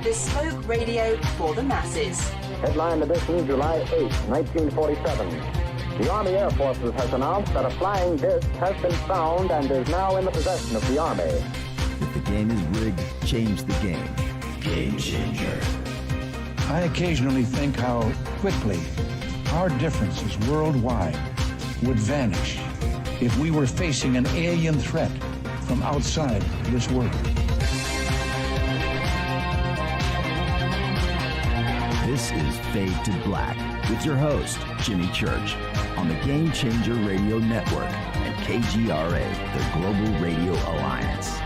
bespoke radio for the masses. Headline edition, July 8, 1947. The Army Air Forces has announced that a flying disc has been found and is now in the possession of the Army. If the game is rigged, change the game. Game changer. I occasionally think how quickly our differences worldwide would vanish if we were facing an alien threat from outside this world. This is Fade to Black with your host, Jimmy Church, on the Game Changer Radio Network and KGRA, the Global Radio Alliance.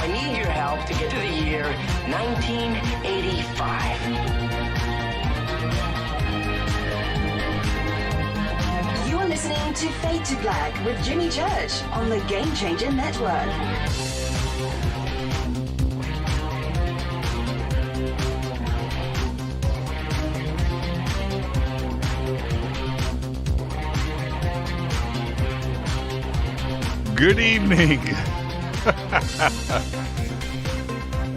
I need your help to get to the year 1985. You are listening to Fade to Black with Jimmy Church on the Game Changer Network. Good evening.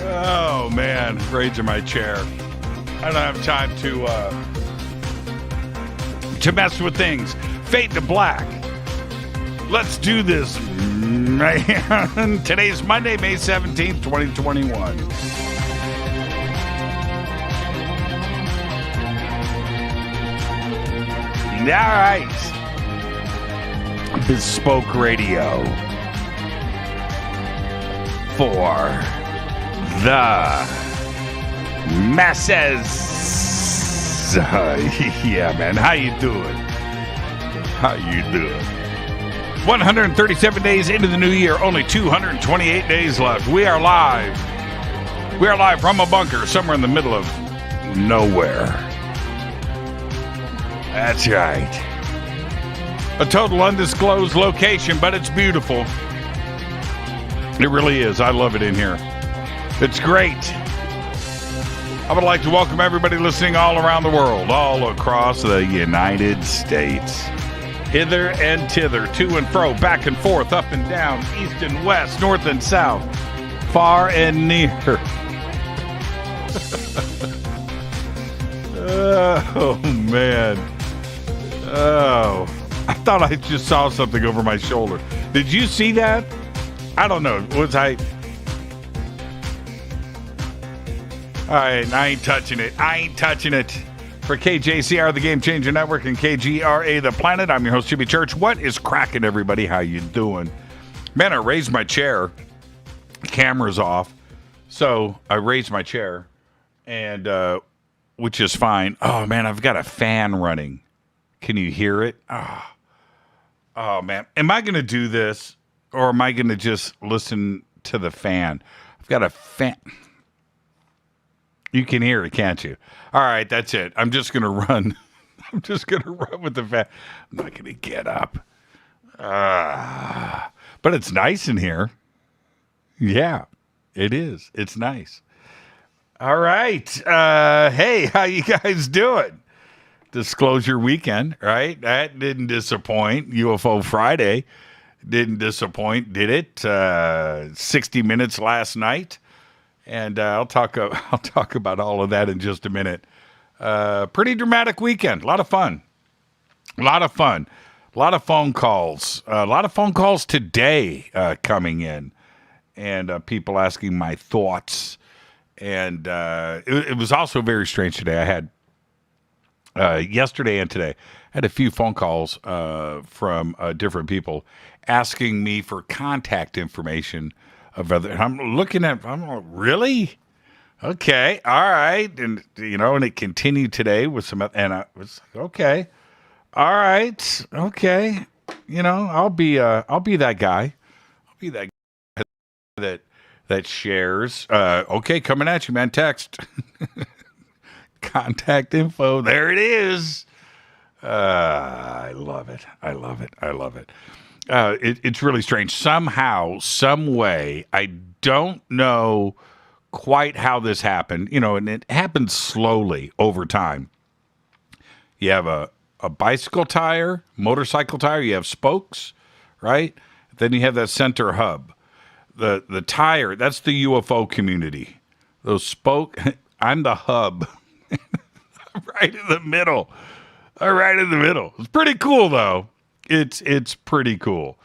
Oh man, rage in my chair. I don't have time to mess with things. Fade to Black. Let's do this, man. Today's Monday, May 17th, 2021. All right. Bespoke radio for the masses. Yeah, man. How you doing? How you doing? 137 days into the new year. Only 228 days left. We are live. We are live from a bunker somewhere in the middle of nowhere. That's right. A total undisclosed location, but it's beautiful. It really is. I love it in here. It's great. I would like to welcome everybody listening all around the world, all across the United States. Hither and thither, to and fro, back and forth, up and down, east and west, north and south, far and near. Oh, man. Oh, I thought I just saw something over my shoulder. Did you see that? I don't know. Was I? All right, I ain't touching it. For KJCR, the Game Changer Network, and KGRA, the Planet, I'm your host, Jimmy Church. What is cracking, everybody? How you doing? Man, I raised my chair. Camera's off. So I raised my chair, and which is fine. Oh, man, I've got a fan running. Can you hear it? Oh, man. Am I going to do this, or am I going to just listen to the fan? I've got a fan. You can hear it, can't you? All right, that's it. I'm just going to run. I'm just going to run with the fan. I'm not going to get up. But it's nice in here. Yeah, it is. It's nice. All right. Hey, how you guys doing? Disclosure weekend, right? That didn't disappoint. UFO Friday didn't disappoint, did it? 60 Minutes last night, and I'll talk about all of that in just a minute. Pretty dramatic weekend. A lot of fun. A lot of phone calls. A lot of phone calls today coming in, and people asking my thoughts. And it was also very strange today. I had yesterday and today, I had a few phone calls from different people asking me for contact information of other. I'm looking at. I'm like, really? Okay, all right, and and it continued today with some. And I was like, okay, all right, okay. I'll be that guy. I'll be that guy that shares. Okay, coming at you, man. Text. Contact info. There it is. I love it. It's really strange. Somehow, some way, I don't know quite how this happened. And it happens slowly over time. You have a bicycle tire, motorcycle tire. You have spokes, right? Then you have that center hub. the tire, that's the UFO community. Those spoke, I'm the hub. Right in the middle. Right in the middle. It's pretty cool, though. It's pretty cool.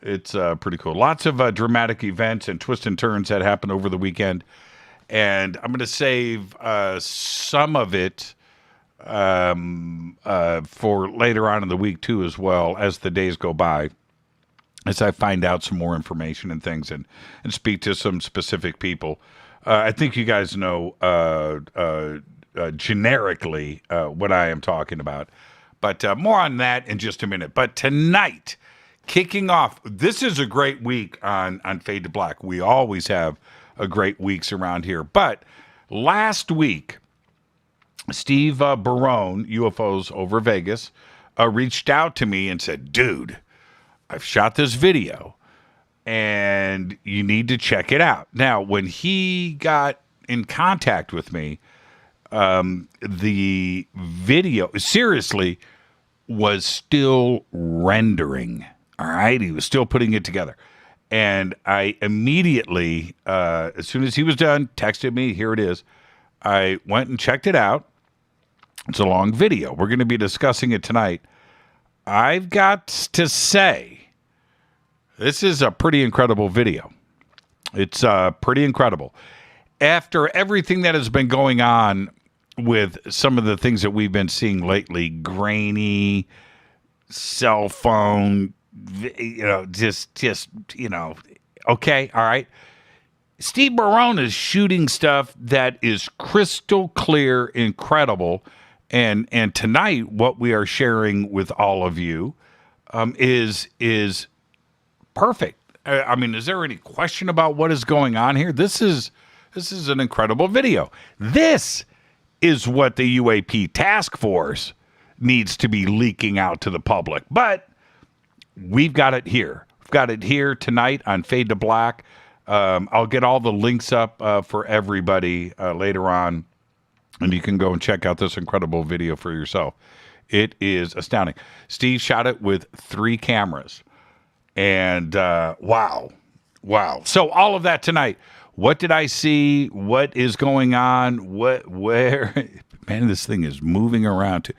It's pretty cool. Lots of dramatic events and twists and turns that happened over the weekend. And I'm going to save some of it for later on in the week, too, as well, as the days go by, as I find out some more information and things and speak to some specific people. I think you guys know generically what I am talking about. But more on that in just a minute. But tonight, kicking off, this is a great week on Fade to Black. We always have a great weeks around here. But last week, Steve Barone, UFOs over Vegas, reached out to me and said, dude, I've shot this video and you need to check it out. Now, when he got in contact with me, the video, seriously, was still rendering. All right. He was still putting it together. And I immediately, as soon as he was done, texted me, here it is. I went and checked it out. It's a long video. We're going to be discussing it tonight. I've got to say, this is a pretty incredible video. It's pretty incredible. After everything that has been going on with some of the things that we've been seeing lately, grainy, cell phone, okay, all right. Steve Barone is shooting stuff that is crystal clear, incredible, and tonight what we are sharing with all of you is perfect. I mean, is there any question about what is going on here? This is an incredible video. This is what the UAP task force needs to be leaking out to the public. But we've got it here. We've got it here tonight on Fade to Black. I'll get all the links up for everybody later on, and you can go and check out this incredible video for yourself. It is astounding. Steve shot it with 3 cameras. And wow. So all of that tonight. What did I see? What is going on? Where? Man, this thing is moving around.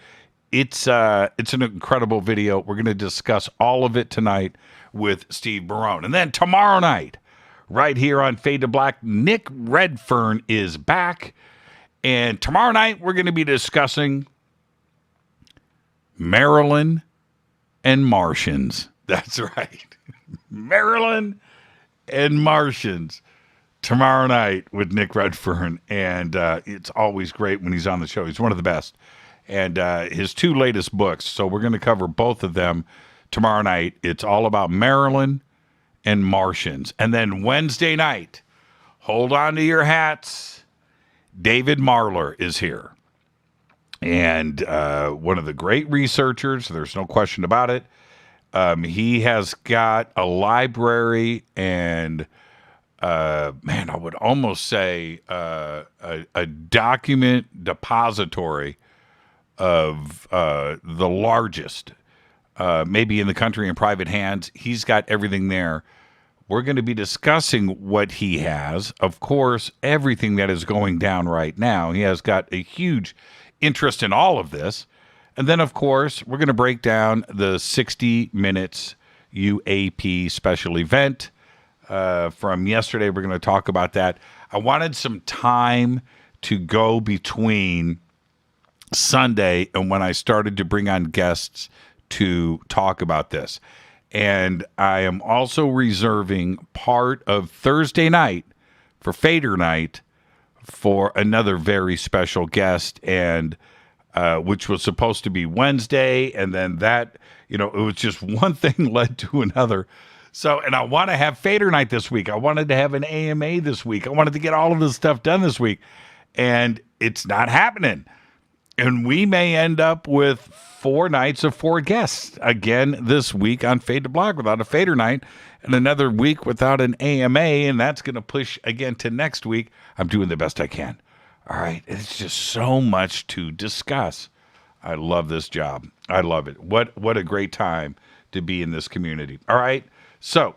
It's an incredible video. We're going to discuss all of it tonight with Steve Barone. And then tomorrow night, right here on Fade to Black, Nick Redfern is back. And tomorrow night, we're going to be discussing Maryland and Martians. That's right. Maryland and Martians. Tomorrow night with Nick Redfern, and it's always great when he's on the show. He's one of the best. And his 2 latest books, so we're going to cover both of them tomorrow night. It's all about Maryland and Martians. And then Wednesday night, hold on to your hats, David Marler is here. And one of the great researchers, there's no question about it. He has got a library and I would almost say a document depository of the largest, maybe in the country in private hands. He's got everything there. We're going to be discussing what he has. Of course, everything that is going down right now. He has got a huge interest in all of this. And then, of course, we're going to break down the 60 Minutes UAP special event. From yesterday, we're going to talk about that. I wanted some time to go between Sunday and when I started to bring on guests to talk about this. And I am also reserving part of Thursday night for Fader Night for another very special guest, and which was supposed to be Wednesday. And then that, it was just one thing led to another. So, and I want to have Fader Night this week. I wanted to have an AMA this week. I wanted to get all of this stuff done this week. And it's not happening. And we may end up with 4 nights of 4 guests again this week on Fade to Black without a Fader Night, and another week without an AMA. And that's going to push again to next week. I'm doing the best I can. All right. It's just so much to discuss. I love this job. I love it. What a great time to be in this community. All right. So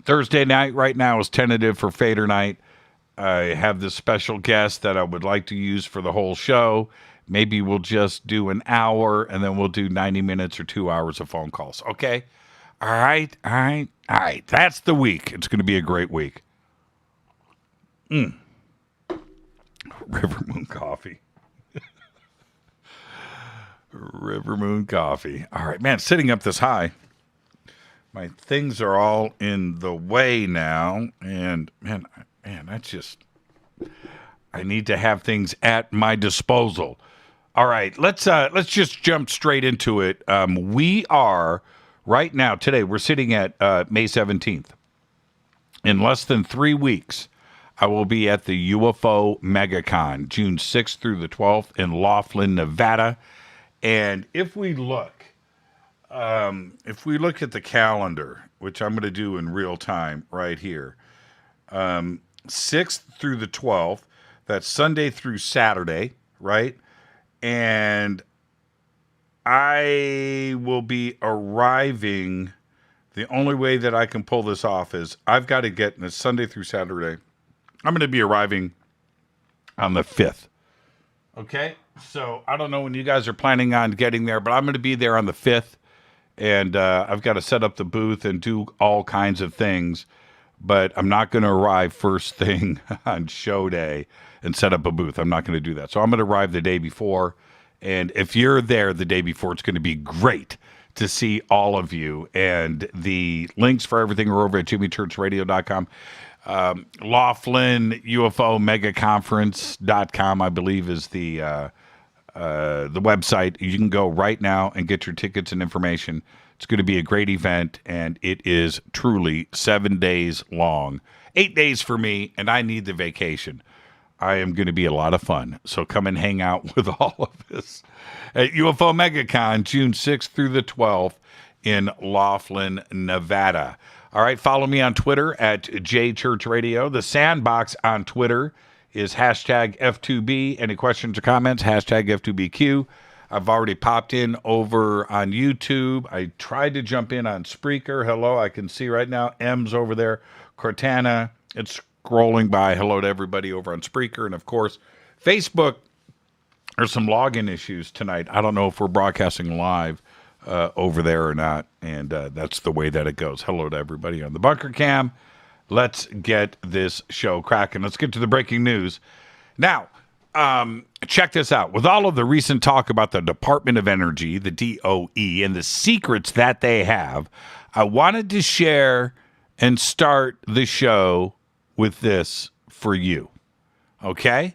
Thursday night right now is tentative for Fader night. I have this special guest that I would like to use for the whole show. Maybe we'll just do an hour, and then we'll do 90 minutes or 2 hours of phone calls. Okay? All right. That's the week. It's going to be a great week. River Moon Coffee. River Moon Coffee. All right, man, sitting up this high. My things are all in the way now, and man, that's just, I need to have things at my disposal. All right, let's just jump straight into it. We are right now, today, we're sitting at May 17th. In less than 3 weeks, I will be at the UFO MegaCon, June 6th through the 12th in Laughlin, Nevada. And if we look at the calendar, which I'm going to do in real time right here, 6th through the 12th, that's Sunday through Saturday, right? And I will be arriving. The only way that I can pull this off is I've got to get this Sunday through Saturday. I'm going to be arriving on the 5th. Okay? So I don't know when you guys are planning on getting there, but I'm going to be there on the 5th. And I've got to set up the booth and do all kinds of things. But I'm not going to arrive first thing on show day and set up a booth. I'm not going to do that. So I'm going to arrive the day before. And if you're there the day before, it's going to be great to see all of you. And the links for everything are over at jimmychurchradio.com. Laughlin UFO megaconference.com, I believe, is the website. You can go right now and get your tickets and information. It's going to be a great event, and it is truly 7 days long. 8 days for me, and I need the vacation. I am going to be a lot of fun. So come and hang out with all of us at UFO MegaCon, June 6th through the 12th in Laughlin, Nevada. All right, follow me on Twitter at JChurchRadio. The Sandbox on Twitter is hashtag F2B. Any questions or comments, hashtag F2BQ. I've already popped in over on YouTube. I tried to jump in on Spreaker. Hello, I can see right now. M's over there. Cortana. It's scrolling by. Hello to everybody over on Spreaker. And, of course, Facebook. There's some login issues tonight. I don't know if we're broadcasting live over there or not, and that's the way that it goes. Hello to everybody on the Bunker Cam. Let's get this show cracking. Let's get to the breaking news. Now, check this out. With all of the recent talk about the Department of Energy, the DOE, and the secrets that they have, I wanted to share and start the show with this for you. Okay?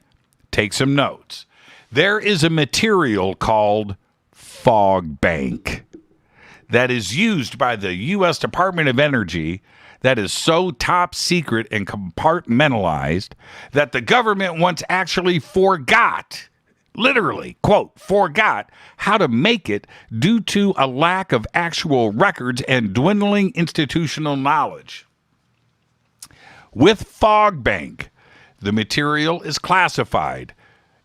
Take some notes. There is a material called fog bank that is used by the U.S. Department of Energy that is so top secret and compartmentalized that the government once actually forgot, literally, quote, forgot how to make it due to a lack of actual records and dwindling institutional knowledge. With fog bank, the material is classified.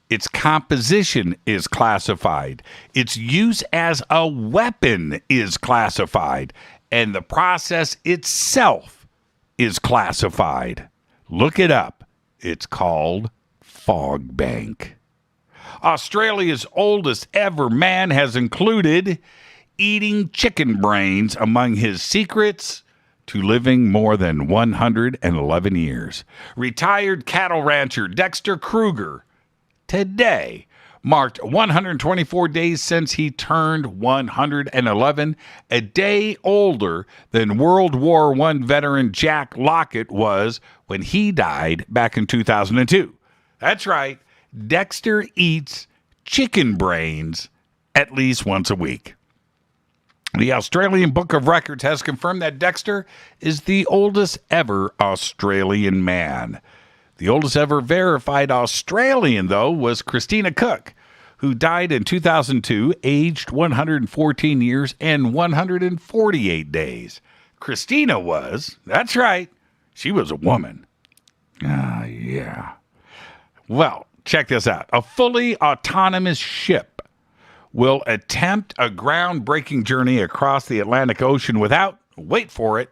Its composition is classified. Its use as a weapon is classified. And the process itself is classified. Look it up. It's called fog bank. Australia's oldest ever man has included eating chicken brains among his secrets to living more than 111 years. Retired cattle rancher Dexter Kruger today marked 124 days since he turned 111, a day older than World War I veteran Jack Lockett was when he died back in 2002. That's right, Dexter eats chicken brains at least once a week. The Australian Book of Records has confirmed that Dexter is the oldest ever Australian man. The oldest ever verified Australian, though, was Christina Cook, who died in 2002, aged 114 years and 148 days. Christina was, that's right, she was a woman. Yeah. Well, check this out. A fully autonomous ship will attempt a groundbreaking journey across the Atlantic Ocean without, wait for it,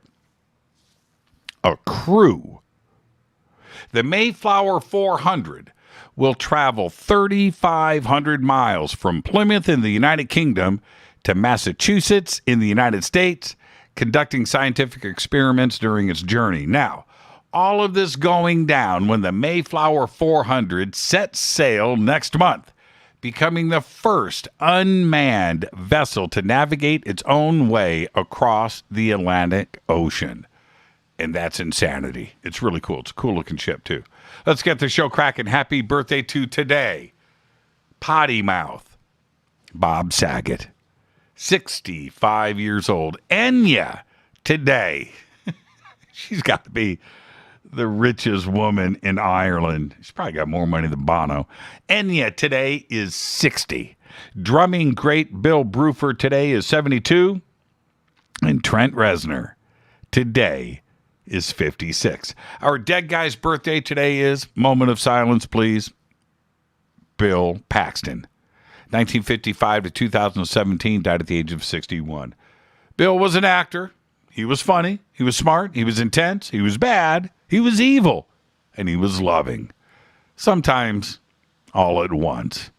a crew. The Mayflower 400 will travel 3,500 miles from Plymouth in the United Kingdom to Massachusetts in the United States, conducting scientific experiments during its journey. Now, all of this going down when the Mayflower 400 sets sail next month, becoming the first unmanned vessel to navigate its own way across the Atlantic Ocean. And that's insanity. It's really cool. It's a cool-looking ship, too. Let's get the show cracking. Happy birthday to today. Potty Mouth. Bob Saget. 65 years old. Enya today. She's got to be the richest woman in Ireland. She's probably got more money than Bono. Enya today is 60. Drumming great Bill Bruford today is 72. And Trent Reznor today is 56. Our dead guy's birthday today is, moment of silence, please, Bill Paxton. 1955 to 2017, died at the age of 61. Bill was an actor. He was funny. He was smart. He was intense. He was bad. He was evil. And he was loving. Sometimes all at once.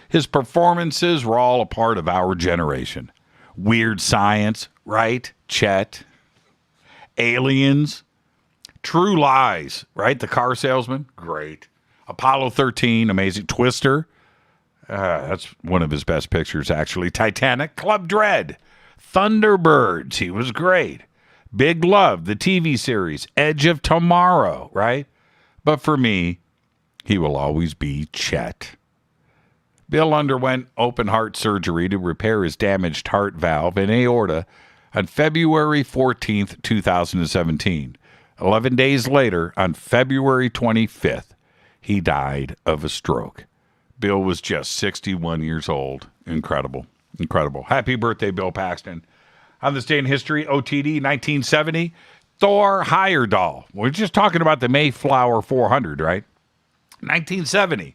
His performances were all a part of our generation. Weird Science, right? Chet. Aliens. True Lies, right? The car salesman, great. Apollo 13, amazing. Twister. That's one of his best pictures, actually. Titanic, Club Dread, Thunderbirds, he was great. Big Love, the TV series, Edge of Tomorrow, right? But for me, he will always be Chet. Bill underwent open heart surgery to repair his damaged heart valve and aorta on February 14th, 2017. 11 days later, on February 25th, he died of a stroke. Bill was just 61 years old. Incredible. Incredible. Happy birthday, Bill Paxton. On this day in history, OTD 1970, Thor Heyerdahl. We're just talking about the Mayflower 400, right? 1970,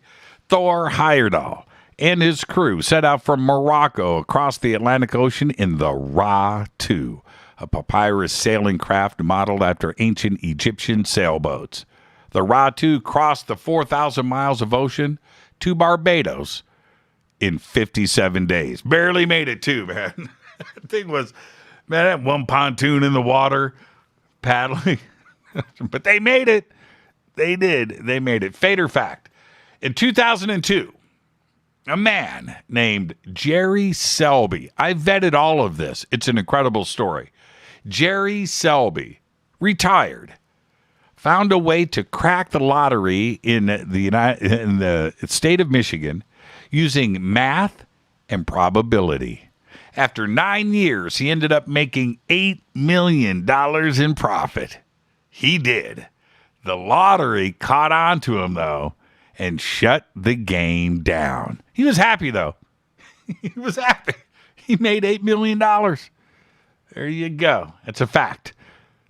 Thor Heyerdahl and his crew set out from Morocco across the Atlantic Ocean in the Ra-2, a papyrus sailing craft modeled after ancient Egyptian sailboats. The Ra-2 crossed the 4,000 miles of ocean to Barbados in 57 days. Barely made it, too, man. The thing was, man, that one pontoon in the water, paddling. But they made it. They did. They made it. Fader fact. In 2002, a man named Jerry Selby. I vetted all of this. It's an incredible story. Jerry Selby, retired, found a way to crack the lottery in the state of Michigan using math and probability. After 9 years, he ended up making $8 million in profit. He did. The lottery caught on to him, though, and shut the game down. He was happy, though. He was happy. He made $8 million. There you go. It's a fact.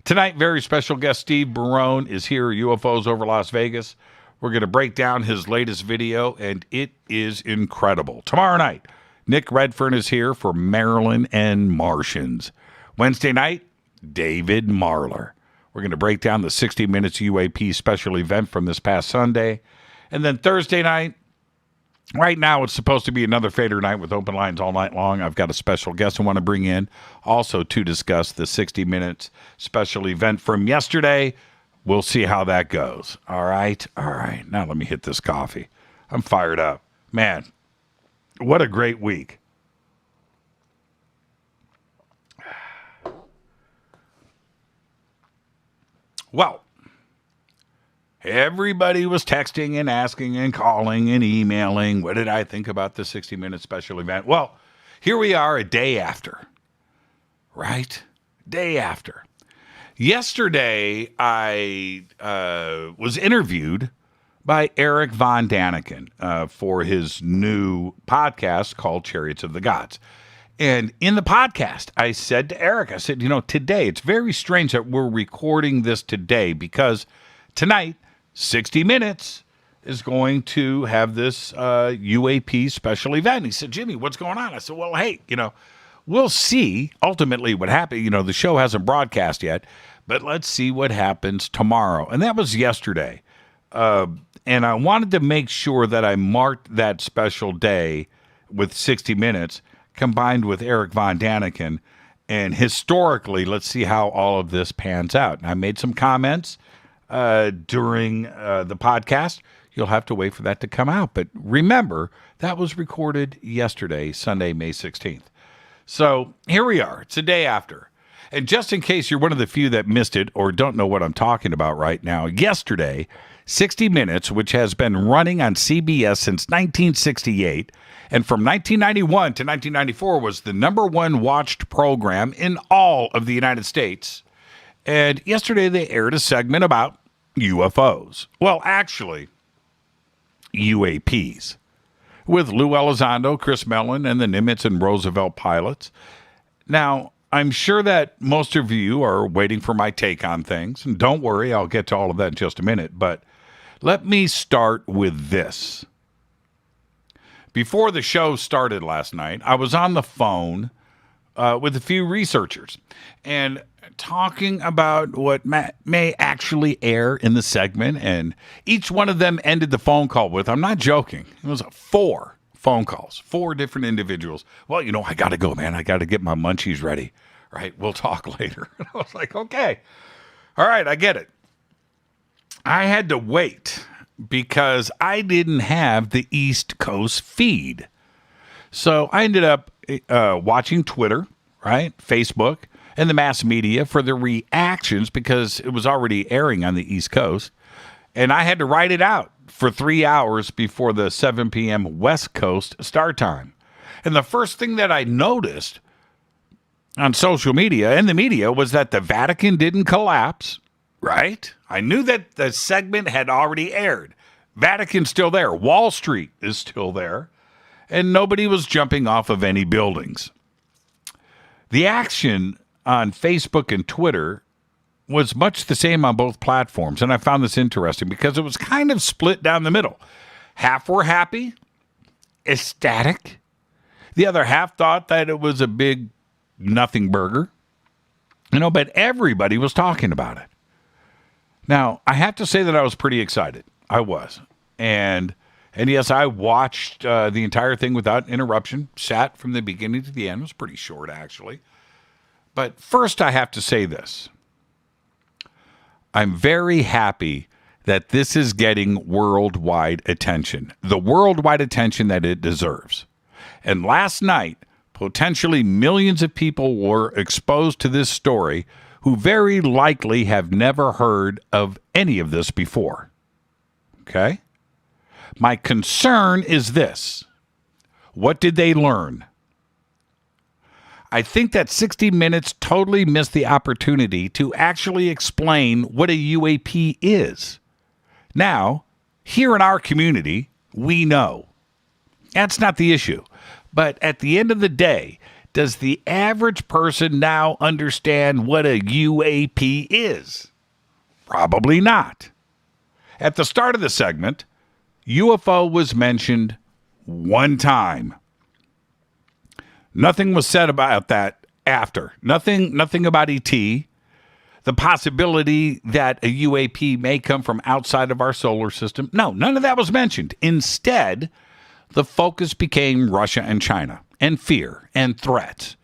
Tonight, very special guest Steve Barone is here, UFOs over Las Vegas. We're going to break down his latest video, and it is incredible. Tomorrow night, Nick Redfern is here for Marilyn and Martians. Wednesday night, David Marler. We're going to break down the 60 Minutes UAP special event from this past Sunday. And then Thursday night, right now it's supposed to be another Fader night with open lines all night long. I've got a special guest I want to bring in also to discuss the 60 Minutes special event from yesterday. We'll see how that goes. All right. All right. Now let me hit this coffee. I'm fired up. Man, what a great week. Well, everybody was texting and asking and calling and emailing. What did I think about the 60 Minutes special event? Well, here we are a day after, right? Day after. Yesterday, I was interviewed by Eric Von Daniken for his new podcast called Chariots of the Gods. And in the podcast, I said to Eric, I said, today, it's very strange that we're recording this today because tonight, 60 Minutes is going to have this UAP special event. He said, Jimmy, what's going on? I said, well, hey, we'll see ultimately what happened. The show hasn't broadcast yet, But let's see what happens tomorrow. And that was yesterday. And I wanted to make sure that I marked that special day with 60 Minutes combined with Eric Von Daniken. And historically, let's see how all of this pans out. And I made some comments during the podcast. You'll have to wait for that to come out. But remember, that was recorded yesterday, Sunday, May 16th. So here we are. It's the day after. And just in case you're one of the few that missed it or don't know what I'm talking about right now, yesterday, 60 Minutes, which has been running on CBS since 1968, and from 1991 to 1994 was the number one watched program in all of the United States. And yesterday they aired a segment about UFOs. Well, actually, UAPs. With Lou Elizondo, Chris Mellon, and the Nimitz and Roosevelt pilots. Now, I'm sure that most of you are waiting for my take on things. And don't worry, I'll get to all of that in just a minute. But let me start with this. Before the show started last night, I was on the phone with a few researchers and talking about what may actually air in the segment. And each one of them ended the phone call with, I'm not joking, it was 4 phone calls, 4 different individuals. Well, I got to go, man. I got to get my munchies ready. Right? We'll talk later. And I was like, okay. All right, I get it. I had to wait because I didn't have the East Coast feed. So I ended up watching Twitter, right? Facebook, and the mass media for the reactions because it was already airing on the East Coast. And I had to write it out for 3 hours before the 7 p.m. West Coast start time. And the first thing that I noticed on social media and the media was that the Vatican didn't collapse, right? I knew that the segment had already aired. Vatican's still there. Wall Street is still there. And nobody was jumping off of any buildings. The action on Facebook and Twitter was much the same on both platforms. And I found this interesting because it was kind of split down the middle. Half were happy, ecstatic. The other half thought that it was a big nothing burger. But everybody was talking about it. Now, I have to say that I was pretty excited. I was. And yes, I watched the entire thing without interruption. Sat from the beginning to the end. It was pretty short, actually. But first, I have to say this. I'm very happy that this is getting worldwide attention. The worldwide attention that it deserves. And last night, potentially millions of people were exposed to this story who very likely have never heard of any of this before. Okay? My concern is this. What did they learn? I think that 60 Minutes totally missed the opportunity to actually explain what a UAP is. Now, here in our community, we know. That's not the issue. But at the end of the day, does the average person now understand what a UAP is? Probably not. At the start of the segment, UFO was mentioned one time. Nothing was said about that after. Nothing about ET. The possibility that a UAP may come from outside of our solar system. No, none of that was mentioned. Instead, the focus became Russia and China, and fear, and threats.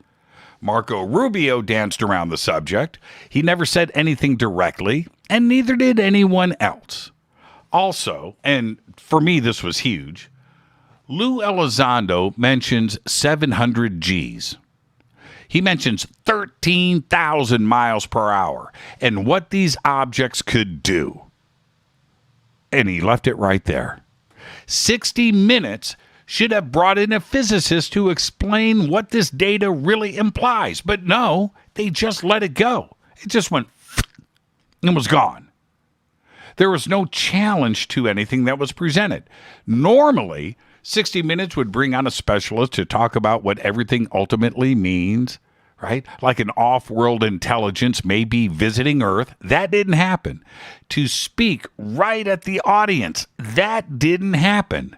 Marco Rubio danced around the subject. He never said anything directly, and neither did anyone else. Also, and for me this was huge, Lou Elizondo mentions 700 Gs. He mentions 13,000 miles per hour and what these objects could do. And he left it right there. 60 Minutes should have brought in a physicist to explain what this data really implies. But no, they just let it go. It just went and was gone. There was no challenge to anything that was presented. Normally, 60 Minutes would bring on a specialist to talk about what everything ultimately means, right? Like an off-world intelligence may be visiting Earth. That didn't happen. To speak right at the audience, that didn't happen.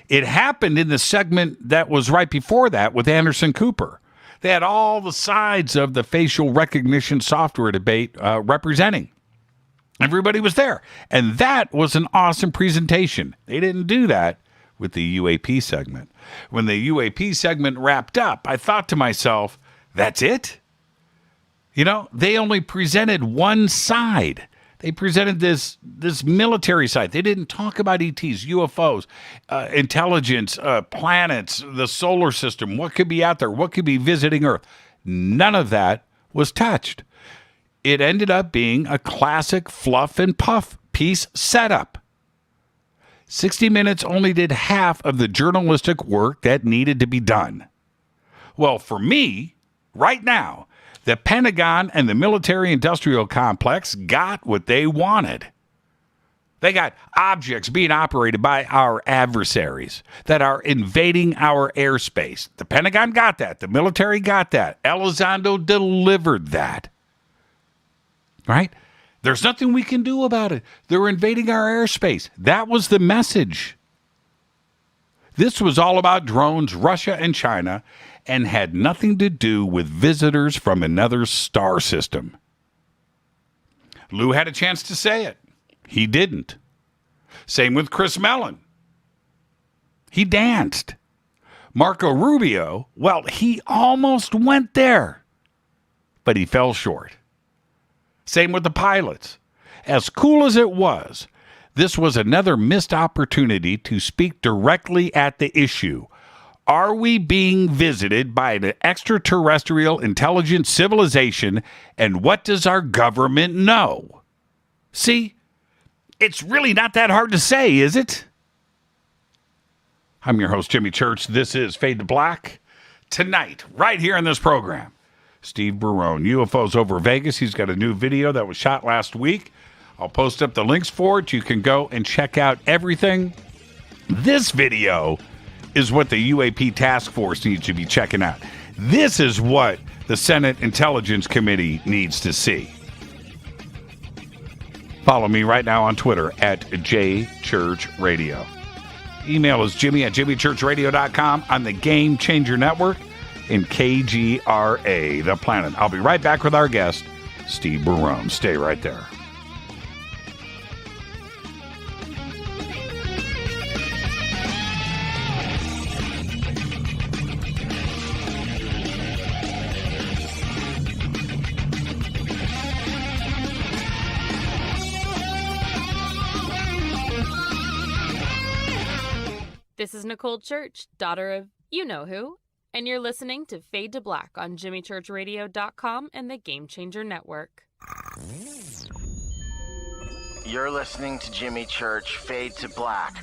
It happened in the segment that was right before that with Anderson Cooper. They had all the sides of the facial recognition software debate representing. Everybody was there. And that was an awesome presentation. They didn't do that with the UAP segment. When the UAP segment wrapped up, I thought to myself, that's it? You know, they only presented one side. They presented this military side. They didn't talk about ETs, UFOs, intelligence, planets, the solar system, what could be out there, what could be visiting Earth. None of that was touched. It ended up being a classic fluff and puff piece setup. 60 Minutes only did half of the journalistic work that needed to be done. Well, for me, right now, the Pentagon and the military-industrial complex got what they wanted. They got objects being operated by our adversaries that are invading our airspace. The Pentagon got that. The military got that. Elizondo delivered that. Right? There's nothing we can do about it. They're invading our airspace. That was the message. This was all about drones, Russia and China, and had nothing to do with visitors from another star system. Lou had a chance to say it. He didn't. Same with Chris Mellon. He danced. Marco Rubio, well, he almost went there, but he fell short. Same with the pilots. As cool as it was, this was another missed opportunity to speak directly at the issue. Are we being visited by an extraterrestrial intelligent civilization, and what does our government know? See, it's really not that hard to say, is it? I'm your host, Jimmy Church. This is Fade to Black. Tonight, right here in this program, Steve Barone, UFOs over Vegas. He's got a new video that was shot last week. I'll post up the links for it. You can go and check out everything. This video is what the UAP task force needs to be checking out. This is what the Senate Intelligence Committee needs to see. Follow me right now on Twitter at JChurchRadio. Email is jimmy@jimmychurchradio.com on the Game Changer Network and KGRA, The Planet. I'll be right back with our guest, Steve Barone. Stay right there. This is Nicole Church, daughter of you-know-who, and you're listening to Fade to Black on jimmychurchradio.com and the Game Changer Network. You're listening to Jimmy Church, Fade to Black.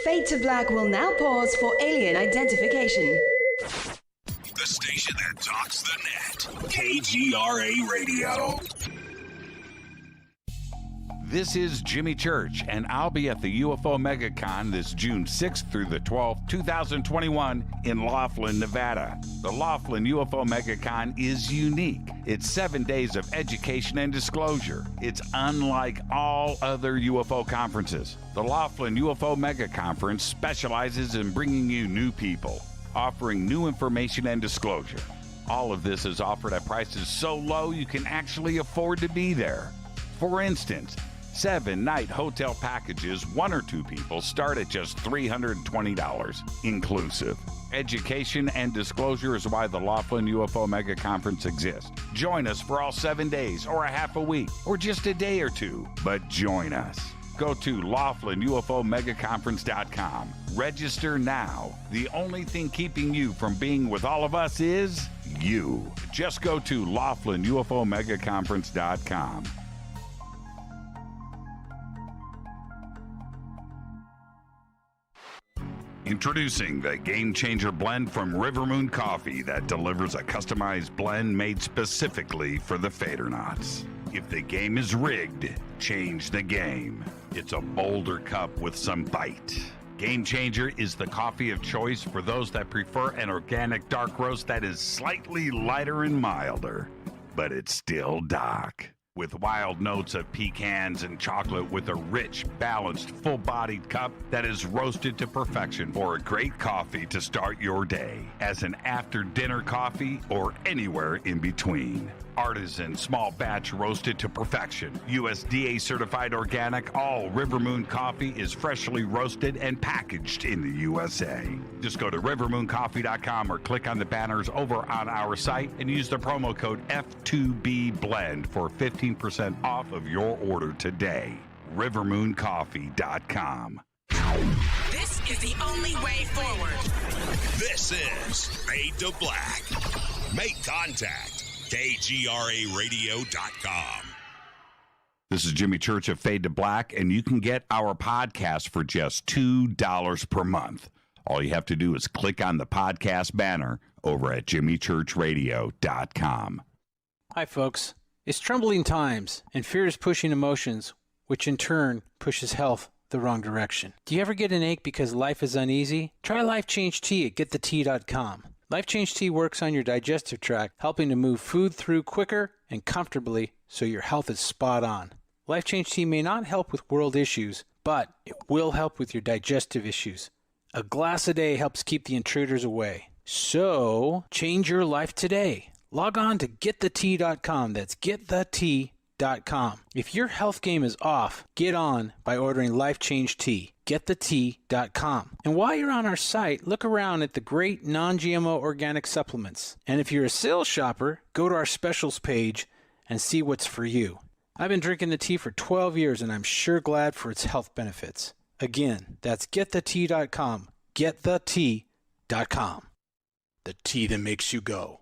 Fade to Black will now pause for alien identification. The station that talks the net. KGRA Radio. This is Jimmy Church, and I'll be at the UFO MegaCon this June 6th through the 12th, 2021 in Laughlin, Nevada. The Laughlin UFO MegaCon is unique. It's 7 days of education and disclosure. It's unlike all other UFO conferences. The Laughlin UFO Mega Conference specializes in bringing you new people, offering new information and disclosure. All of this is offered at prices so low you can actually afford to be there. For instance, 7-night hotel packages, 1 or 2 people, start at just $320 inclusive. Education and disclosure is why the Laughlin UFO Mega Conference exists. Join us for all 7 days, or a half a week, or just a day or two, but join us. Go to LaughlinUFOMegaConference.com. Register now. The only thing keeping you from being with all of us is you. Just go to LaughlinUFOMegaConference.com. Introducing the Game Changer blend from River Moon Coffee that delivers a customized blend made specifically for the Fadernauts. If the game is rigged, change the game. It's a bolder cup with some bite. Game Changer is the coffee of choice for those that prefer an organic dark roast that is slightly lighter and milder, but it's still dark. with wild notes of pecans and chocolate with a rich, balanced, full-bodied cup that is roasted to perfection for a great coffee to start your day, as an after-dinner coffee or anywhere in between. Artisan, small batch roasted to perfection. USDA certified organic, all River Moon coffee is freshly roasted and packaged in the USA. Just go to rivermooncoffee.com or click on the banners over on our site and use the promo code F2BBLEND for 15% off of your order today. rivermooncoffee.com. This is the only way forward. This is Fade to Black. Make contact. KGRAradio.com. This is Jimmy Church of Fade to Black, and you can get our podcast for just $2 per month. All you have to do is click on the podcast banner over at jimmychurchradio.com. Hi, folks. It's troubling times, and fear is pushing emotions, which in turn pushes health the wrong direction. Do you ever get an ache because life is uneasy? Try Life Change Tea at gettheti.com. Life Change Tea works on your digestive tract, helping to move food through quicker and comfortably so your health is spot on. Life Change Tea may not help with world issues, but it will help with your digestive issues. A glass a day helps keep the intruders away. So, change your life today. Log on to gettheti.com. That's gettheti.com. If your health game is off, get on by ordering Life Change Tea. Gettheti.com. And while you're on our site, look around at the great non-GMO organic supplements. And if you're a sales shopper, go to our specials page and see what's for you. I've been drinking the tea for 12 years and I'm sure glad for its health benefits. Again, that's gettheti.com. Gettheti.com. The tea that makes you go.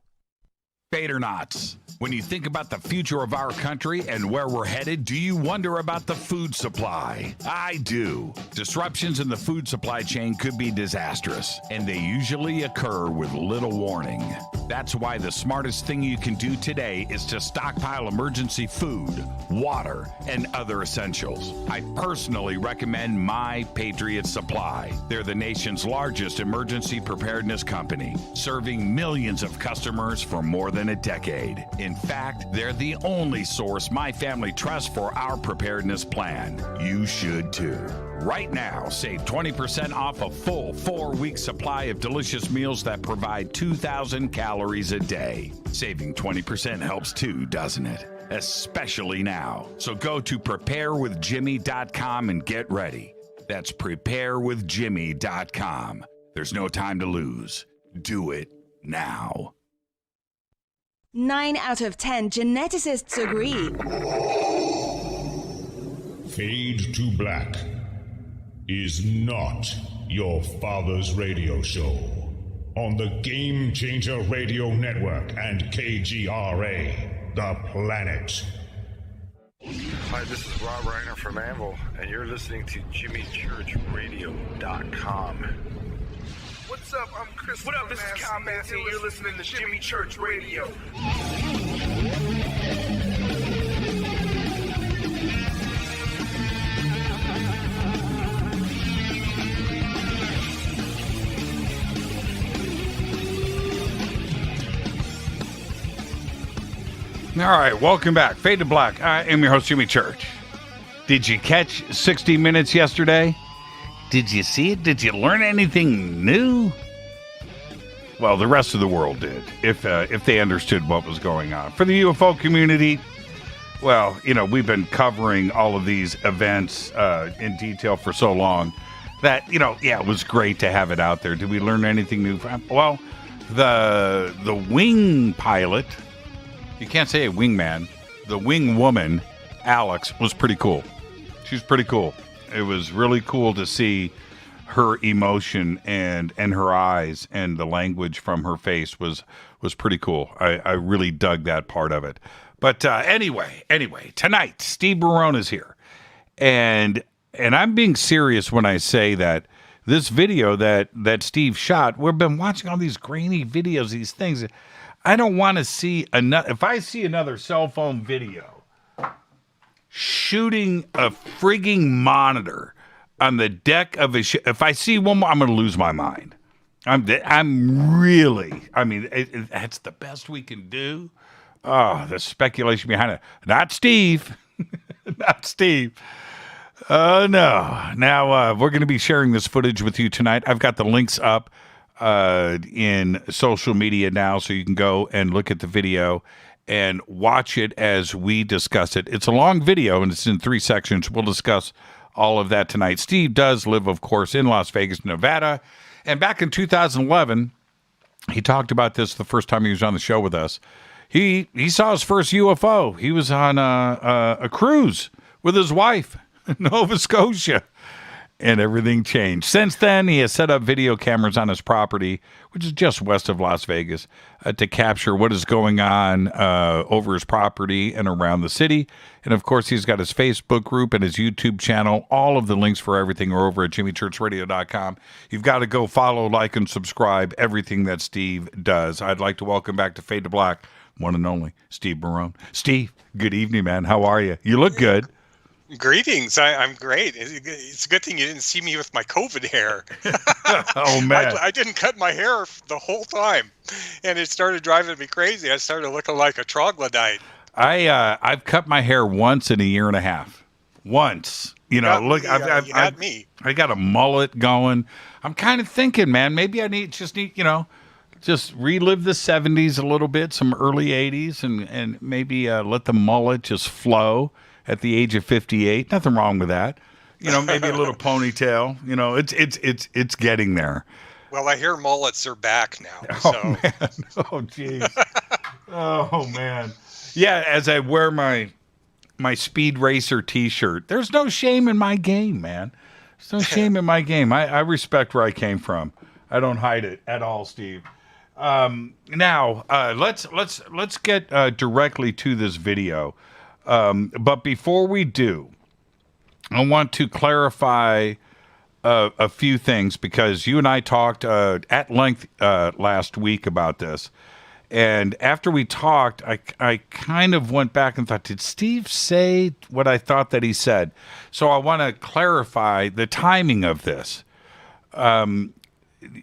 Fadernauts, when you think about the future of our country and where we're headed, do you wonder about the food supply? I do. Disruptions in the food supply chain could be disastrous, and they usually occur with little warning. That's why the smartest thing you can do today is to stockpile emergency food, water, and other essentials. I personally recommend My Patriot Supply. They're the nation's largest emergency preparedness company, serving millions of customers for more than a decade. In fact, they're the only source my family trusts for our preparedness plan. You should too. Right now, save 20% off a full 4-week supply of delicious meals that provide 2,000 calories a day. Saving 20% helps too, doesn't it? Especially now. So go to preparewithjimmy.com and get ready. That's preparewithjimmy.com. There's no time to lose. Do it now. 9 out of 10 geneticists agree. Fade to Black is not your father's radio show on the Game Changer Radio Network and KGRA, the planet. Hi, this is Rob Reiner from Anvil, and you're listening to JimmyChurchRadio.com. What's up? I'm Chris. What up? This is Kyle Massey, and you're listening to Jimmy Church Radio. All right, welcome back. Fade to Black. I am your host, Jimmy Church. Did you catch 60 Minutes yesterday? Did you see it? Did you learn anything new? Well, the rest of the world did, if they understood what was going on. For the UFO community, well, you know, we've been covering all of these events in detail for so long that, you know, yeah, it was great to have it out there. Did we learn anything new? Well, the wing pilot, you can't say a wingman, the wing woman, Alex, was pretty cool. She was pretty cool. It was really cool to see her emotion and her eyes, and the language from her face was pretty cool. I really dug that part of it. But anyway, tonight, Steve Barone is here. And I'm being serious when I say that this video that Steve shot, we've been watching all these grainy videos, these things. I don't want to see another. If I see another cell phone video shooting a frigging monitor on the deck of a ship, if I see one more, I'm going to lose my mind. I'm really, I mean, that's the best we can do. Oh, the speculation behind it. Not Steve. Not Steve. Oh, no. Now, we're going to be sharing this footage with you tonight. I've got the links up in social media now, so you can go and look at the video and watch it as we discuss it. It's a long video, and it's in 3 sections. We'll discuss all of that tonight. Steve does live, of course, in Las Vegas, Nevada. And back in 2011, he talked about this the first time he was on the show with us. He saw his first UFO. He was on a cruise with his wife in Nova Scotia, and everything changed. Since then, he has set up video cameras on his property, which is just west of Las Vegas, to capture what is going on over his property and around the city. And, of course, he's got his Facebook group and his YouTube channel. All of the links for everything are over at jimmychurchradio.com. You've got to go follow, like, and subscribe everything that Steve does. I'd like to welcome back to Fade to Black, one and only, Steve Barone. Steve, good evening, man. How are you? You look good. Greetings. I'm great. It's a good thing you didn't see me with my COVID hair. Oh, man. I didn't cut my hair the whole time, and it started driving me crazy. I started looking like a troglodyte. I've cut my hair once in a year and a half. Once. You know, look, you had me. I got a mullet going. I'm kind of thinking, man, maybe I need, just relive the 70s a little bit, some early 80s, and maybe let the mullet just flow at the age of 58. Nothing wrong with that. You know, maybe a little ponytail. You know, it's getting there. Well, I hear mullets are back now. Oh, So. man. Oh, jeez. Oh, man. Yeah, as I wear my Speed Racer T-shirt, there's no shame in my game, man. There's no shame in my game. I respect where I came from. I don't hide it at all, Steve. Now, let's get directly to this video. But before we do, I want to clarify a few things, because you and I talked at length last week about this. And after we talked, I kind of went back and thought, did Steve say what I thought that he said? So I want to clarify the timing of this.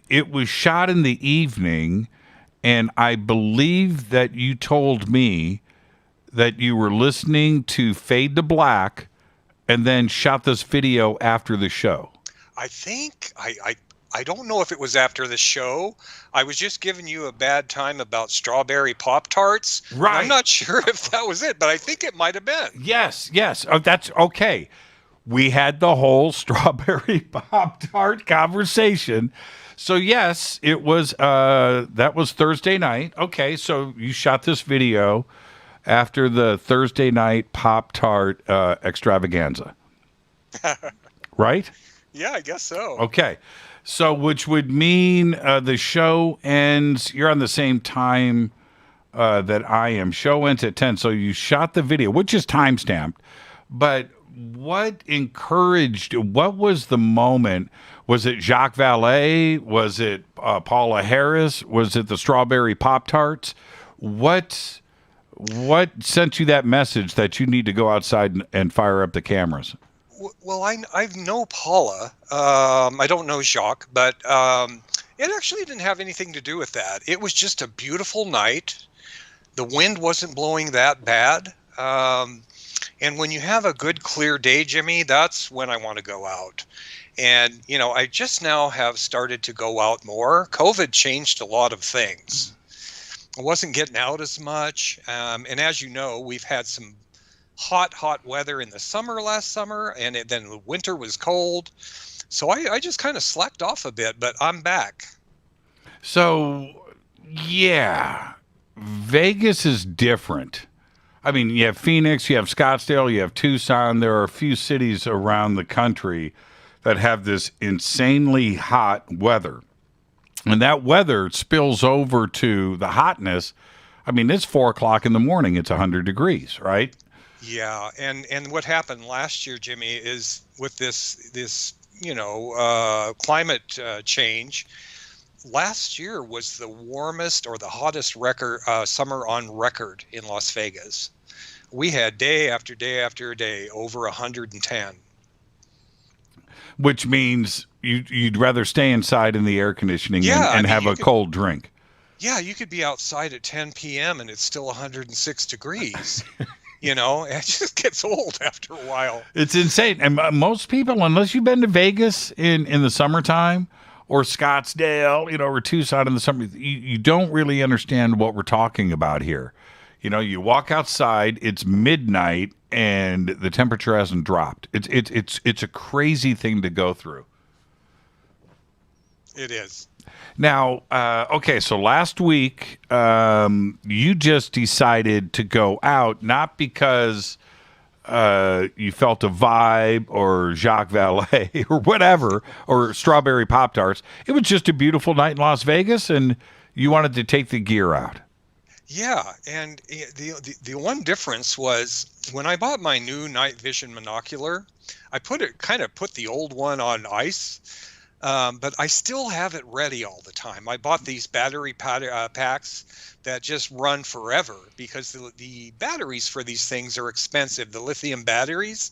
It was shot in the evening, and I believe that you told me that you were listening to Fade to Black and then shot this video after the show. I think I don't know if it was after the show. I was just giving you a bad time about strawberry Pop-Tarts. Right. I'm not sure if that was it, but I think it might have been. Yes. Oh, that's okay. We had the whole strawberry Pop-Tart conversation. So yes, it was that was Thursday night. Okay, so you shot this video after the Thursday night Pop-Tart extravaganza. Right? Yeah, I guess so. Okay. So which would mean the show ends, you're on the same time that I am. Show ends at 10. So you shot the video, which is timestamped. But what was the moment? Was it Jacques Vallée? Was it Paula Harris? Was it the strawberry Pop-Tarts? What sent you that message that you need to go outside and fire up the cameras? Well, I know Paula. I don't know Jacques, but it actually didn't have anything to do with that. It was just a beautiful night. The wind wasn't blowing that bad. And when you have a good, clear day, Jimmy, that's when I want to go out. And, you know, I just now have started to go out more. COVID changed a lot of things. I wasn't getting out as much. And as you know, we've had some hot weather in the summer last summer, and then the winter was cold. So I just kind of slacked off a bit, but I'm back. So, yeah, Vegas is different. I mean, you have Phoenix, you have Scottsdale, you have Tucson. There are a few cities around the country that have this insanely hot weather. And that weather spills over to the hotness. I mean, it's 4 o'clock in the morning. It's 100 degrees, right? Yeah, and what happened last year, Jimmy, is with this climate change. Last year was the warmest or the hottest summer on record in Las Vegas. We had day after day after day over 110. Which means you'd rather stay inside in the air conditioning and have a cold drink. Yeah, you could be outside at 10 p.m. and it's still 106 degrees. You know, it just gets old after a while. It's insane. And most people, unless you've been to Vegas in the summertime or Scottsdale, or Tucson in the summer, you don't really understand what we're talking about here. You walk outside, it's midnight, and the temperature hasn't dropped. It's a crazy thing to go through. It is. Now, okay, so last week, you just decided to go out, not because you felt a vibe or Jacques Vallée or whatever, or strawberry Pop-Tarts. It was just a beautiful night in Las Vegas, and you wanted to take the gear out. Yeah, and the one difference was when I bought my new night vision monocular, I put the old one on ice. But I still have it ready all the time. I bought these battery packs that just run forever because the batteries for these things are expensive, the lithium batteries,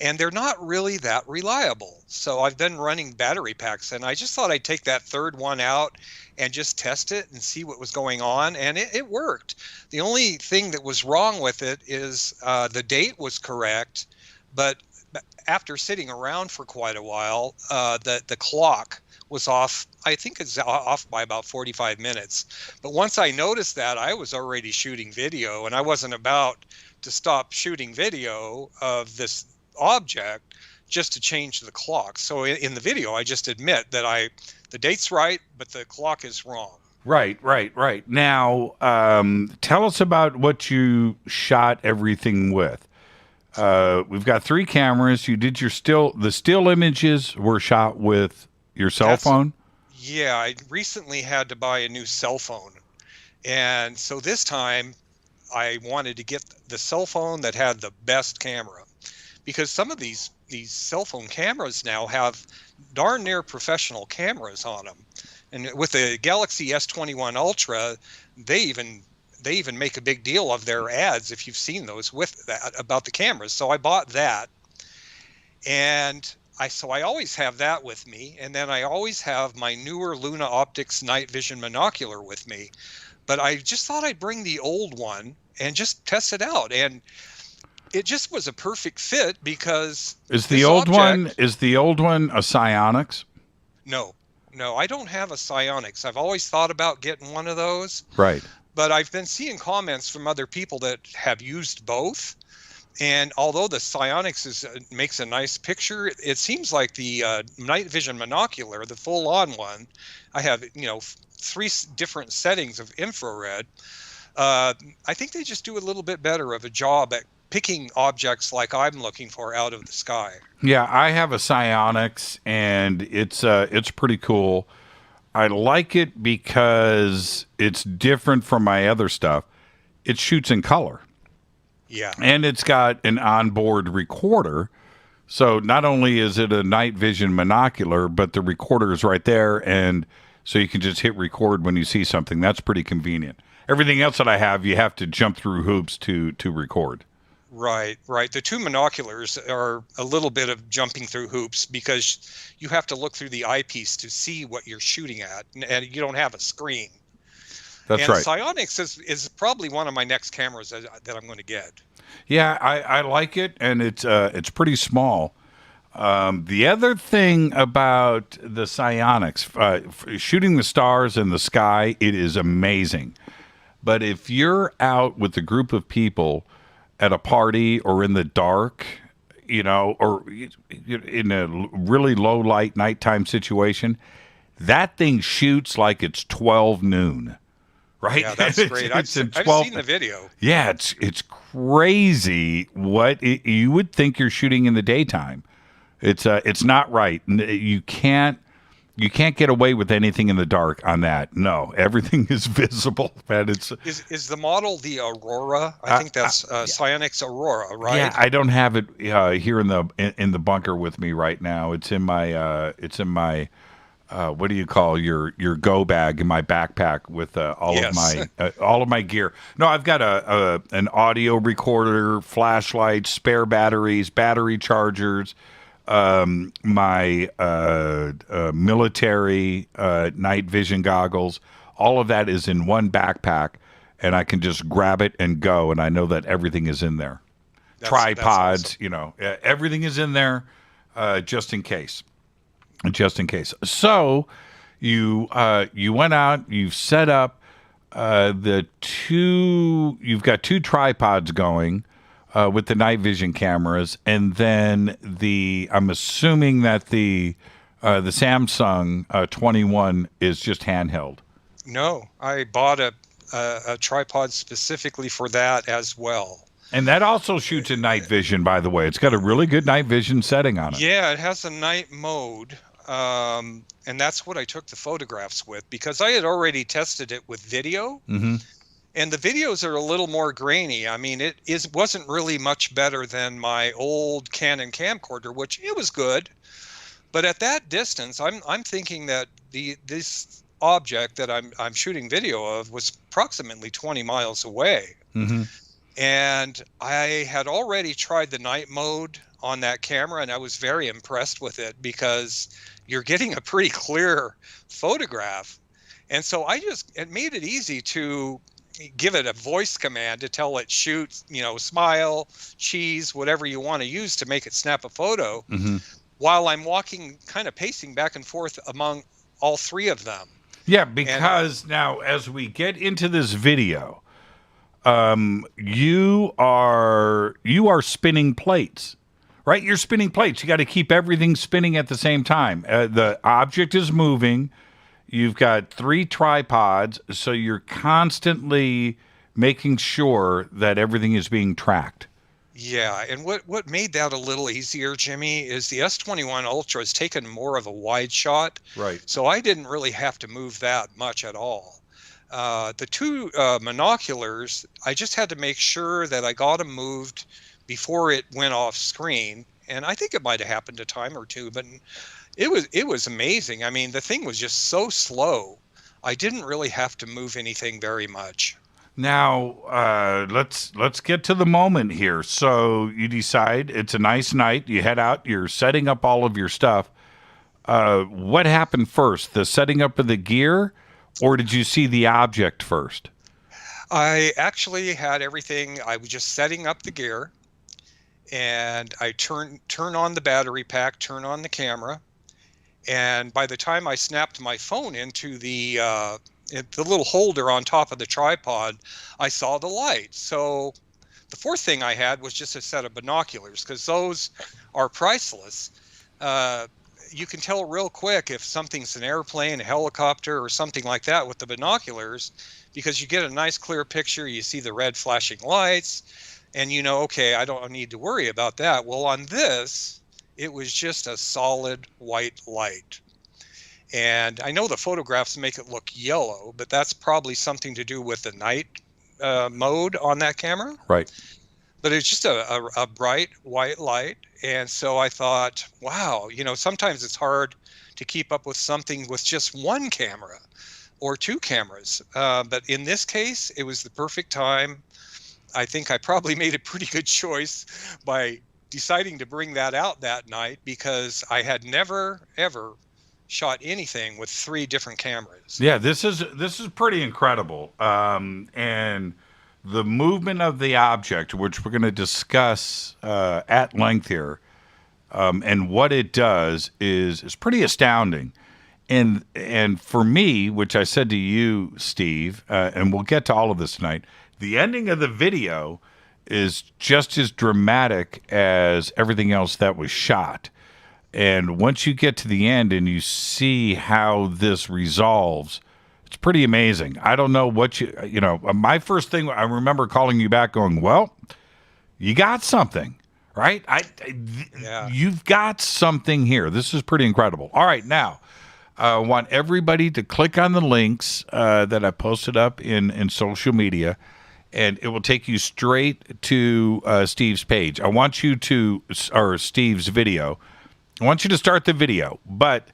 and they're not really that reliable. So I've been running battery packs, and I just thought I'd take that third one out and just test it and see what was going on, and it worked. The only thing that was wrong with it is the date was correct, but after sitting around for quite a while, the clock was off. I think it's off by about 45 minutes. But once I noticed that, I was already shooting video, and I wasn't about to stop shooting video of this object just to change the clock. So in the video, I just admit that the date's right, but the clock is wrong. Right. Now, tell us about what you shot everything with. We've got 3 cameras. You did the still images were shot with your cell phone? Yeah, I recently had to buy a new cell phone. And so this time I wanted to get the cell phone that had the best camera, because some of these cell phone cameras now have darn near professional cameras on them. And with the Galaxy S21 Ultra, they even make a big deal of their ads, if you've seen those, with that about the cameras. So I bought that, and I always have that with me, and then I always have my newer Luna Optics night vision monocular with me. But I just thought I'd bring the old one and just test it out, and it just was a perfect fit because is the old one a Psionics? No, I don't have a Psionics. I've always thought about getting one of those. Right. But I've been seeing comments from other people that have used both. And although the Psionics makes a nice picture, it seems like the night vision monocular, the full-on one, I have 3 different settings of infrared. I think they just do a little bit better of a job at picking objects like I'm looking for out of the sky. Yeah, I have a Psionics, and it's pretty cool. I like it because it's different from my other stuff. It shoots in color. Yeah. And it's got an onboard recorder. So not only is it a night vision monocular, but the recorder is right there. And so you can just hit record when you see something. That's pretty convenient. Everything else that I have, you have to jump through hoops to record. Right. The 2 monoculars are a little bit of jumping through hoops because you have to look through the eyepiece to see what you're shooting at, and you don't have a screen. That's right. Psionics is probably one of my next cameras that I'm going to get. Yeah, I like it, and it's pretty small. The other thing about the Psionics, shooting the stars in the sky, it is amazing. But if you're out with a group of people at a party or in the dark, or in a really low light nighttime situation, that thing shoots like it's 12 noon. Right? Yeah, that's great. I've seen the video. Yeah, it's crazy what you would think you're shooting in the daytime. It's not right. You can't get away with anything in the dark on that. No, everything is visible. And is the model the Aurora? I think that's Psionics Aurora, right? Yeah, I don't have it here in the bunker with me right now. It's in my what do you call your go bag in my backpack with all of my gear. No, I've got an audio recorder, flashlight, spare batteries, battery chargers, my military night vision goggles, all of that is in one backpack, and I can just grab it and go, and I know that everything is in there. Tripods, that's awesome. Everything is in there, just in case. Just in case. So you went out, you've set up you've got 2 tripods going with the night vision cameras, and then I'm assuming that the Samsung 21 is just handheld. No, I bought a tripod specifically for that as well. And that also shoots in night vision, by the way. It's got a really good night vision setting on it. Yeah, it has a night mode. And that's what I took the photographs with, because I had already tested it with video. Mm-hmm. And the videos are a little more grainy. I mean, wasn't really much better than my old Canon camcorder, which it was good. But at that distance, I'm thinking that this object that I'm shooting video of was approximately 20 miles away. Mm-hmm. And I had already tried the night mode on that camera, and I was very impressed with it because you're getting a pretty clear photograph. And so it made it easy to give it a voice command to tell it shoot, smile, cheese, whatever you want to use to make it snap a photo, while I'm kind of pacing back and forth among all 3 of them. Yeah, because now as we get into this video, you are spinning plates, right? You're spinning plates. You got to keep everything spinning at the same time. The object is moving. You've got 3 tripods, so you're constantly making sure that everything is being tracked. Yeah, and what made that a little easier, Jimmy, is the S21 Ultra has taken more of a wide shot. Right. So I didn't really have to move that much at all. The 2 monoculars, I just had to make sure that I got them moved before it went off screen. And I think it might have happened a time or 2, but it was amazing. I mean, the thing was just so slow. I didn't really have to move anything very much. Now, let's get to the moment here. So you decide it's a nice night. You head out. You're setting up all of your stuff. What happened first? The setting up of the gear, or did you see the object first? I actually had everything. I was just setting up the gear, and I turn on the battery pack, turn on the camera, and by the time I snapped my phone into the little holder on top of the tripod, I saw the light. So the 4th thing I had was just a set of binoculars, because those are priceless. You can tell real quick if something's an airplane, a helicopter, or something like that with the binoculars, because you get a nice clear picture. You see the red flashing lights, and okay, I don't need to worry about that. Well, on this, it was just a solid white light. And I know the photographs make it look yellow, but that's probably something to do with the night mode on that camera. Right. But it's just a bright white light. And so I thought, wow, sometimes it's hard to keep up with something with just 1 camera or 2 cameras. But in this case, it was the perfect time. I think I probably made a pretty good choice by deciding to bring that out that night, because I had never, ever shot anything with 3 different cameras. Yeah, this is pretty incredible. And the movement of the object, which we're going to discuss at length here, and what it does is pretty astounding. And for me, which I said to you, Steve, and we'll get to all of this tonight, the ending of the video is just as dramatic as everything else that was shot. And once you get to the end and you see how this resolves, it's pretty amazing. I don't know what my first thing, I remember calling you back going, well, you got something, right? Yeah. You've got something here. This is pretty incredible. All right, now, I want everybody to click on the links that I posted up in social media, and it will take you straight to Steve's page. I want you to, or Steve's video. I want you to start the video, but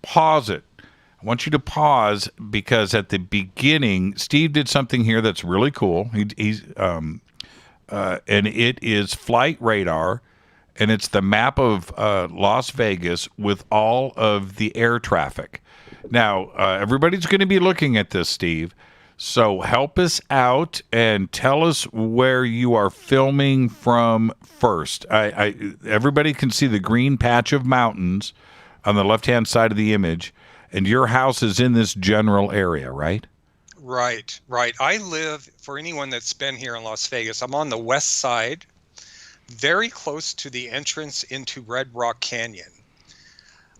pause it. I want you to pause because at the beginning, Steve did something here that's really cool. He's and it is flight radar, and it's the map of Las Vegas with all of the air traffic. Now, everybody's going to be looking at this, Steve. So help us out and tell us where you are filming from first. Everybody can see the green patch of mountains on the left-hand side of the image, and your house is in this general area, right? Right. I live, for anyone that's been here in Las Vegas, I'm on the west side, very close to the entrance into Red Rock Canyon.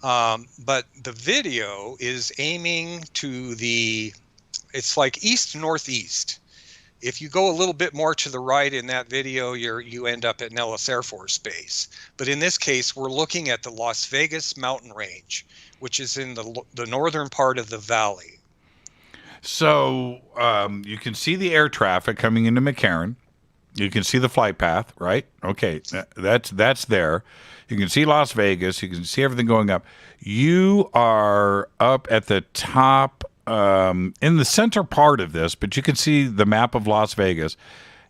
But the video is aiming to it's like east-northeast. If you go a little bit more to the right in that video, you end up at Nellis Air Force Base. But in this case, we're looking at the Las Vegas mountain range, which is in the northern part of the valley. So you can see the air traffic coming into McCarran. You can see the flight path, right? Okay, that's there. You can see Las Vegas. You can see everything going up. You are up at the top in the center part of this, but you can see the map of Las Vegas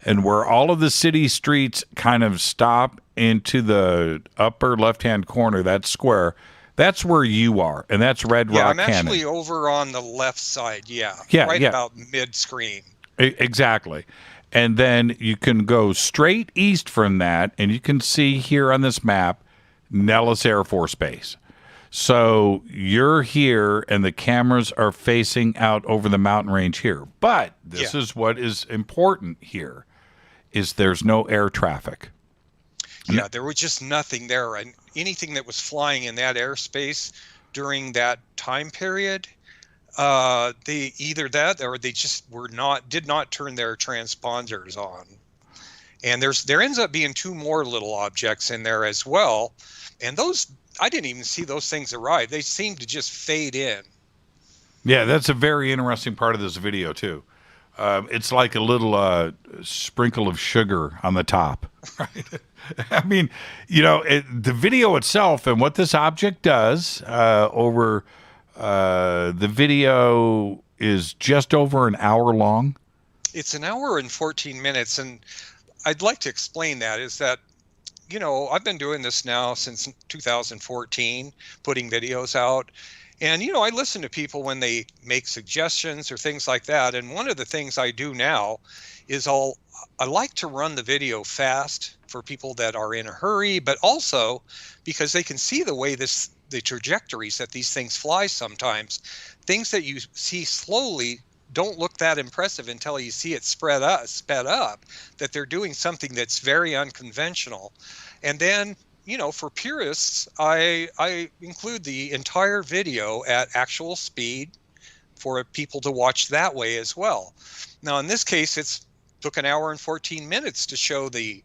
and where all of the city streets kind of stop into the upper left-hand corner, that square. That's where you are, and that's Red Rock Canyon. Yeah, I'm actually over on the left side, about mid-screen. Exactly. And then you can go straight east from that, and you can see here on this map, Nellis Air Force Base. So you're here, and the cameras are facing out over the mountain range here. But this is what is important here, is there's no air traffic. Yeah, there was just nothing there. And anything that was flying in that airspace during that time period, they either that or they just did not turn their transponders on. And there ends up being two more little objects in there as well. And those, I didn't even see those things arrive. They seemed to just fade in. Yeah, that's a very interesting part of this video, too. It's like a little sprinkle of sugar on the top. Right? I mean, the video itself and what this object does the video is just over an hour long. It's an hour and 14 minutes. And I'd like to explain that is that, I've been doing this now since 2014, putting videos out. And, I listen to people when they make suggestions or things like that. And one of the things I do now is I like to run the video fast for people that are in a hurry, but also because they can see the way the trajectories that these things fly sometimes. Things that you see slowly don't look that impressive until you see it sped up, that they're doing something that's very unconventional. And then, for purists, I include the entire video at actual speed for people to watch that way as well. Now, in this case, it took an hour and 14 minutes to show the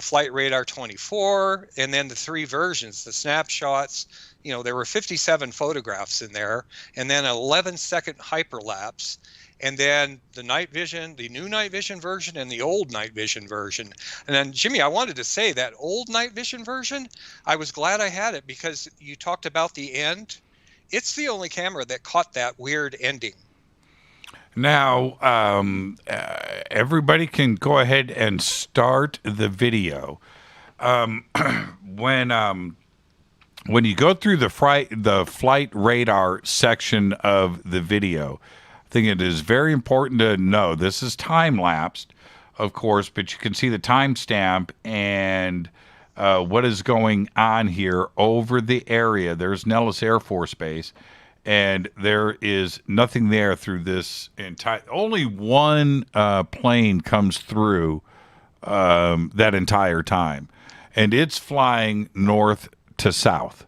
Flight Radar 24 and then the three versions, the snapshots. There were 57 photographs in there, and then an 11-second hyperlapse, and then the night vision, the new night vision version, and the old night vision version. And then, Jimmy, I wanted to say that old night vision version, I was glad I had it because you talked about the end. It's the only camera that caught that weird ending. Now, everybody can go ahead and start the video. When you go through the flight radar section of the video, I think it is very important to know this is time-lapsed, of course, but you can see the timestamp and what is going on here over the area. There's Nellis Air Force Base, and there is nothing there through this entire... Only one plane comes through that entire time, and it's flying north to south.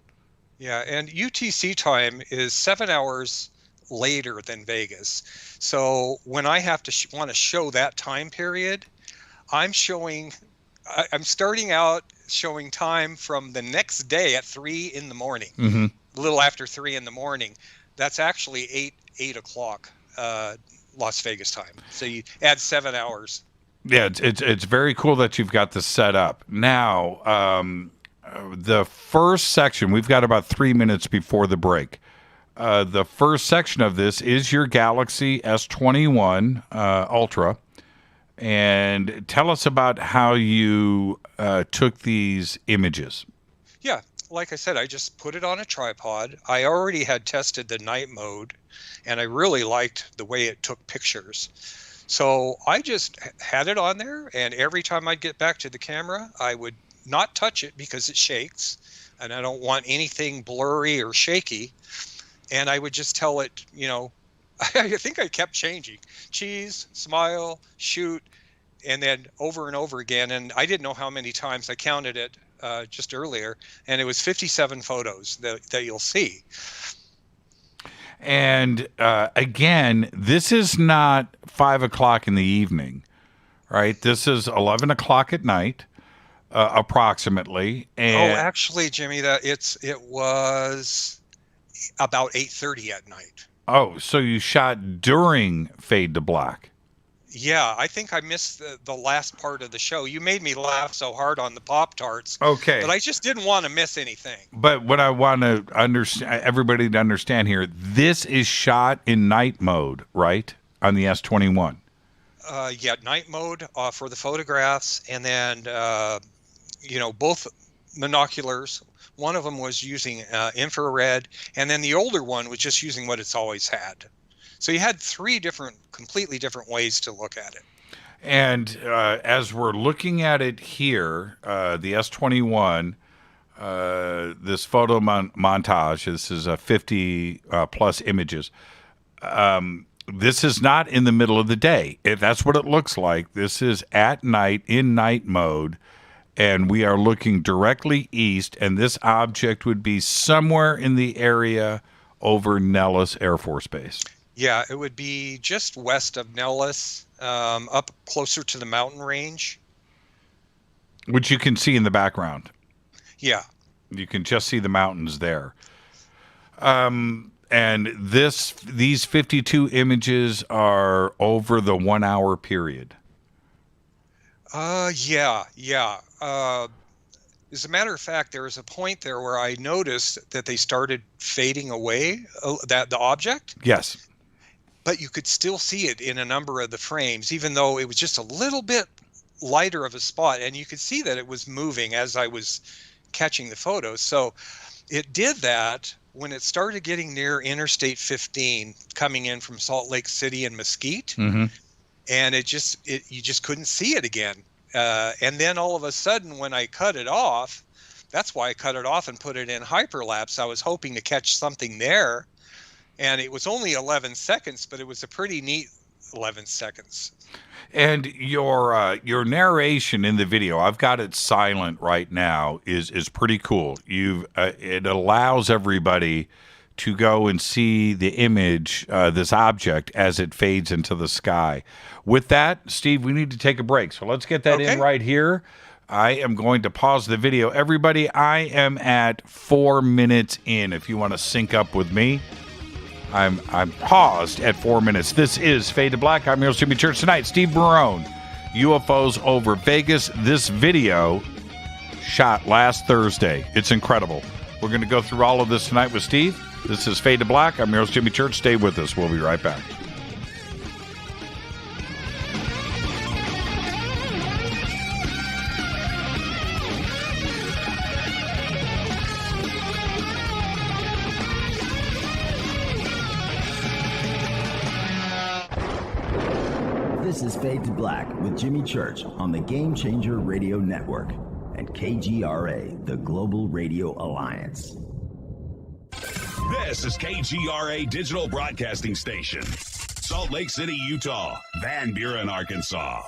Yeah, and UTC time is 7 hours later than Vegas. So when I have to want to show that time period, I'm starting out showing time from the next day at 3 in the morning, a little after 3 in the morning. That's actually 8 o'clock Las Vegas time. So you add 7 hours. Yeah, it's very cool that you've got this set up. Now, the first section, we've got about 3 minutes before the break. The first section of this is your Galaxy S21 Ultra. And tell us about how you took these images. Yeah, like I said, I just put it on a tripod. I already had tested the night mode, and I really liked the way it took pictures. So I just had it on there, and every time I'd get back to the camera, I would not touch it because it shakes, and I don't want anything blurry or shaky. And I would just tell it, you know, I think I kept changing. Cheese, smile, shoot, and then over and over again. And I didn't know how many times. I counted it just earlier, and it was 57 photos that you'll see. And again, this is not 5 o'clock in the evening, right? This is 11 o'clock at night, approximately. And Actually, Jimmy, it was about 8:30 at night. Oh, so you shot during Fade to Black? Yeah, I think I missed the last part of the show. You made me laugh so hard on the Pop-Tarts. Okay. But I just didn't want to miss anything. But what I want to everybody to understand here, this is shot in night mode, right? On the S21. Yeah, night mode for the photographs, and then both binoculars. One of them was using infrared, and then the older one was just using what it's always had. So you had 3 completely different ways to look at it. And as we're looking at it here, the S21, this photo montage, this is 50 plus images. This is not in the middle of the day. If that's what it looks like. This is at night, in night mode, and we are looking directly east, and this object would be somewhere in the area over Nellis Air Force Base. Yeah, it would be just west of Nellis, up closer to the mountain range. Which you can see in the background. Yeah. You can just see the mountains there. And these 52 images are over the 1 hour period. Yeah. As a matter of fact, there was a point there where I noticed that they started fading away, the object. Yes. But you could still see it in a number of the frames, even though it was just a little bit lighter of a spot. And you could see that it was moving as I was catching the photos. So it did that when it started getting near Interstate 15, coming in from Salt Lake City and Mesquite. Mm-hmm. And you just couldn't see it again. And then all of a sudden, when I cut it off, that's why I cut it off and put it in hyperlapse. I was hoping to catch something there. And it was only 11 seconds, but it was a pretty neat 11 seconds. And your narration in the video, I've got it silent right now, is pretty cool. It allows everybody to go and see the image, this object, as it fades into the sky. With that, Steve, we need to take a break. So let's get that in right here. I am going to pause the video. Everybody, I am at 4 minutes in. If you want to sync up with me, I'm paused at 4 minutes. This is Fade to Black. I'm your host, Jimmy Church. Tonight, Steve Barone, UFOs over Vegas. This video shot last Thursday. It's incredible. We're going to go through all of this tonight with Steve. This is Fade to Black. I'm your host, Jimmy Church. Stay with us. We'll be right back. This is Fade to Black with Jimmy Church on the Game Changer Radio Network and KGRA, the Global Radio Alliance. This is KGRA Digital Broadcasting Station, Salt Lake City, Utah, Van Buren, Arkansas.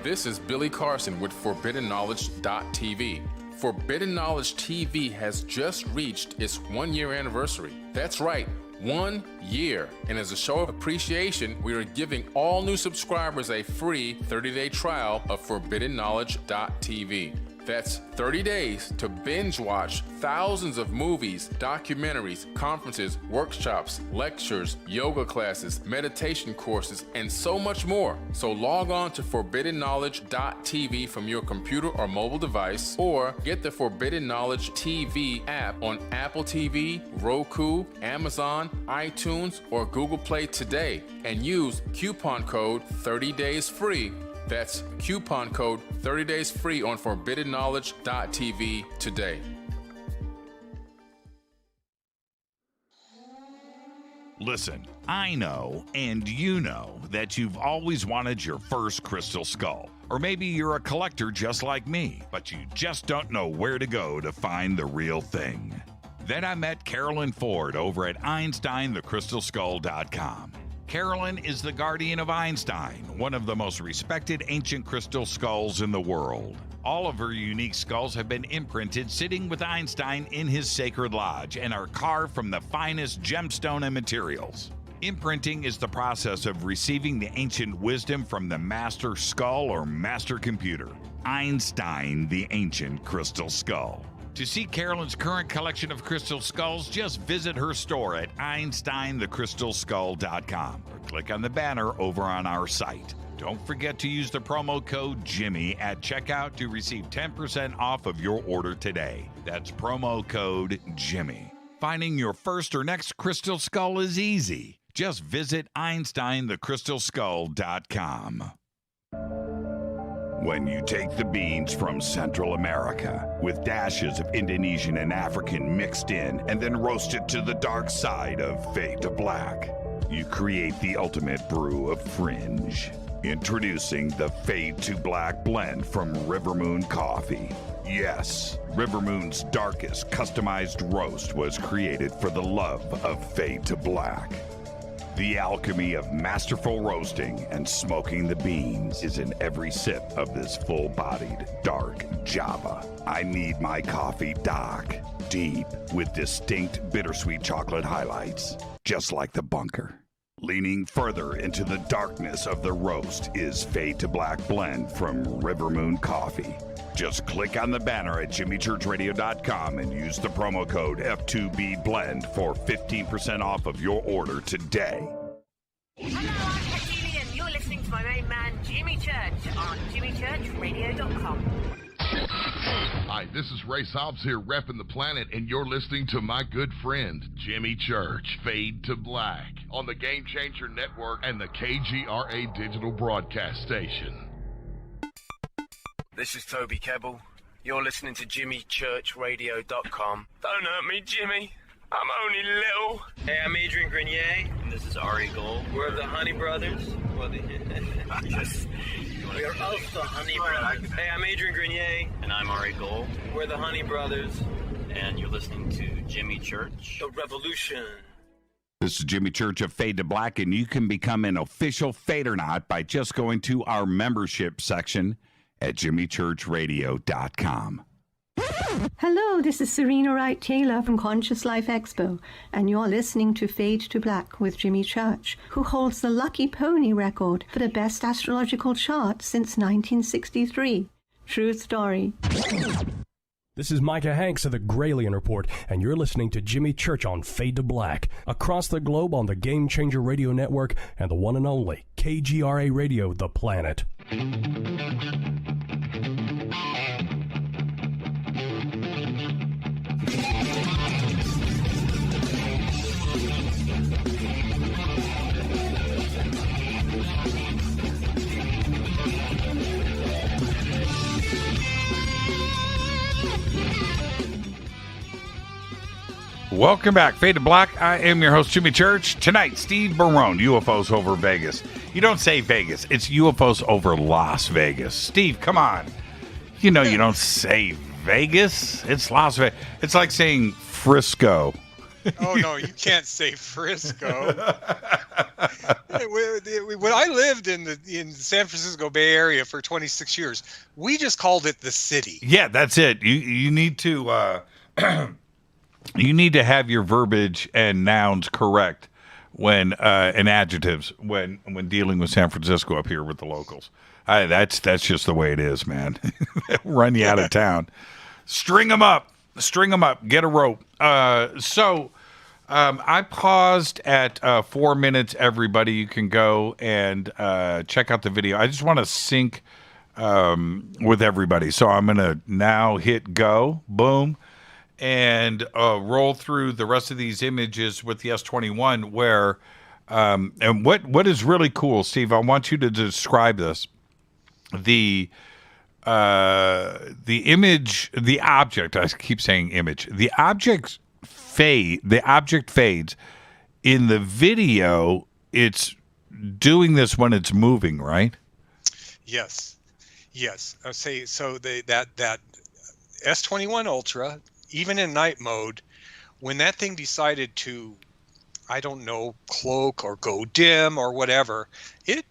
This is Billy Carson with ForbiddenKnowledge.tv. Forbidden Knowledge TV has just reached its 1-year anniversary. That's right, 1 year. And as a show of appreciation, we are giving all new subscribers a free 30-day trial of ForbiddenKnowledge.tv. That's 30 days to binge watch thousands of movies, documentaries, conferences, workshops, lectures, yoga classes, meditation courses, and so much more. So log on to ForbiddenKnowledge.tv from your computer or mobile device, or get the Forbidden Knowledge TV app on Apple TV, Roku, Amazon, iTunes, or Google Play today, and use coupon code 30daysfree That's coupon code 30 days free on forbiddenknowledge.tv today. Listen, I know, and you know, that you've always wanted your first crystal skull. Or maybe you're a collector just like me, but you just don't know where to go to find the real thing. Then I met Carolyn Ford over at EinsteinTheCrystalSkull.com. Carolyn is the guardian of Einstein, one of the most respected ancient crystal skulls in the world. All of her unique skulls have been imprinted sitting with Einstein in his sacred lodge and are carved from the finest gemstone and materials. Imprinting is the process of receiving the ancient wisdom from the master skull or master computer. Einstein, the ancient crystal skull. To see Carolyn's current collection of crystal skulls, just visit her store at EinsteinTheCrystalSkull.com or click on the banner over on our site. Don't forget to use the promo code Jimmy at checkout to receive 10% off of your order today. That's promo code Jimmy. Finding your first or next crystal skull is easy. Just visit EinsteinTheCrystalSkull.com. When you take the beans from Central America with dashes of Indonesian and African mixed in and then roast it to the dark side of fade to black, you create the ultimate brew of fringe. Introducing the Fade to Black blend from Rivermoon Coffee. Yes, Rivermoon's darkest customized roast was created for the love of Fade to Black. The alchemy of masterful roasting and smoking the beans is in every sip of this full-bodied, dark Java. I need my coffee dark, deep, with distinct bittersweet chocolate highlights, just like the bunker. Leaning further into the darkness of the roast is Fade to Black blend from Rivermoon Coffee. Just click on the banner at jimmychurchradio.com and use the promo code F2BBLEND for 15% off of your order today. Hello, I'm Katie, and you're listening to my main man, Jimmy Church, on jimmychurchradio.com. Hi, this is Ray Hobbs here, repping the planet, and you're listening to my good friend, Jimmy Church, Fade to Black, on the Game Changer Network and the KGRA digital broadcast station. This is Toby Kebbell. You're listening to JimmyChurchRadio.com. Don't hurt me, Jimmy. I'm only little. Hey, I'm Adrian Grenier. And this is Ari Gold. We're the Honey Brothers. Yes. We're also Honey Brothers. Hey, I'm Adrian Grenier. And I'm Ari Gold. We're the Honey Brothers. And you're listening to Jimmy Church. The Revolution. This is Jimmy Church of Fade to Black, and you can become an official Fadernaut by just going to our membership section at jimmychurchradio.com. Hello, this is Serena Wright Taylor from Conscious Life Expo, and you're listening to Fade to Black with Jimmy Church, who holds the Lucky Pony record for the best astrological chart since 1963. True story. This is Micah Hanks of the Gralien Report, and you're listening to Jimmy Church on Fade to Black, across the globe on the Game Changer Radio Network and the one and only KGRA Radio, The Planet. Welcome back, Fade to Black. I am your host, Jimmy Church. Tonight, Steve Barone, UFOs over Vegas. You don't say Vegas. It's UFOs over Las Vegas. Steve, come on. You know you don't say Vegas. It's Las Vegas. It's like saying Frisco. Oh, no, you can't say Frisco. When I lived in the San Francisco Bay Area for 26 years, we just called it the city. Yeah, that's it. You need to... You need to have your verbiage and nouns correct when and adjectives when dealing with San Francisco up here with the locals. That's just the way it is, man. Run you out of town. String them up. Get a rope. So I paused at 4 minutes. Everybody, you can go and check out the video. I just want to sync with everybody. So I'm going to now hit go. Boom. And roll through the rest of these images with the S21 where, and what is really cool, Steve, I want you to describe this. the image, the object, I keep saying image, the object fades. In the video, it's doing this when it's moving, right? Yes. I'll say so. That S21 Ultra, even in night mode, when that thing decided to, I don't know, cloak or go dim or whatever, it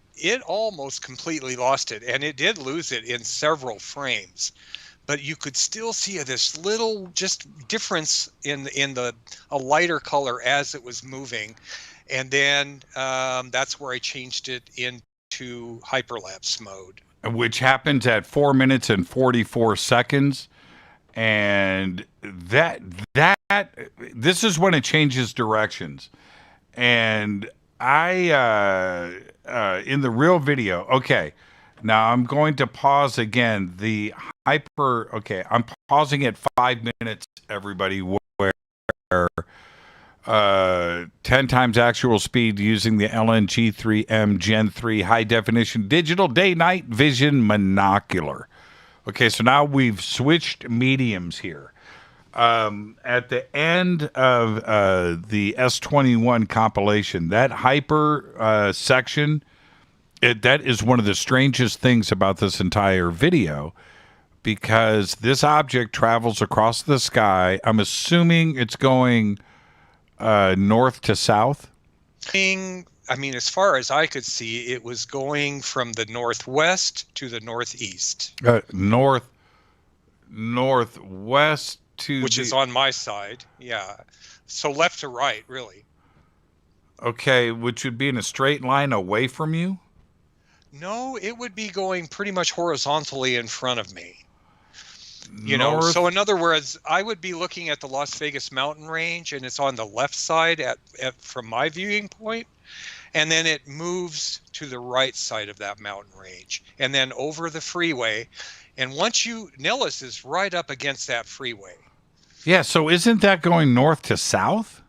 almost completely lost it, and it did lose it in several frames. But you could still see this little just difference in a lighter color as it was moving, and then that's where I changed it into hyperlapse mode, which happens at 4 minutes and 44 seconds, and this is when it changes directions. And I in the real video, okay, now I'm going to pause again. I'm pausing at 5 minutes, everybody, where 10 times actual speed using the LNG3M Gen 3 high definition digital day-night vision monocular. Okay, so now we've switched mediums here. At the end of the S21 compilation, that hyper section, that is one of the strangest things about this entire video, because this object travels across the sky. I'm assuming it's going north to south. I mean, as far as I could see, it was going from the northwest to the northeast. Northwest to which is on my side, yeah. So left to right, really. Okay, which would be in a straight line away from you? No, it would be going pretty much horizontally in front of me. You know, so in other words, I would be looking at the Las Vegas mountain range, and it's on the left side from my viewing point, and then it moves to the right side of that mountain range, and then over the freeway. And once Nellis is right up against that freeway. Yeah, so isn't that going north to south?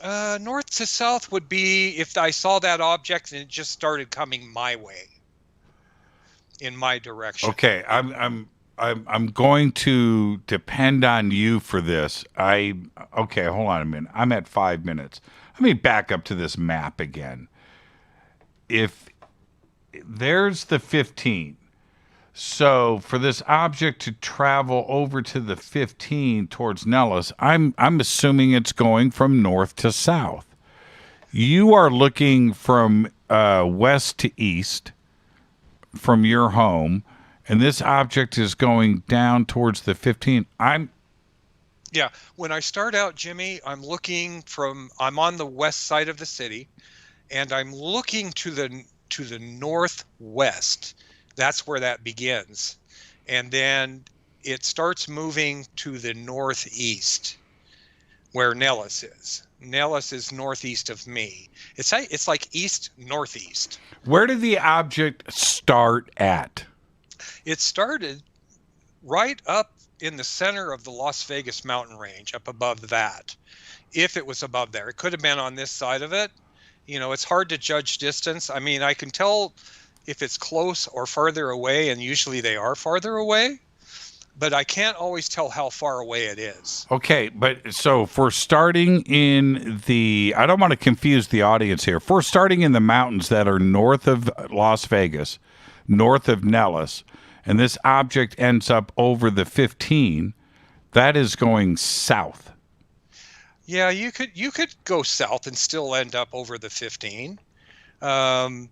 North to south would be if I saw that object and it just started coming my way, in my direction. Okay, I'm going to depend on you for this. Okay, hold on a minute. I'm at 5 minutes. Let me back up to this map again. If there's the 15. So for this object to travel over to the 15 towards Nellis, I'm assuming it's going from north to south. You are looking from west to east from your home, and this object is going down towards the 15. Yeah, when I start out, Jimmy, I'm on the west side of the city, and I'm looking to the northwest. That's where that begins. And then it starts moving to the northeast, where Nellis is. Nellis is northeast of me. It's like east-northeast. Where did the object start at? It started right up in the center of the Las Vegas mountain range, up above that. If it was above there. It could have been on this side of it. You know, it's hard to judge distance. I mean, I can tell if it's close or farther away, and usually they are farther away, but I can't always tell how far away it is. Okay, but so for starting in I don't want to confuse the audience here. For starting in the mountains that are north of Las Vegas, north of Nellis, and this object ends up over the 15, that is going south. Yeah, you could go south and still end up over the 15.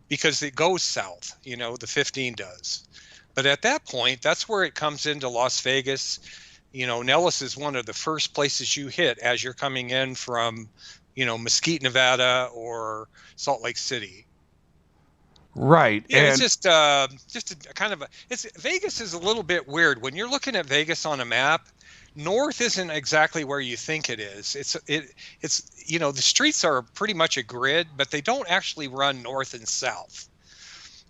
Because it goes south, the 15 does. But at that point, that's where it comes into Las Vegas. Nellis is one of the first places you hit as you're coming in from, Mesquite, Nevada, or Salt Lake City. Right. Yeah, and it's just a kind of Vegas is a little bit weird. When you're looking at Vegas on a map, north isn't exactly where you think it is. It's the streets are pretty much a grid, but they don't actually run north and south.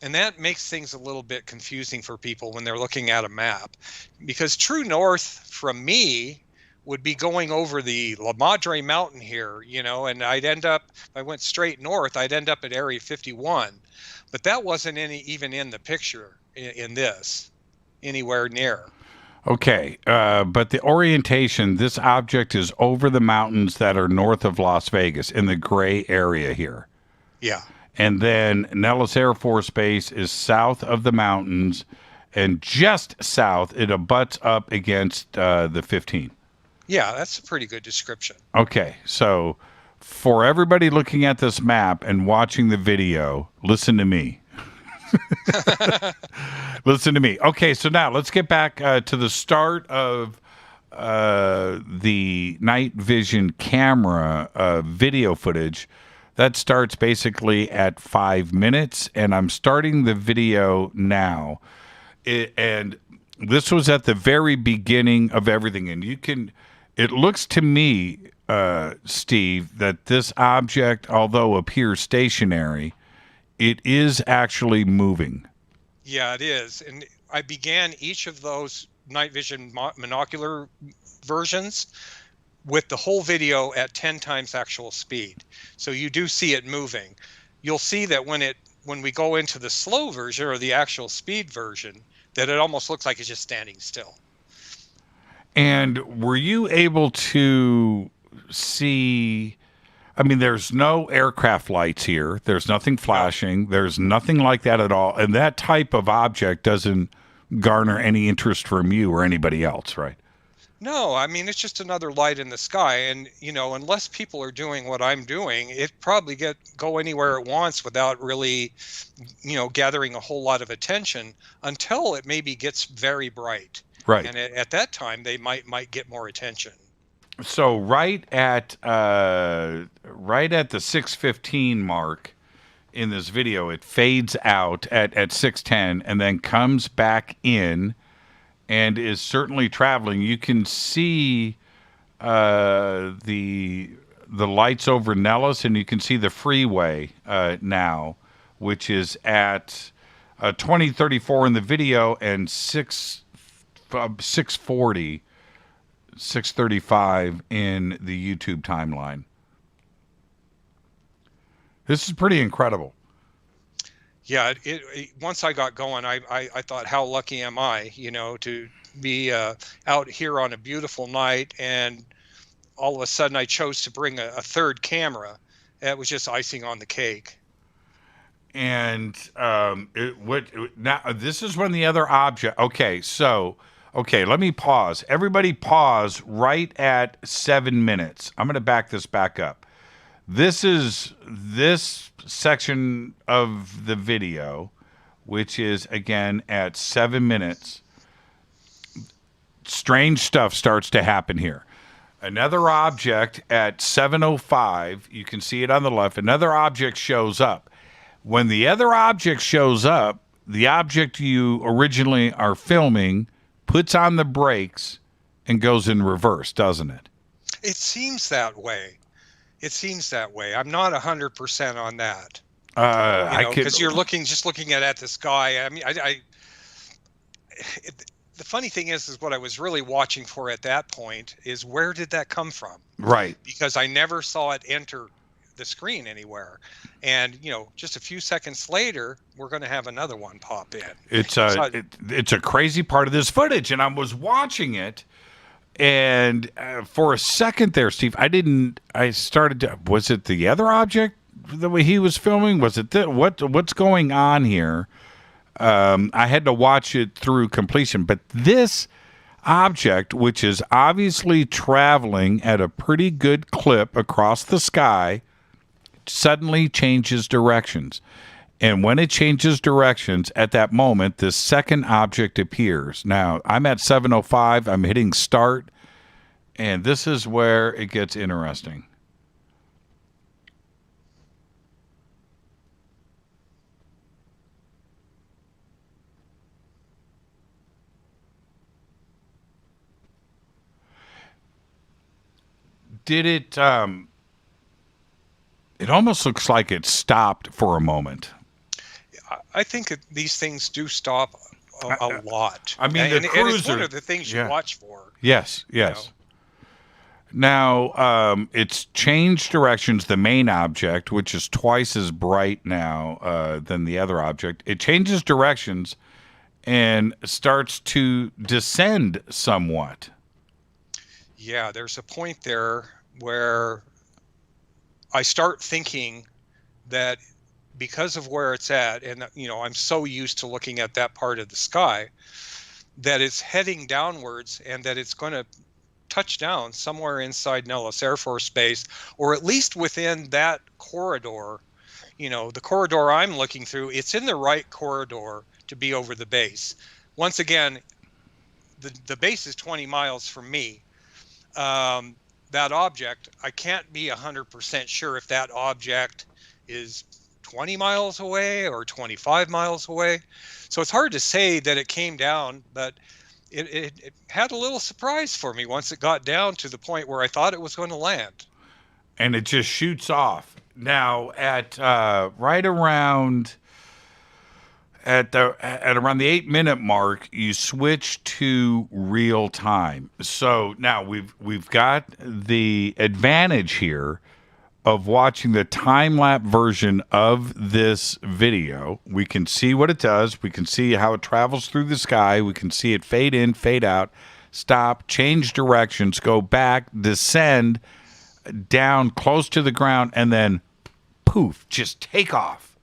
And that makes things a little bit confusing for people when they're looking at a map, because true north from me would be going over the La Madre Mountain here, and if I went straight north, I'd end up at Area 51. But that wasn't even in the picture. in this anywhere near. Okay, but the orientation, this object is over the mountains that are north of Las Vegas in the gray area here. Yeah. And then Nellis Air Force Base is south of the mountains, and just south, it abuts up against the 15. Yeah, that's a pretty good description. Okay, so for everybody looking at this map and watching the video, listen to me. Listen to me. Okay, so now let's get back to the start of the night vision camera video footage. That starts basically at 5 minutes, and I'm starting the video now. And this was at the very beginning of everything. And it looks to me, Steve, that this object, although appears stationary, it is actually moving. Yeah, it is. And I began each of those night vision monocular versions with the whole video at 10 times actual speed. So you do see it moving. You'll see that when we go into the slow version or the actual speed version, that it almost looks like it's just standing still. And were you able to see, I mean, there's no aircraft lights here. There's nothing flashing. There's nothing like that at all. And that type of object doesn't garner any interest from you or anybody else, right? No, I mean, it's just another light in the sky. And, unless people are doing what I'm doing, it probably go anywhere it wants without really, gathering a whole lot of attention until it maybe gets very bright. Right. And at that time, they might get more attention. So right at the 6:15 mark in this video, it fades out at 6:10 and then comes back in and is certainly traveling. You can see the lights over Nellis, and you can see the freeway now, which is at 2034 in the video and 640. 6:35 in the YouTube timeline. This is pretty incredible. Yeah, once I got going, I thought, how lucky am I, to be out here on a beautiful night, and all of a sudden I chose to bring a third camera. It was just icing on the cake. And now this is when the other object. Okay, let me pause. Everybody pause right at 7 minutes. I'm going to back this back up. This is this section of the video, which is, again, at 7 minutes. Strange stuff starts to happen here. Another object at 7:05, you can see it on the left. Another object shows up. When the other object shows up, the object you originally are filming puts on the brakes and goes in reverse, doesn't it? It seems that way. I'm not 100% on that. Because you're looking at the sky. I mean, the funny thing is what I was really watching for at that point is, where did that come from? Right. Because I never saw it enter the screen anywhere. And, just a few seconds later, we're going to have another one pop in. It's a crazy part of this footage, and I was watching it, and for a second there, Steve, was it the other object the way he was filming? Was it what's going on here? I had to watch it through completion, but this object, which is obviously traveling at a pretty good clip across the sky, suddenly changes directions. And when it changes directions, at that moment, this second object appears. Now, I'm at 7:05. I'm hitting start, and this is where it gets interesting. Did it... It almost looks like it stopped for a moment. I think these things do stop a lot. I mean, and it's one of the things you watch for. Yes. Now, it's changed directions. The main object, which is twice as bright now than the other object, it changes directions, and starts to descend somewhat. Yeah, there's a point there where I start thinking that because of where it's at, and I'm so used to looking at that part of the sky, that it's heading downwards and that it's going to touch down somewhere inside Nellis Air Force Base, or at least within that corridor. The corridor I'm looking through, it's in the right corridor to be over the base. Once again, the base is 20 miles from me. That object, I can't be 100% sure if that object is 20 miles away or 25 miles away. So it's hard to say that it came down, but it had a little surprise for me once it got down to the point where I thought it was going to land. And it just shoots off. Now at right around at around the 8-minute mark, you switch to real time. So now we've got the advantage here of watching the time-lapse version of this video. We can see what it does. We can see how it travels through the sky. We can see it fade in, fade out, stop, change directions, go back, descend down close to the ground, and then poof, just take off.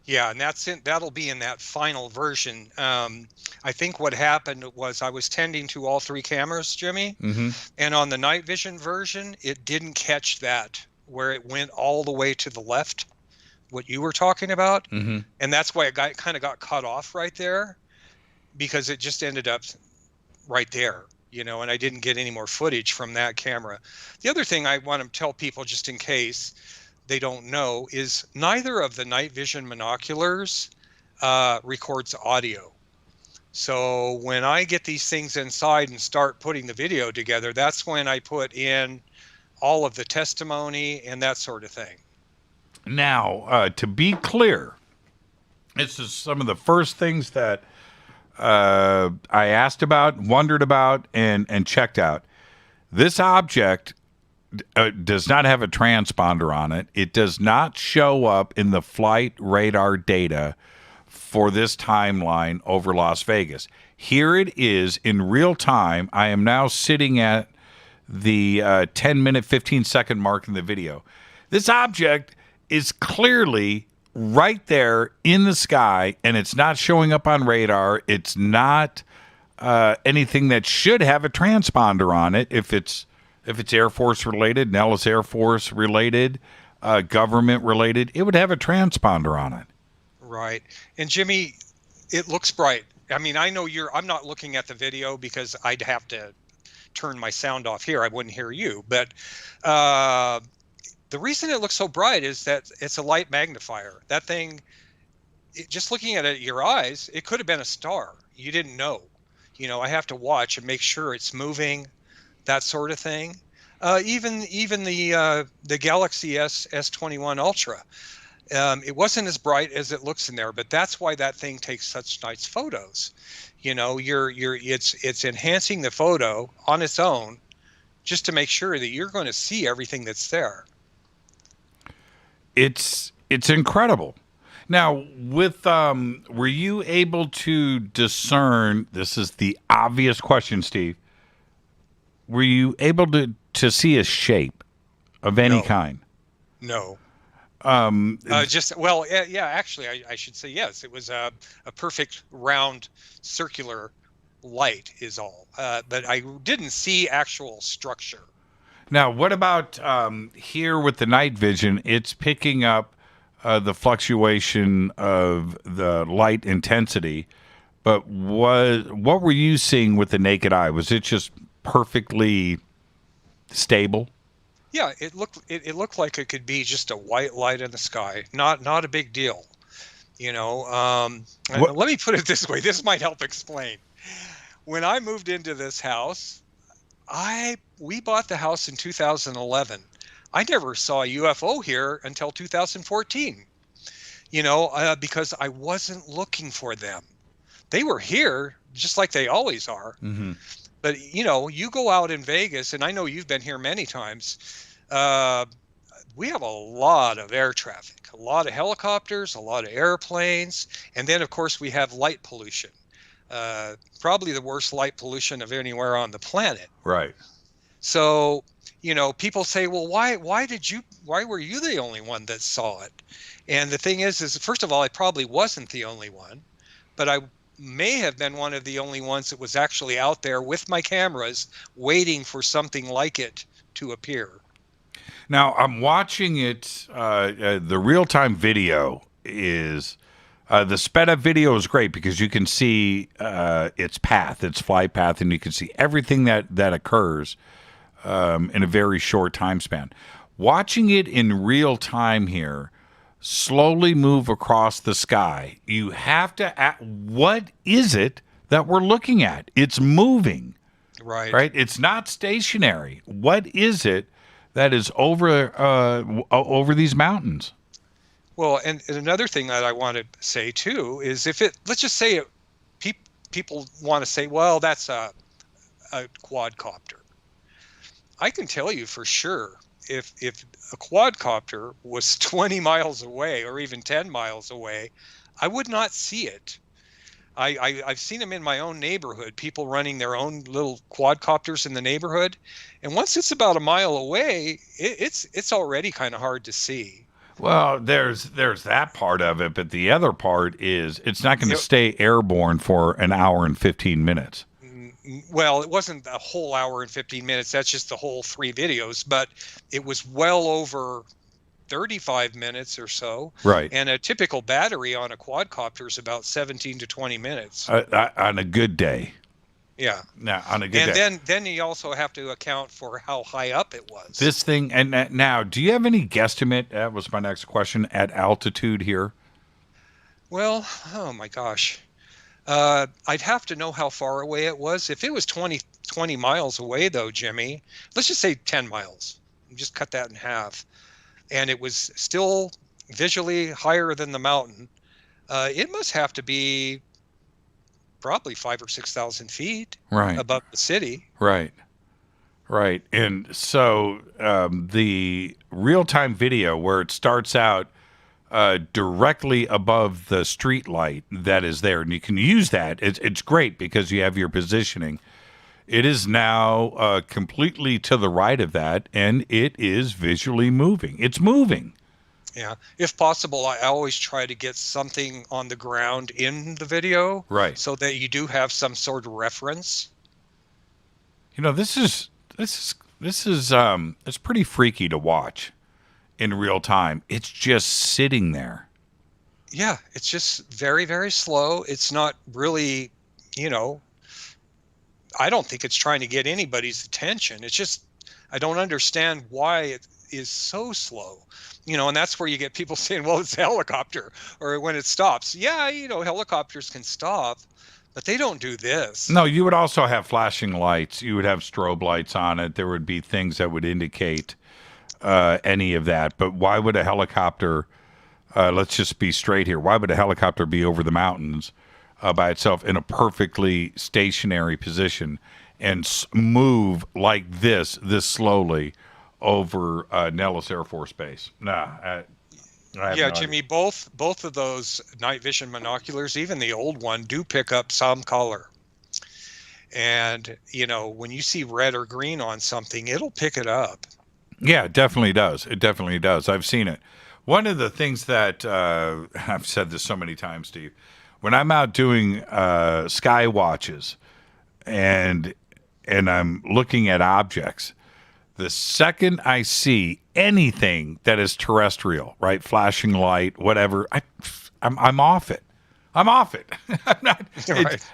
Yeah, and that'll be in that final version. I think what happened was I was tending to all three cameras, Jimmy, and on the night vision version, it didn't catch that, where it went all the way to the left, what you were talking about. And that's why it kind of got cut off right there, because it just ended up right there, and I didn't get any more footage from that camera. The other thing I want to tell people, just in case they don't know, is neither of the night vision binoculars records audio. So when I get these things inside and start putting the video together, that's when I put in all of the testimony and that sort of thing. Now, to be clear, this is some of the first things that I asked about, wondered about, and checked out. This object does not have a transponder on it. It does not show up in the flight radar data for this timeline over Las Vegas. Here it is in real time. I am now sitting at the 10-minute, 15-second mark in the video. This object is clearly right there in the sky, and it's not showing up on radar. It's not anything that should have a transponder on it. If it's Air Force related, Nellis Air Force related, government related, it would have a transponder on it. Right. And Jimmy, it looks bright. I mean, I know I'm not looking at the video because I'd have to turn my sound off here. I wouldn't hear you. But the reason it looks so bright is that it's a light magnifier. That thing, just looking at it at your eyes, it could have been a star. You didn't know. I have to watch and make sure it's moving, that sort of thing. Even the Galaxy S21 Ultra, it wasn't as bright as it looks in there, but that's why that thing takes such nice photos. It's enhancing the photo on its own, just to make sure that you're going to see everything that's there. It's incredible. Now, were you able to discern? This is the obvious question, Steve. Were you able to see a shape of any kind? No. Actually, I should say yes. It was a perfect round circular light is all. But I didn't see actual structure. Now, what about here with the night vision? It's picking up the fluctuation of the light intensity. But what were you seeing with the naked eye? Was it just perfectly stable? Yeah, it looked like it could be just a white light in the sky. Not a big deal. Let me put it this way. This might help explain. When I moved into this house, we bought the house in 2011. I never saw a UFO here until 2014. Because I wasn't looking for them. They were here just like they always are. Mm-hmm. But, you go out in Vegas, and I know you've been here many times. We have a lot of air traffic, a lot of helicopters, a lot of airplanes. And then, of course, we have light pollution. probably the worst light pollution of anywhere on the planet. Right. So, people say, well, why were you the only one that saw it? And the thing is first of all, I probably wasn't the only one, but I may have been one of the only ones that was actually out there with my cameras waiting for something like it to appear. Now, I'm watching it. The real-time video is the sped-up video is great because you can see its path, its flight path, and you can see everything that occurs in a very short time span. Watching it in real time here, slowly move across the sky, you have to ask, what is it that we're looking at? It's moving. Right? It's not stationary. What is it that is over these mountains? Well, and another thing that I want to say too is let's just say people want to say, well, that's a quadcopter. I can tell you for sure, if a quadcopter was 20 miles away or even 10 miles away, I would not see it. I've seen them in my own neighborhood, people running their own little quadcopters in the neighborhood. And once it's about a mile away, it's already kind of hard to see. Well, there's that part of it, but the other part is it's not going to stay airborne for an hour and 15 minutes. Well, it wasn't a whole hour and 15 minutes. That's just the whole 3 videos, but it was well over 35 minutes or so. Right. And a typical battery on a quadcopter is about 17 to 20 minutes. On a good day. Yeah. Now, on a good day. And then you also have to account for how high up it was. This thing, and now, do you have any guesstimate? That was my next question, at altitude here? Well, oh my gosh. I'd have to know how far away it was. If it was 20 miles away, though, Jimmy, let's just say 10 miles. Just cut that in half. And it was still visually higher than the mountain. It must have to be probably 5,000 or 6,000 feet above the city. Right. And so the real-time video where it starts out directly above the street light that is there, and you can use that. It's great because you have your positioning. It is now completely to the right of that, and it is visually moving. It's moving. Yeah. If possible, I always try to get something on the ground in the video, right, so that you do have some sort of reference. This is it's pretty freaky to watch in real time. It's just sitting there. Yeah, it's just very, very slow. It's not really, I don't think it's trying to get anybody's attention. It's just, I don't understand why it is so slow. And that's where you get people saying, well, it's a helicopter, or when it stops. Yeah, helicopters can stop, but they don't do this. No, you would also have flashing lights. You would have strobe lights on it. There would be things that would indicate any of that. But why would a helicopter, let's just be straight here, why would a helicopter be over the mountains by itself in a perfectly stationary position and move like this slowly over Nellis Air Force Base? Yeah, Jimmy, both of those night vision binoculars, even the old one, do pick up some color. And, when you see red or green on something, it'll pick it up. Yeah, it definitely does. It definitely does. I've seen it. One of the things that I've said this so many times, Steve, when I'm out doing sky watches and I'm looking at objects, the second I see anything that is terrestrial, right, flashing light, whatever, I'm off it. I'm off it. I'm not. Right.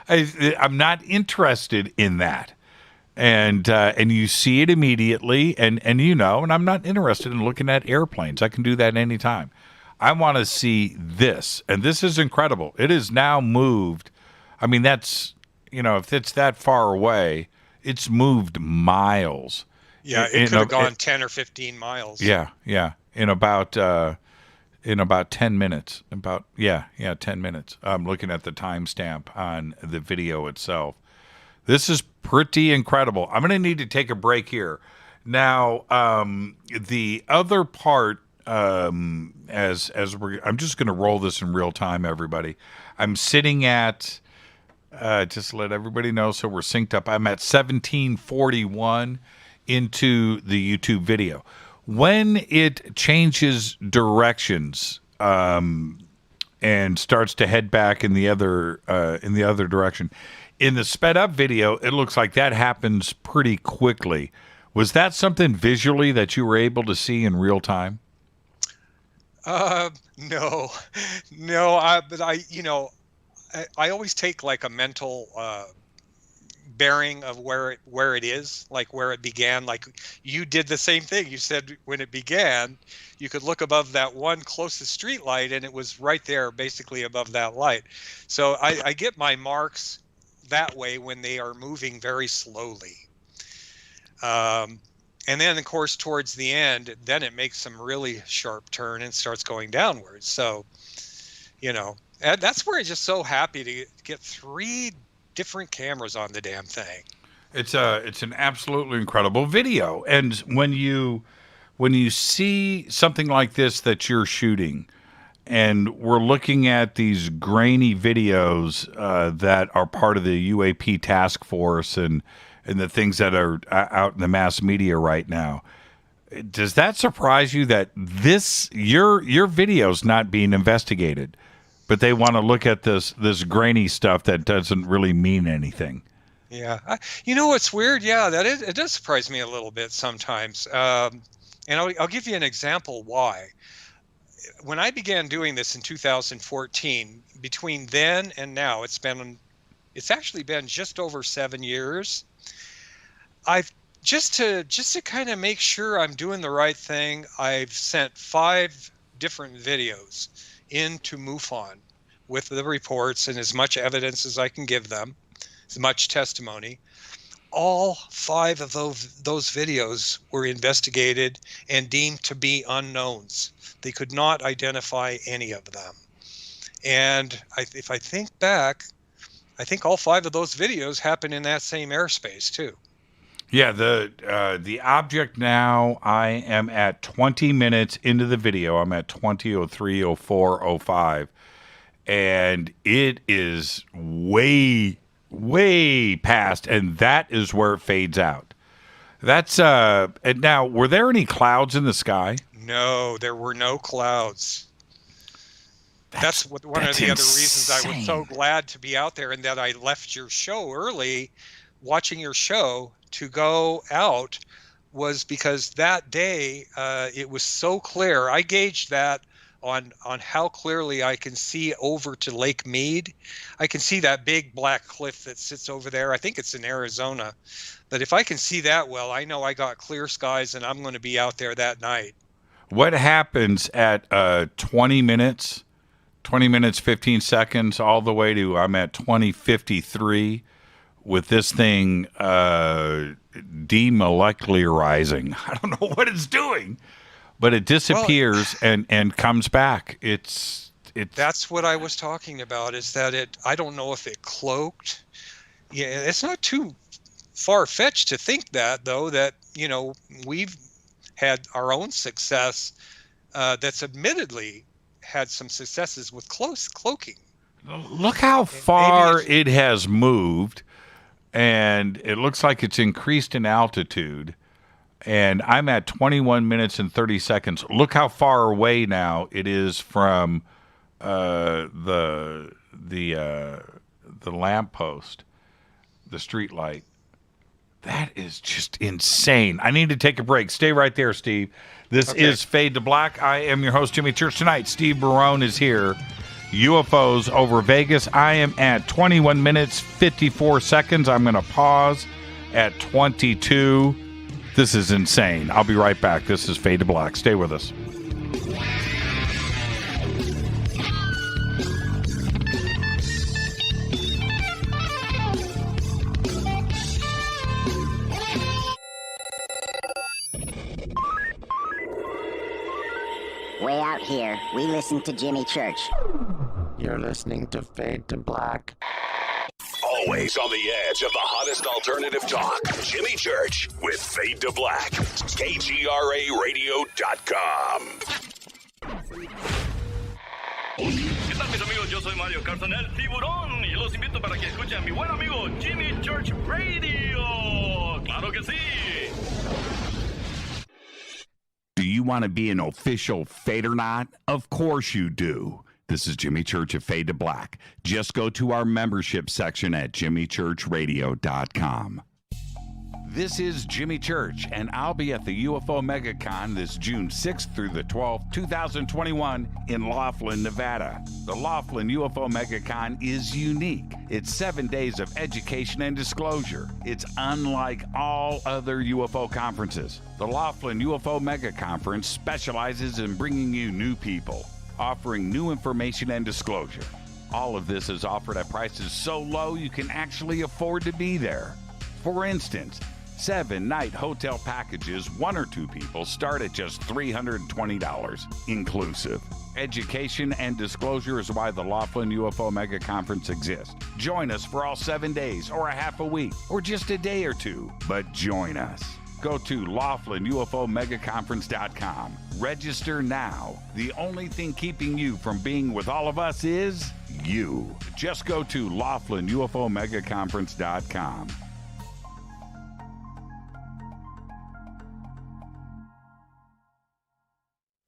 I'm not interested in that. And you see it immediately, and and I'm not interested in looking at airplanes. I can do that anytime. I want to see this, and this is incredible. It is now moved. I mean, that's, if it's that far away, it's moved miles. Yeah, it could have gone 10 or 15 miles. Yeah, in about 10 minutes. 10 minutes. I'm looking at the timestamp on the video itself. This is pretty incredible. I'm going to need to take a break here. Now, the other part, I'm just going to roll this in real time, everybody. I'm sitting at Just let everybody know so we're synced up. I'm at 1741 into the YouTube video. When it changes directions and starts to head back in the other direction, in the sped up video, it looks like that happens pretty quickly. Was that something visually that you were able to see in real time? No. But I always take like a mental bearing of where it is, like where it began. Like you did the same thing. You said when it began, you could look above that one closest street light, and it was right there, basically above that light. So I get my marks that way when they are moving very slowly. And then, of course, towards the end, then it makes some really sharp turn and starts going downwards. So, and that's where I'm just so happy to get 3 different cameras on the damn thing. It's an absolutely incredible video. And when you see something like this that you're shooting, and we're looking at these grainy videos that are part of the UAP task force and the things that are out in the mass media right now, does that surprise you that your video's not being investigated, but they want to look at this grainy stuff that doesn't really mean anything? Yeah, what's weird? Yeah, it does surprise me a little bit sometimes. And I'll give you an example why. When I began doing this in 2014, between then and now, it's actually been just over 7 years. I've just to kind of make sure I'm doing the right thing, I've sent 5 different videos into MUFON with the reports and as much evidence as I can give them, as much testimony. All 5 of those videos were investigated and deemed to be unknowns. They could not identify any of them. And if I think back, I think all 5 of those videos happened in that same airspace too. Yeah, the object now, I am at 20 minutes into the video. I'm at 20:03, 04, 05. And it is way, way past, and that is where it fades out. That's and now, were there any clouds in the sky? No, there were no clouds. That's one of the other reasons I was so glad to be out there, and that I left your show early, watching your show, to go out, was because that day it was so clear. I gauged that on how clearly I can see over to Lake Mead. I can see that big black cliff that sits over there. I think it's in Arizona. But if I can see that well, I know I got clear skies and I'm going to be out there that night. What happens at 20 minutes, 15 seconds, all the way to I'm at 20:53 with this thing demolecularizing? I don't know what it's doing, but it disappears and comes back. It's that's what I was talking about, is that I don't know if it cloaked. Yeah, it's not too far-fetched to think that, though, that, we've had our own success that's admittedly had some successes with cloaking. Look how far it has moved, and it looks like it's increased in altitude, and I'm at 21 minutes and 30 seconds. Look how far away now it is from the lamppost, the street light. That is just insane. I need to take a break. Stay right there, Steve. This is Fade to Black. I am your host, Jimmy Church. Tonight, Steve Barone is here. UFOs over Vegas. I am at 21 minutes, 54 seconds. I'm going to pause at 22. This is insane. I'll be right back. This is Fade to Black. Stay with us. Way out here, we listen to Jimmy Church. You're listening to Fade to Black. Always on the edge of the hottest alternative talk. Jimmy Church with Fade to Black. KGRAradio.com. Get that mis amigos? Yo soy Mario Carson, el tiburón, y los invito para que escuchen a mi buen amigo Jimmy Church Radio. ¡Claro que sí! Do you want to be an official Fadernaut? Of course you do. This is Jimmy Church of Fade to Black. Just go to our membership section at jimmychurchradio.com. This is Jimmy Church, and I'll be at the UFO MegaCon this June 6th through the 12th, 2021 in Laughlin, Nevada. The Laughlin UFO MegaCon is unique. It's 7 days of education and disclosure. It's unlike all other UFO conferences. The Laughlin UFO Mega Conference specializes in bringing you new people, offering new information and disclosure. All of this is offered at prices so low you can actually afford to be there. For instance, 7-night hotel packages, 1 or 2 people, start at just $320 inclusive. Education and disclosure is why the Laughlin UFO Mega Conference exists. Join us for all 7 days, or a half a week, or just a day or two, but join us. Go to LaughlinUFOMegaConference.com. Register now. The only thing keeping you from being with all of us is you. Just go to LaughlinUFOMegaConference.com.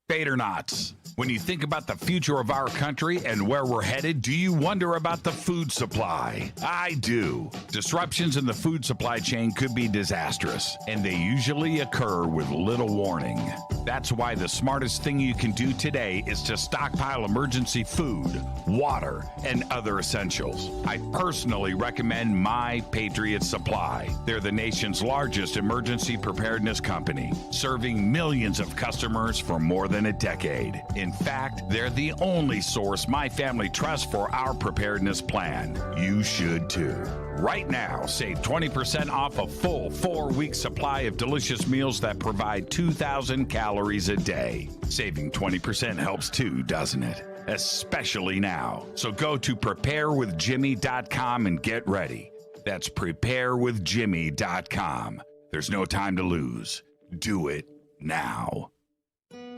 Fadernauts. When you think about the future of our country and where we're headed, do you wonder about the food supply? I do. Disruptions in the food supply chain could be disastrous, and they usually occur with little warning. That's why the smartest thing you can do today is to stockpile emergency food, water, and other essentials. I personally recommend My Patriot Supply. They're the nation's largest emergency preparedness company, serving millions of customers for more than a decade. In fact, they're the only source my family trusts for our preparedness plan. You should too. Right now, save 20% off a full 4-week supply of delicious meals that provide 2,000 calories a day. Saving 20% helps too, doesn't it? Especially now. So go to preparewithjimmy.com and get ready. That's preparewithjimmy.com. There's no time to lose. Do it now.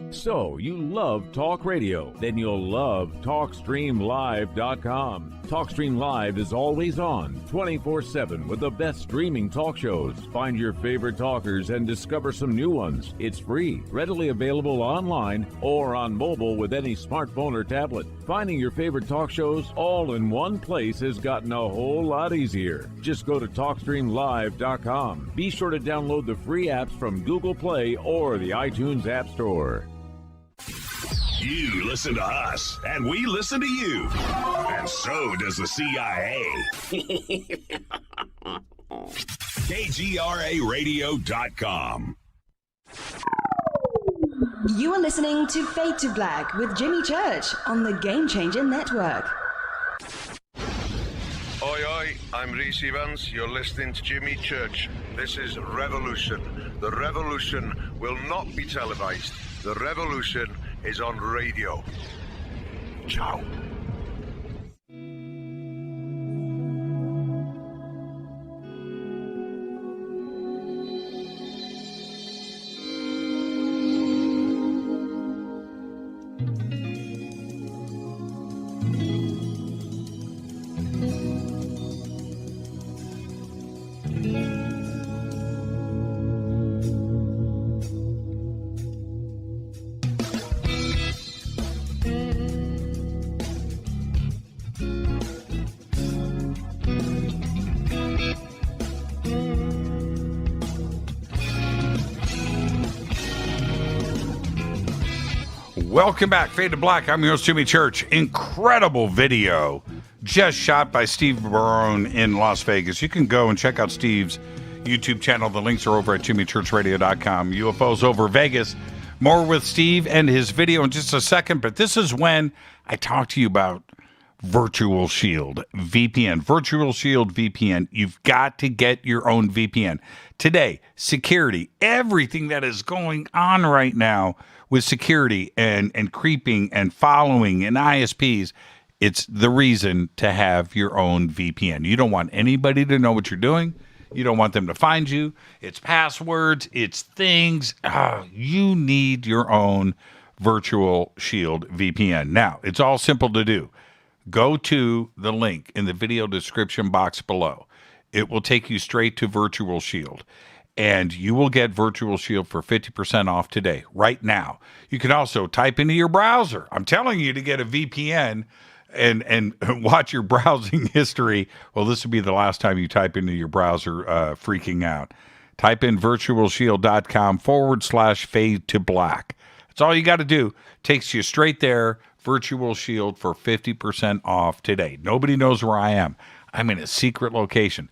So, you love talk radio? Then you'll love TalkStreamLive.com. TalkStream Live is always on, 24/7, with the best streaming talk shows. Find your favorite talkers and discover some new ones. It's free, readily available online or on mobile with any smartphone or tablet. Finding your favorite talk shows all in one place has gotten a whole lot easier. Just go to TalkStreamLive.com. Be sure to download the free apps from Google Play or the iTunes App Store. You listen to us, and we listen to you. And so does the CIA. KGRARadio.com. You are listening to Fade to Black with Jimmy Church on the Game Changer Network. Oi, oi, I'm Reese Evans. You're listening to Jimmy Church. This is Revolution. The revolution will not be televised. The revolution is on radio. Ciao. Welcome back, Fade to Black. I'm your host, Jimmy Church. Incredible video just shot by Steve Barone in Las Vegas. You can go and check out Steve's YouTube channel. The links are over at jimmychurchradio.com. UFOs over Vegas. More with Steve and his video in just a second, but this is when I talk to you about Virtual Shield VPN. Virtual Shield VPN. You've got to get your own VPN. Today, security, everything that is going on right now with security and creeping and following and ISPs, it's the reason to have your own VPN. You don't want anybody to know what you're doing. You don't want them to find you. It's passwords. It's things. You need your own Virtual Shield VPN. Now, it's all simple to do. go to the link in the video description box below. It will take you straight to Virtual Shield, and you will get Virtual Shield for 50% off today, right now. You can also type into your browser. I'm telling you to get a VPN and watch your browsing history. Well, this will be the last time you type into your browser freaking out. Type in virtualshield.com/fade to black. That's all you got to do. Takes you straight there. Virtual Shield for 50% off today. Nobody knows where I am. I'm in a secret location.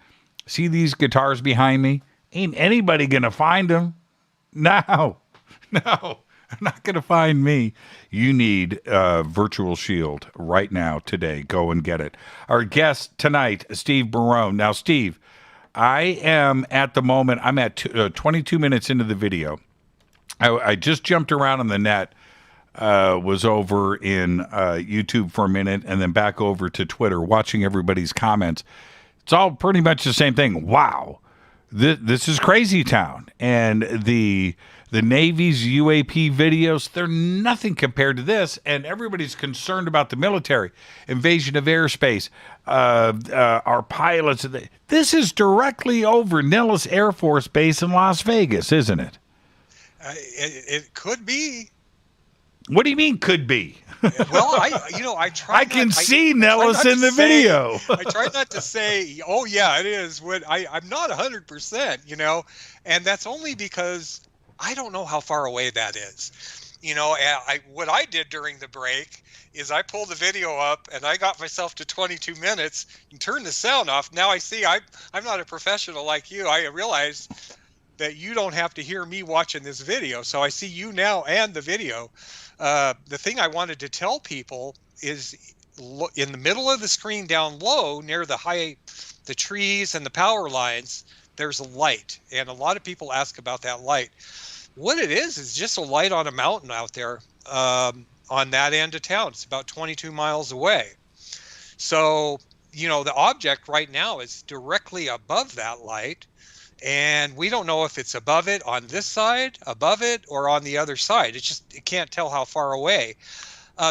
See these guitars behind me? Ain't anybody going to find them. No, they're not going to find me. You need Virtual Shield right now, today. Go and get it. Our guest tonight, Steve Barone. Now, Steve, I am at the moment, I'm at 22 minutes into the video. I just jumped around on the net, was over in YouTube for a minute, and then back over to Twitter, watching everybody's comments. It's all pretty much the same thing. Wow, this is crazy town. And the Navy's UAP videos, they're nothing compared to this. And everybody's concerned about the military, invasion of airspace, our pilots. This is directly over Nellis Air Force Base in Las Vegas, isn't it? It could be. What do you mean could be? Well, I can see Nellis in the video. I try not to say, oh yeah, it is. When I'm not 100%, and that's only because I don't know how far away that is. What I did during the break is I pulled the video up and I got myself to 22 minutes and turned the sound off. Now I see I'm not a professional like you. I realize that you don't have to hear me watching this video. So I see you now and the video. The thing I wanted to tell people is in the middle of the screen down low near the trees and the power lines, there's a light. And a lot of people ask about that light. What it is just a light on a mountain out there on that end of town. It's about 22 miles away. So, the object right now is directly above that light. And we don't know if it's above it on this side, above it, or on the other side. It can't tell how far away.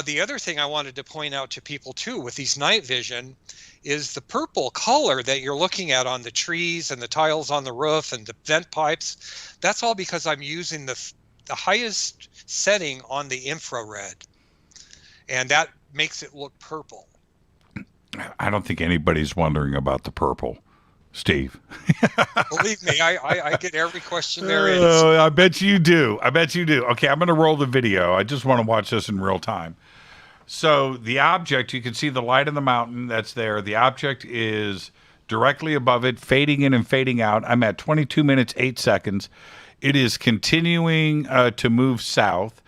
The other thing I wanted to point out to people too with these night vision is the purple color that you're looking at on the trees and the tiles on the roof and the vent pipes. That's all because I'm using the highest setting on the infrared. And that makes it look purple. I don't think anybody's wondering about the purple, Steve. Believe me, I get every question there is. I bet you do. Okay, I'm going to roll the video. I just want to watch this in real time. So the object, you can see the light on the mountain that's there. The object is directly above it, fading in and fading out. I'm at 22 minutes, 8 seconds. It is continuing to move south.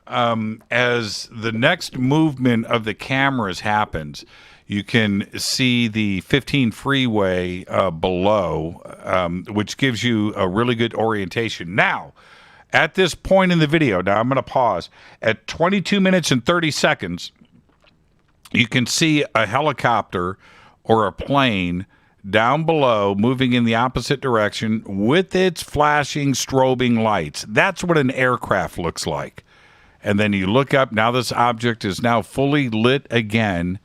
As the next movement of the cameras happens, you can see the 15 freeway below, which gives you a really good orientation. Now, at this point in the video, now I'm going to pause. At 22 minutes and 30 seconds, you can see a helicopter or a plane down below moving in the opposite direction with its flashing, strobing lights. That's what an aircraft looks like. And then you look up. Now this object is now fully lit again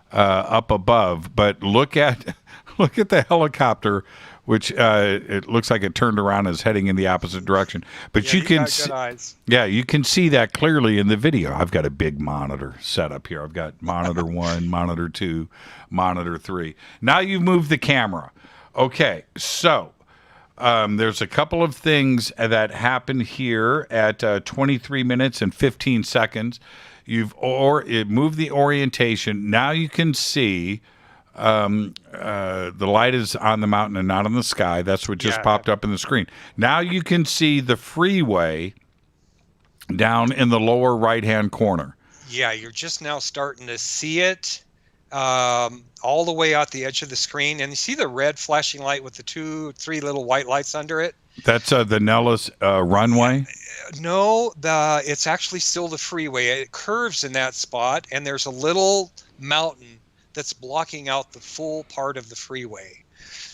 up above. But look at the helicopter, which it looks like it turned around and is heading in the opposite direction. But you can see, you can see that clearly in the video. I've got a big monitor set up here. I've got monitor 1, monitor 2, monitor 3. Now you've moved the camera. Okay, so there's a couple of things that happen here at 23 minutes and 15 seconds. You've moved the orientation. Now you can see the light is on the mountain and not on the sky. That's what just popped up in the screen. Now you can see the freeway down in the lower right-hand corner. Yeah, you're just now starting to see it all the way out the edge of the screen. And you see the red flashing light with the 2, 3 little white lights under it? That's the Nellis runway? No, it's actually still the freeway. It curves in that spot, and there's a little mountain that's blocking out the full part of the freeway.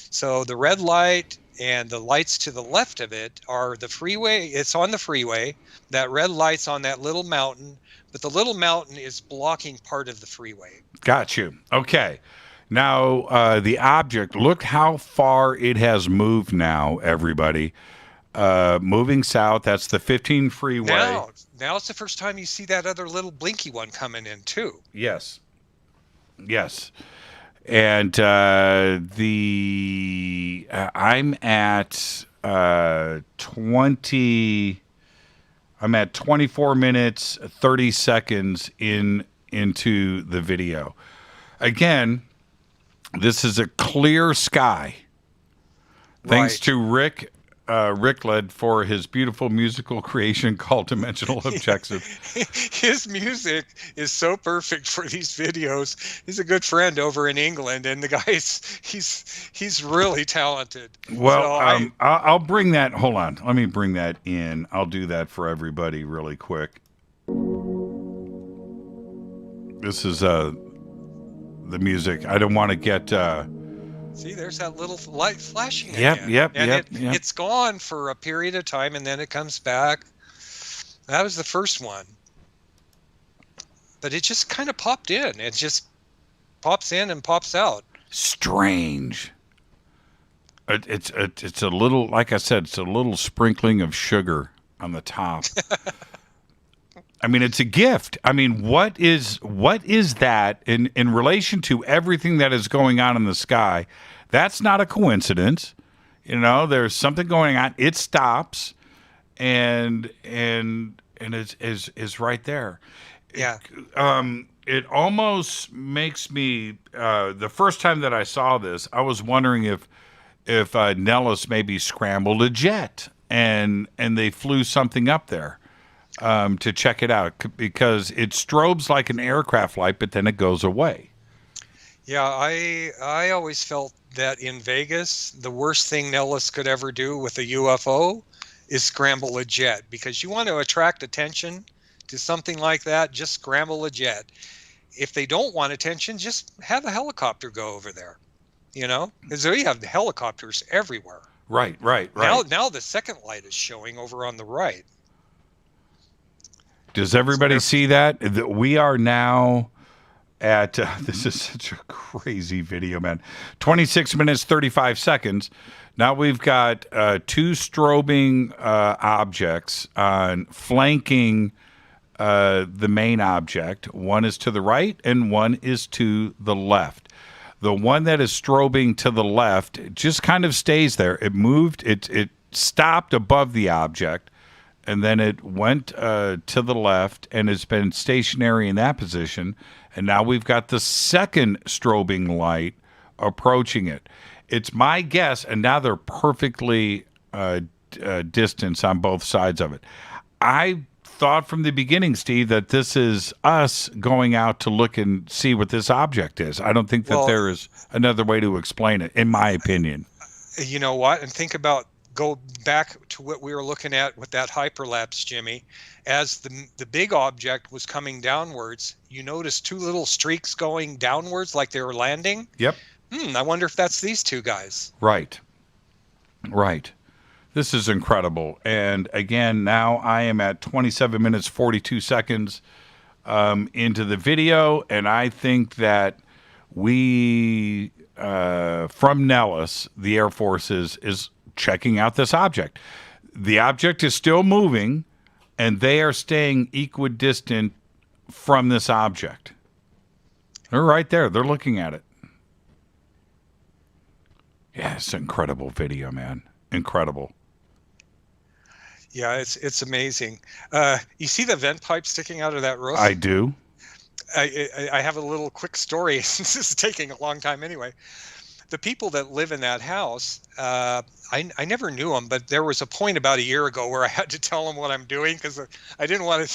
So the red light And the lights to the left of it are the freeway. It's on the freeway. That red light's on that little mountain, but the little mountain is blocking part of the freeway. Got you. Okay. Now, the object, look how far it has moved now, everybody. Moving south, that's the 15 freeway. Now it's the first time you see that other little blinky one coming in, too. Yes. Yes. And I'm at 24 minutes 30 seconds into the video. Again, this is a clear sky. Thanks to Rick Rickled for his beautiful musical creation called Dimensional Objective. His music is so perfect for these videos. He's a good friend over in England, and the guy's he's really talented. Well, so I'll bring that. Hold on, let me bring that in. I'll do that for everybody really quick. This is the music. I don't want to get. See, there's that little light flashing again. Yep. It's gone for a period of time, and then it comes back. That was the first one. But it just kind of popped in. It just pops in and pops out. Strange. It's a little, like I said, it's a little sprinkling of sugar on the top. I mean, it's a gift. I mean, what is that in relation to everything that is going on in the sky? That's not a coincidence. You know, there's something going on. It stops, and is right there. Yeah. It almost makes me. The first time that I saw this, I was wondering if Nellis maybe scrambled a jet and they flew something up there. To check it out, because it strobes like an aircraft light, but then it goes away. Yeah, I always felt that in Vegas, the worst thing Nellis could ever do with a UFO is scramble a jet, because you want to attract attention to something like that, just scramble a jet. If they don't want attention, just have a helicopter go over there, you know, because we have helicopters everywhere. Right. Now the second light is showing over on the right. Does everybody see that? We are now at, this is such a crazy video, man. 26 minutes, 35 seconds. Now we've got two strobing objects flanking the main object. One is to the right and one is to the left. The one that is strobing to the left just kind of stays there. It moved, it stopped above the object. And then it went to the left and has been stationary in that position. And now we've got the second strobing light approaching it. It's my guess, and now they're perfectly distanced on both sides of it. I thought from the beginning, Steve, that this is us going out to look and see what this object is. I don't think that there is another way to explain it, in my opinion. You know what? And think about, go back to what we were looking at with that hyperlapse, Jimmy. As the big object was coming downwards, you noticed two little streaks going downwards like they were landing. Yep. I wonder if that's these two guys. Right. This is incredible. And again, now I am at 27 minutes, 42 seconds into the video. And I think that we, from Nellis, the Air Force is checking out this object. The object is still moving, and they are staying equidistant from this object. They're right there. They're looking at it. Yeah, it's an incredible video, man. Incredible. Yeah, it's amazing. You see the vent pipe sticking out of that roof? I do. I have a little quick story. This is taking a long time anyway. The people that live in that house, I never knew them, but there was a point about a year ago where I had to tell them what I'm doing, because I didn't want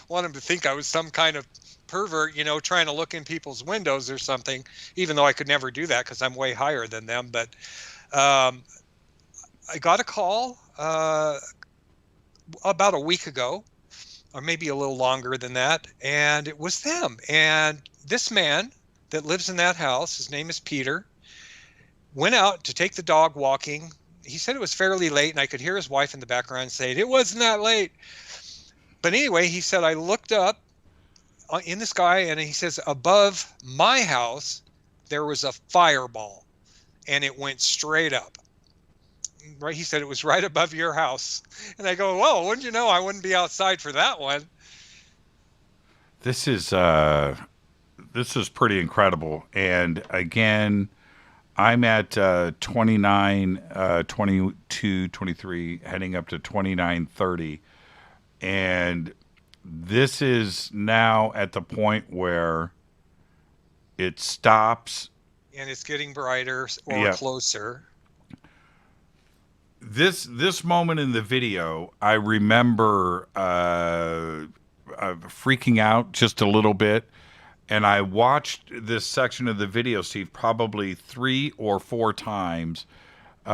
them to think I was some kind of pervert, you know, trying to look in people's windows or something, even though I could never do that because I'm way higher than them. But I got a call about a week ago, or maybe a little longer than that, and it was them. And this man that lives in that house, his name is Peter, went out to take the dog walking he said it was fairly late, and I could hear his wife in the background saying, it wasn't that late. But anyway, he said, I looked up in the sky, and he says, above my house, there was a fireball, and it went straight up. Right? He said it was right above your house. And I go, well, wouldn't you know, I wouldn't be outside for that one. This is pretty incredible. And again, I'm at 29, 22, 23, heading up to 29, 30. And this is now at the point where it stops. And it's getting brighter or closer. This moment in the video, I remember freaking out just a little bit. And I watched this section of the video, Steve, probably 3 or 4 times,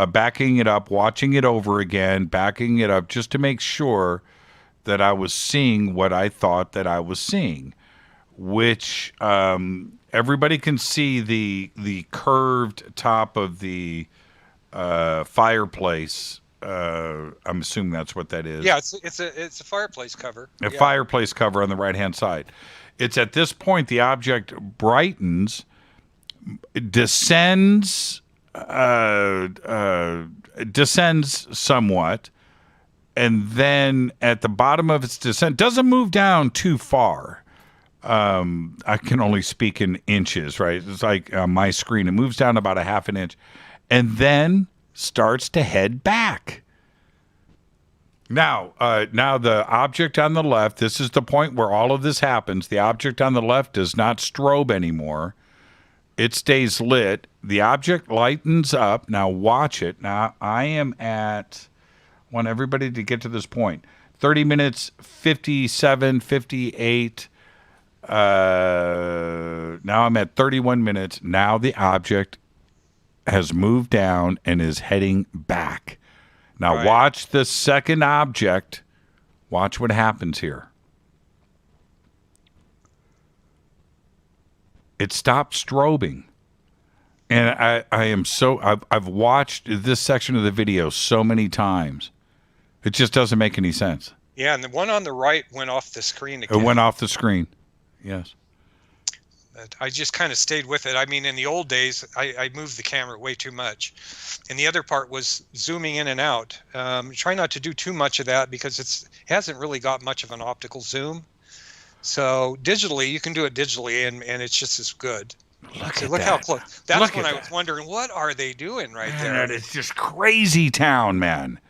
backing it up, watching it over again, backing it up, just to make sure that I was seeing what I thought that I was seeing, which everybody can see the curved top of the fireplace. I'm assuming that's what that is. Yeah, it's a fireplace cover. A fireplace cover on the right-hand side. It's at this point the object brightens, descends somewhat, and then at the bottom of its descent, doesn't move down too far. I can only speak in inches, right? It's like on my screen. It moves down about a half an inch, and then starts to head back. Now the object on the left, this is the point where all of this happens. The object on the left does not strobe anymore. It stays lit. The object lightens up. Now watch it. Now I am at, I want everybody to get to this point. 30 minutes, 57, 58. Now I'm at 31 minutes. Now the object has moved down and is heading back. Now watch the second object. Watch what happens here. It stopped strobing. And I've watched this section of the video so many times. It just doesn't make any sense. Yeah, and the one on the right went off the screen again. It went off the screen. Yes. I just kind of stayed with it. I mean, in the old days, I moved the camera way too much. And the other part was zooming in and out. Try not to do too much of that because it hasn't really got much of an optical zoom. So digitally, you can do it digitally, and it's just as good. Look how close. That's when I was wondering, what are they doing right there? It's just crazy town, man.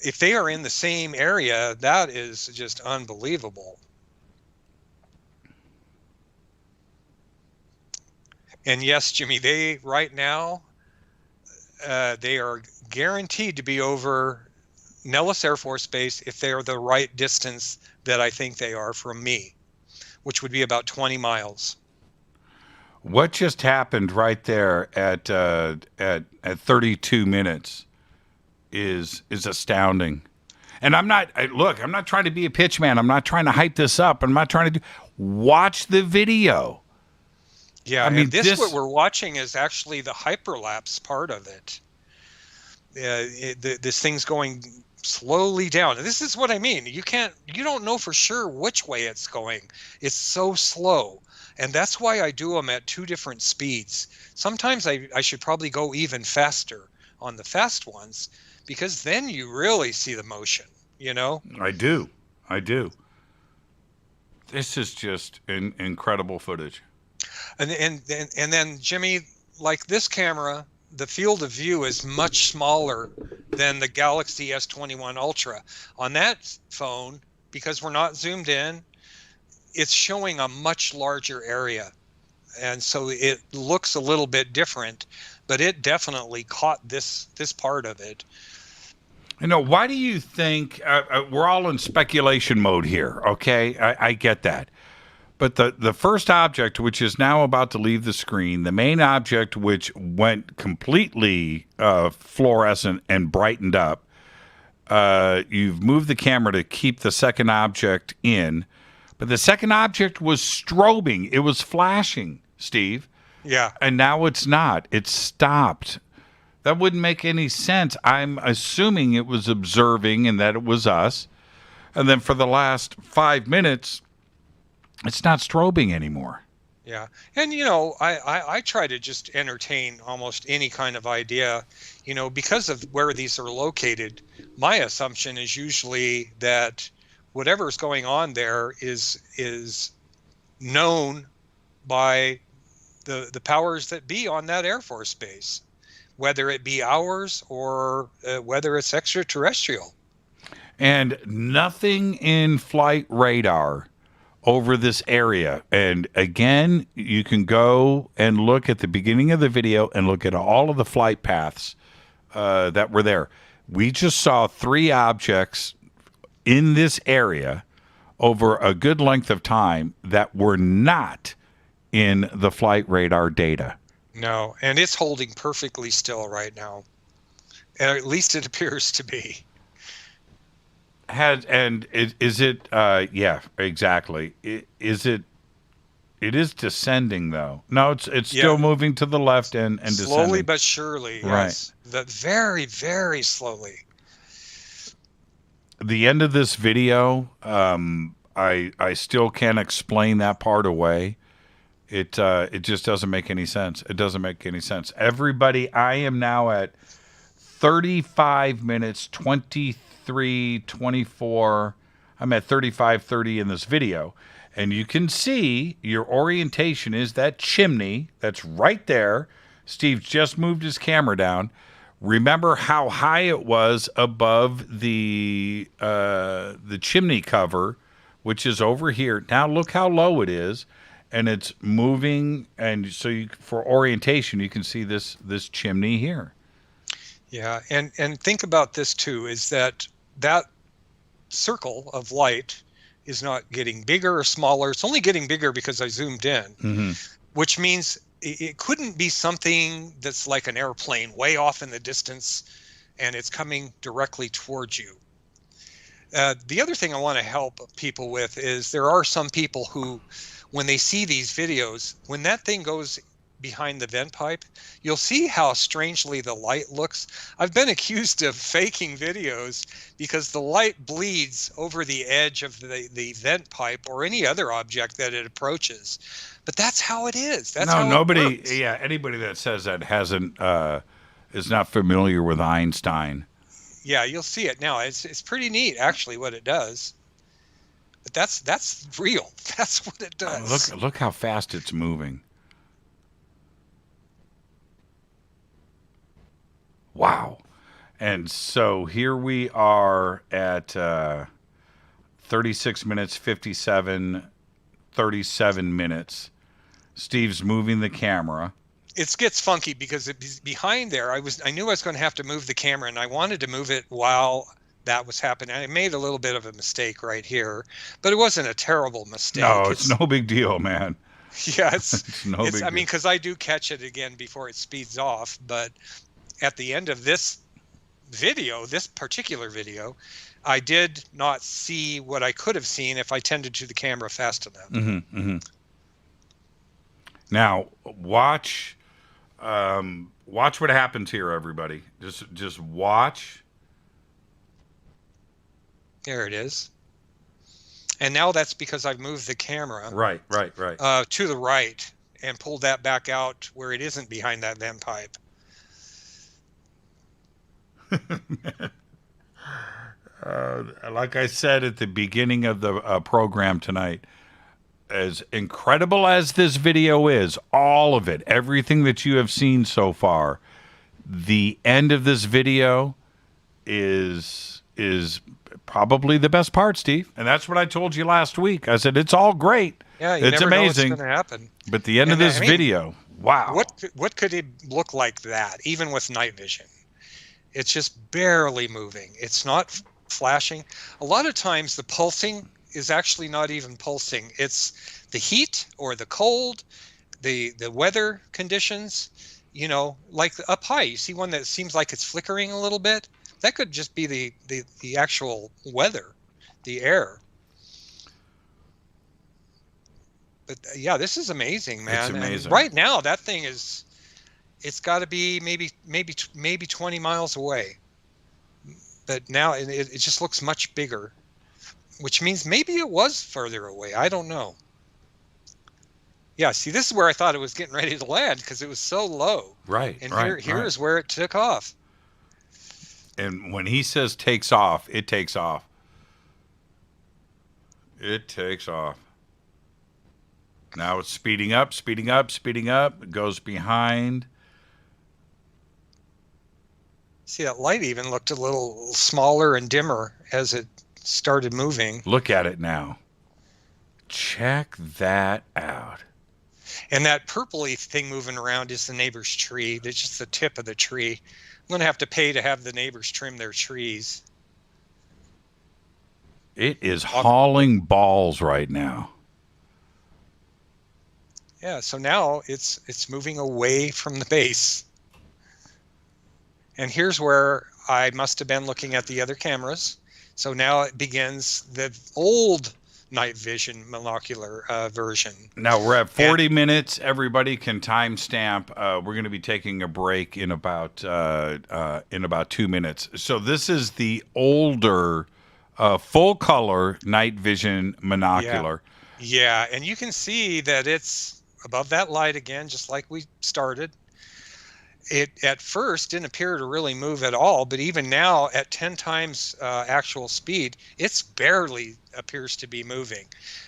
If they are in the same area, that is just unbelievable. And yes, Jimmy, they right now, they are guaranteed to be over Nellis Air Force Base if they are the right distance that I think they are from me, which would be about 20 miles. What just happened right there at 32 minutes is astounding. And I'm not trying to be a pitch man. I'm not trying to hype this up. I'm not trying to watch the video. Yeah, I mean, this what we're watching is actually the hyperlapse part of it. This thing's going slowly down. And this is what I mean. You don't know for sure which way it's going. It's so slow. And that's why I do them at 2 different speeds. Sometimes I should probably go even faster on the fast ones because then you really see the motion, you know? I do. This is just incredible footage. And then, Jimmy, like this camera, the field of view is much smaller than the Galaxy S21 Ultra. On that phone, because we're not zoomed in, it's showing a much larger area. And so it looks a little bit different, but it definitely caught this part of it. You know, why do you think we're all in speculation mode here? Okay, I get that. But the first object, which is now about to leave the screen, the main object, which went completely fluorescent and brightened up, you've moved the camera to keep the second object in. But the second object was strobing. It was flashing, Steve. Yeah. And now it's not. It's stopped. That wouldn't make any sense. I'm assuming it was observing and that it was us. And then for the last 5 minutes, it's not strobing anymore. Yeah. And, you know, I try to just entertain almost any kind of idea, you know, because of where these are located. My assumption is usually that whatever's going on there is known by the powers that be on that Air Force base, whether it be ours or whether it's extraterrestrial. And nothing in flight radar over this area. And again, you can go and look at the beginning of the video and look at all of the flight paths that were there. We just saw 3 objects in this area over a good length of time that were not in the flight radar data. No, and it's holding perfectly still right now. And at least it appears to be. Is it? Yeah, exactly. Is it? It is descending though. No, it's still moving to the left and descending. Slowly but surely. Right. Yes. But very, very slowly. The end of this video, I still can't explain that part away. It just doesn't make any sense. It doesn't make any sense. Everybody, I am now at 35 minutes, 23, 24. I'm at 35:30 in this video. And you can see your orientation is that chimney that's right there. Steve just moved his camera down. Remember how high it was above the chimney cover, which is over here. Now look how low it is. And it's moving, and so for orientation, you can see this chimney here. Yeah, and think about this too: is that circle of light is not getting bigger or smaller. It's only getting bigger because I zoomed in, which means it couldn't be something that's like an airplane way off in the distance, and it's coming directly towards you. The other thing I want to help people with is there are some people who, when they see these videos, when that thing goes behind the vent pipe, you'll see how strangely the light looks. I've been accused of faking videos because the light bleeds over the edge of the vent pipe or any other object that it approaches. But that's how it is. That's how nobody, it works. yeah, anybody that says that is not familiar with Einstein. Yeah, you'll see it now. It's pretty neat, actually, what it does. But that's real. That's what it does. Look how fast it's moving. Wow. And so here we are at 36 minutes, 37 minutes. Steve's moving the camera. It gets funky because it's behind there. I knew I was going to have to move the camera, and I wanted to move it while that was happening. I made a little bit of a mistake right here, but it wasn't a terrible mistake. No, it's no big deal, man. Yeah, it's no big deal. I mean, because I do catch it again before it speeds off, but at the end of this video, this particular video, I did not see what I could have seen if I tended to the camera fast enough. Now, watch what happens here, everybody. Just watch. There it is. And now that's because I've moved the camera. Right. To the right and pulled that back out where it isn't behind that vent pipe. Like I said at the beginning of the program tonight, as incredible as this video is, all of it, everything that you have seen so far, the end of this video is probably the best part, Steve. And that's what I told you last week. I said, it's all great. Yeah, you it's never amazing. know what's going to happen. But the end of this video, wow. What could it look like that, even with night vision? It's just barely moving. It's not flashing. A lot of times the pulsing is actually not even pulsing. It's the heat or the cold, the weather conditions, you know, like up high. You see one that seems like it's flickering a little bit? That could just be the actual weather, the air. But yeah, this is amazing, man. It's amazing. And right now, that thing is, it's got to be maybe 20 miles away. But now it just looks much bigger, which means maybe it was further away. I don't know. Yeah, see, this is where I thought it was getting ready to land because it was so low. Right. And here is where it took off. And when he says takes off, it takes off. It takes off. Now it's speeding up. It goes behind. See, that light even looked a little smaller and dimmer as it started moving. Look at it now. Check that out. And that purpley thing moving around is the neighbor's tree. That's just the tip of the tree. I'm going to have to pay to have the neighbors trim their trees. It is hauling balls right now. Yeah, so now it's moving away from the base. And here's where I must have been looking at the other cameras. So now it begins the old night vision monocular version. Now we're at 40 minutes. Everybody can timestamp. We're going to be taking a break in about 2 minutes. So this is the older full color night vision monocular. Yeah, and you can see that it's above that light again, just like we started. It at first didn't appear to really move at all, but even now at 10 times actual speed, it's barely appears to be moving.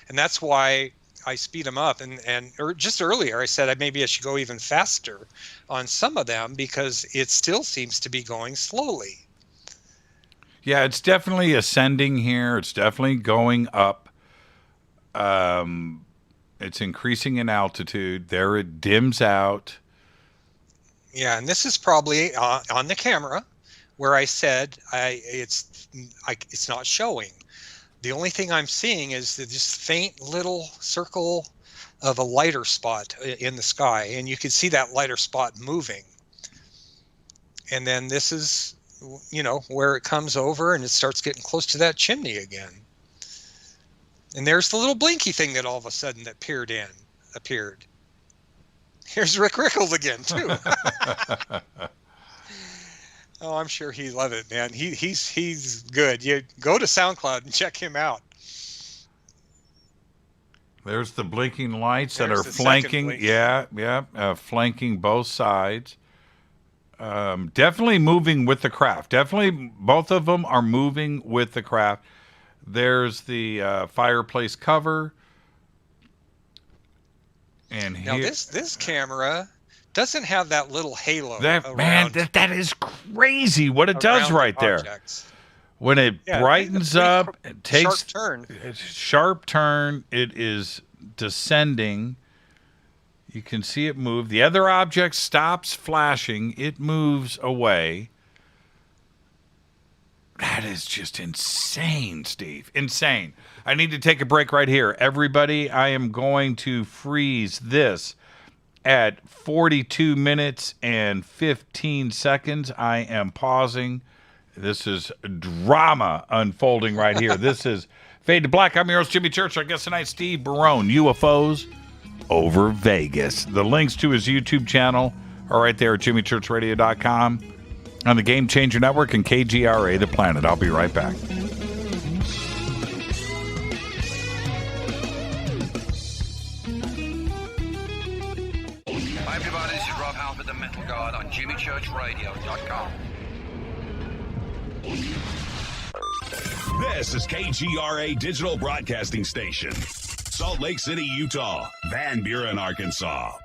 And that's why I speed them up. Or just earlier, I said maybe I should go even faster on some of them because it still seems to be going slowly. Yeah, it's definitely ascending here. It's definitely going up. It's increasing in altitude. There it dims out. Yeah, and this is probably on the camera where I said it's not showing. The only thing I'm seeing is this faint little circle of a lighter spot in the sky, and you can see that lighter spot moving. And then this is, where it comes over and it starts getting close to that chimney again. And there's the little blinky thing that all of a sudden that appeared. Here's Rick Rickles again, too. Oh, I'm sure he loved it, man. He's good. You go to SoundCloud and check him out. There's the blinking lights that are flanking. Flanking both sides. Definitely moving with the craft. Definitely both of them are moving with the craft. There's the fireplace cover. And now this camera doesn't have that little halo. That is crazy what it does right there. When it brightens up, it takes sharp turn. It is descending. You can see it move. The other object stops flashing. It moves away. That is just insane, Steve. Insane. I need to take a break right here. Everybody, I am going to freeze this at 42 minutes and 15 seconds. I am pausing. This is drama unfolding right here. This is Fade to Black. I'm your host, Jimmy Church. Our guest tonight, Steve Barone, UFOs over Vegas. The links to his YouTube channel are right there at jimmychurchradio.com. on the Game Changer Network and KGRA, The Planet. I'll be right back. Hi, everybody. This is Rob Halford, the Metal Guard on jimmychurchradio.com. This is KGRA Digital Broadcasting Station. Salt Lake City, Utah. Van Buren, Arkansas.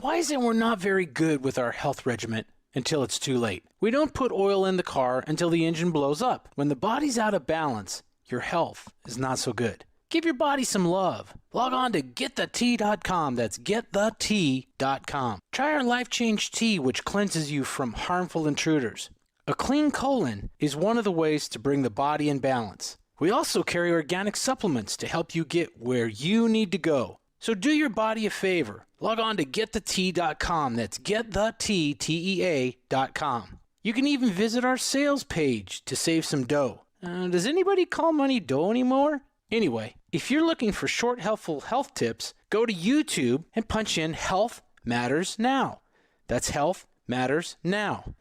Why is it we're not very good with our health regimen until it's too late? We don't put oil in the car until the engine blows up. When the body's out of balance, your health is not so good. Give your body some love. Log on to GetTheT.com. That's GetTheT.com. Try our Life Change Tea, which cleanses you from harmful intruders. A clean colon is one of the ways to bring the body in balance. We also carry organic supplements to help you get where you need to go. So do your body a favor. Log on to GetTheT.com. That's GetTheTEA.com. You can even visit our sales page to save some dough. Does anybody call money dough anymore? Anyway, if you're looking for short, helpful health tips, go to YouTube and punch in Health Matters Now. That's Health Matters Now.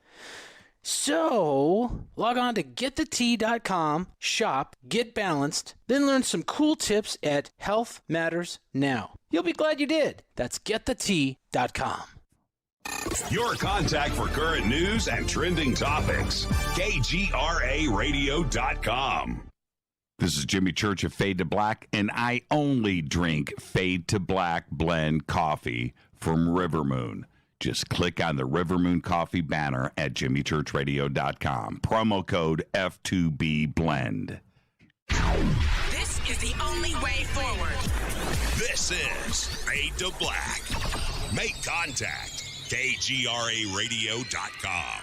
So, log on to getthetea.com, shop, get balanced, then learn some cool tips at Health Matters Now. You'll be glad you did. That's getthetea.com. Your contact for current news and trending topics. KGRAradio.com. This is Jimmy Church of Fade to Black, and I only drink Fade to Black blend coffee from River Moon. Just click on the River Moon Coffee banner at jimmychurchradio.com. Promo code F2B Blend. This is the only way forward. This is Fade to Black. Make contact. KGRAradio.com.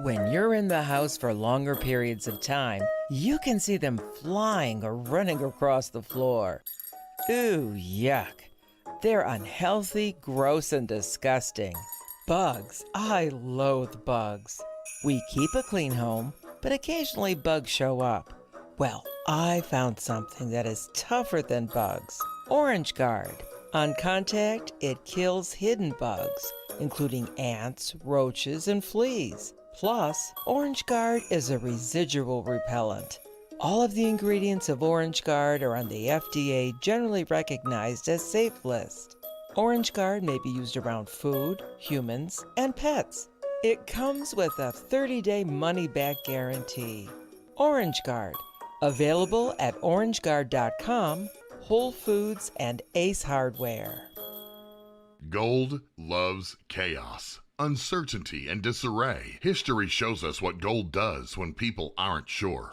When you're in the house for longer periods of time, you can see them flying or running across the floor. Ooh, yuck. They're unhealthy, gross, and disgusting. Bugs. I loathe bugs. We keep a clean home, but occasionally bugs show up. Well, I found something that is tougher than bugs. Orange Guard. On contact, it kills hidden bugs, including ants, roaches, and fleas. Plus, Orange Guard is a residual repellent. All of the ingredients of Orange Guard are on the FDA generally recognized as safe list. Orange Guard may be used around food, humans, and pets. It comes with a 30-day money-back guarantee. Orange Guard. Available at orangeguard.com, Whole Foods, and Ace Hardware. Gold loves chaos, uncertainty, and disarray. History shows us what gold does when people aren't sure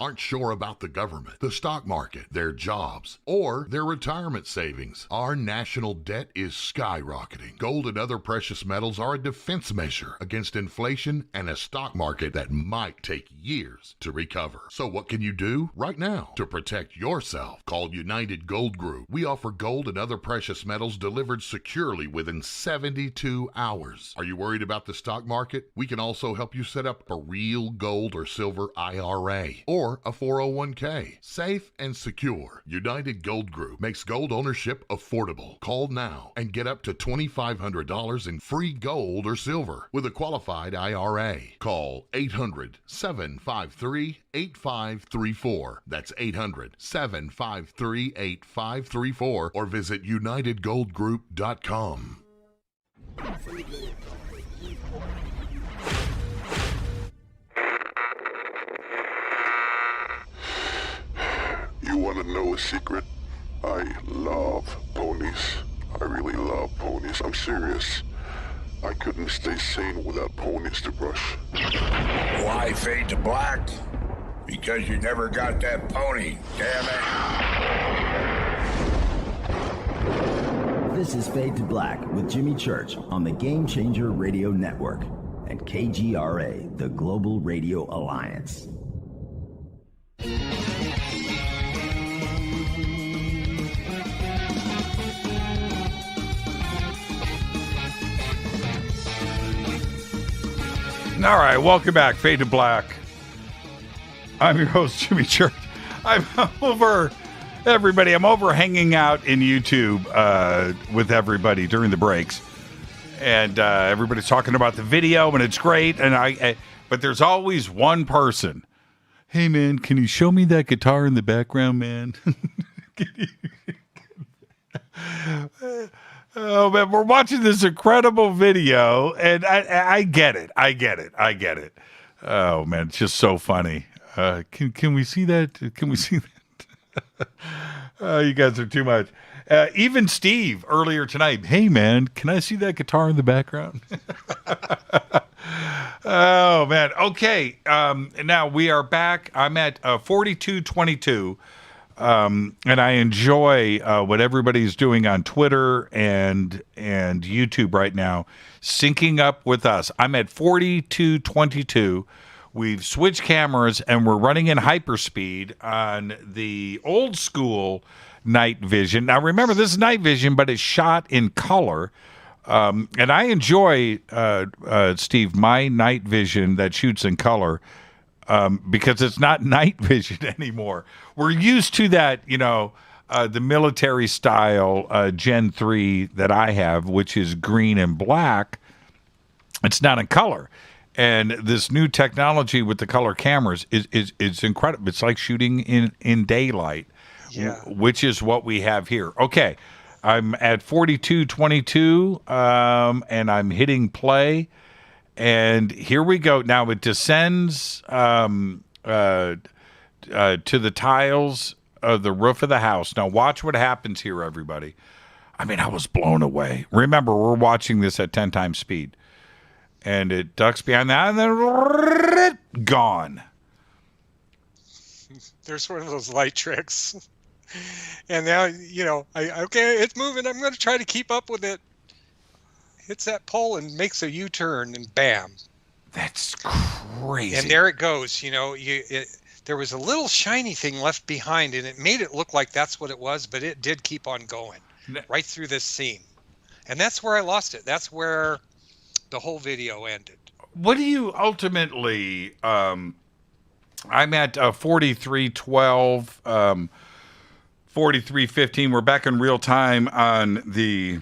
about the government, the stock market, their jobs, or their retirement savings. Our national debt is skyrocketing. Gold and other precious metals are a defense measure against inflation and a stock market that might take years to recover. So what can you do right now to protect yourself? Call United Gold Group. We offer gold and other precious metals delivered securely within 72 hours. Are you worried about the stock market? We can also help you set up a real gold or silver IRA or a 401k. Safe and secure. United Gold Group makes gold ownership affordable. Call now and get up to $2,500 in free gold or silver with a qualified IRA. Call 800-753-8534. That's 800-753-8534 or visit unitedgoldgroup.com. You want to know a secret? I love ponies. I really love ponies. I'm serious. I couldn't stay sane without ponies to brush. Why Fade to Black? Because you never got that pony, damn it. This is Fade to Black with Jimmy Church on the Game Changer Radio Network and KGRA, the Global Radio Alliance. All right, welcome back, Fade to Black. I'm your host, Jimmy Church. I'm over hanging out in YouTube with everybody during the breaks, and everybody's talking about the video, and it's great. And but there's always one person. Hey, man, can you show me that guitar in the background, man? Oh, man, we're watching this incredible video, and I get it. Oh, man, it's just so funny. Can we see that? Can we see that? You guys are too much. Even Steve earlier tonight. Hey, man, can I see that guitar in the background? Oh, man. Okay. Now we are back. I'm at 4222. And I enjoy what everybody's doing on Twitter and YouTube right now, syncing up with us. I'm at 4222. We've switched cameras, and we're running in hyperspeed on the old school night vision. Now, remember, this is night vision, but it's shot in color. And I enjoy, Steve, my night vision that shoots in color. Because it's not night vision anymore. We're used to that, the military style Gen 3 that I have, which is green and black. It's not in color. And this new technology with the color cameras is incredible. It's like shooting in daylight, which is what we have here. Okay, I'm at 42:22, and I'm hitting play. And here we go. Now it descends to the tiles of the roof of the house. Now watch what happens here, everybody. I mean, I was blown away. Remember, we're watching this at 10 times speed. And it ducks behind that, and then gone. There's one of those light tricks. And now, okay, it's moving. I'm going to try to keep up with it. Hits that pole and makes a U-turn, and bam. That's crazy. And there it goes. There was a little shiny thing left behind, and it made it look like that's what it was, but it did keep on going right through this scene. And that's where I lost it. That's where the whole video ended. What do you ultimately, I'm at 43:12, 43:15. We're back in real time on the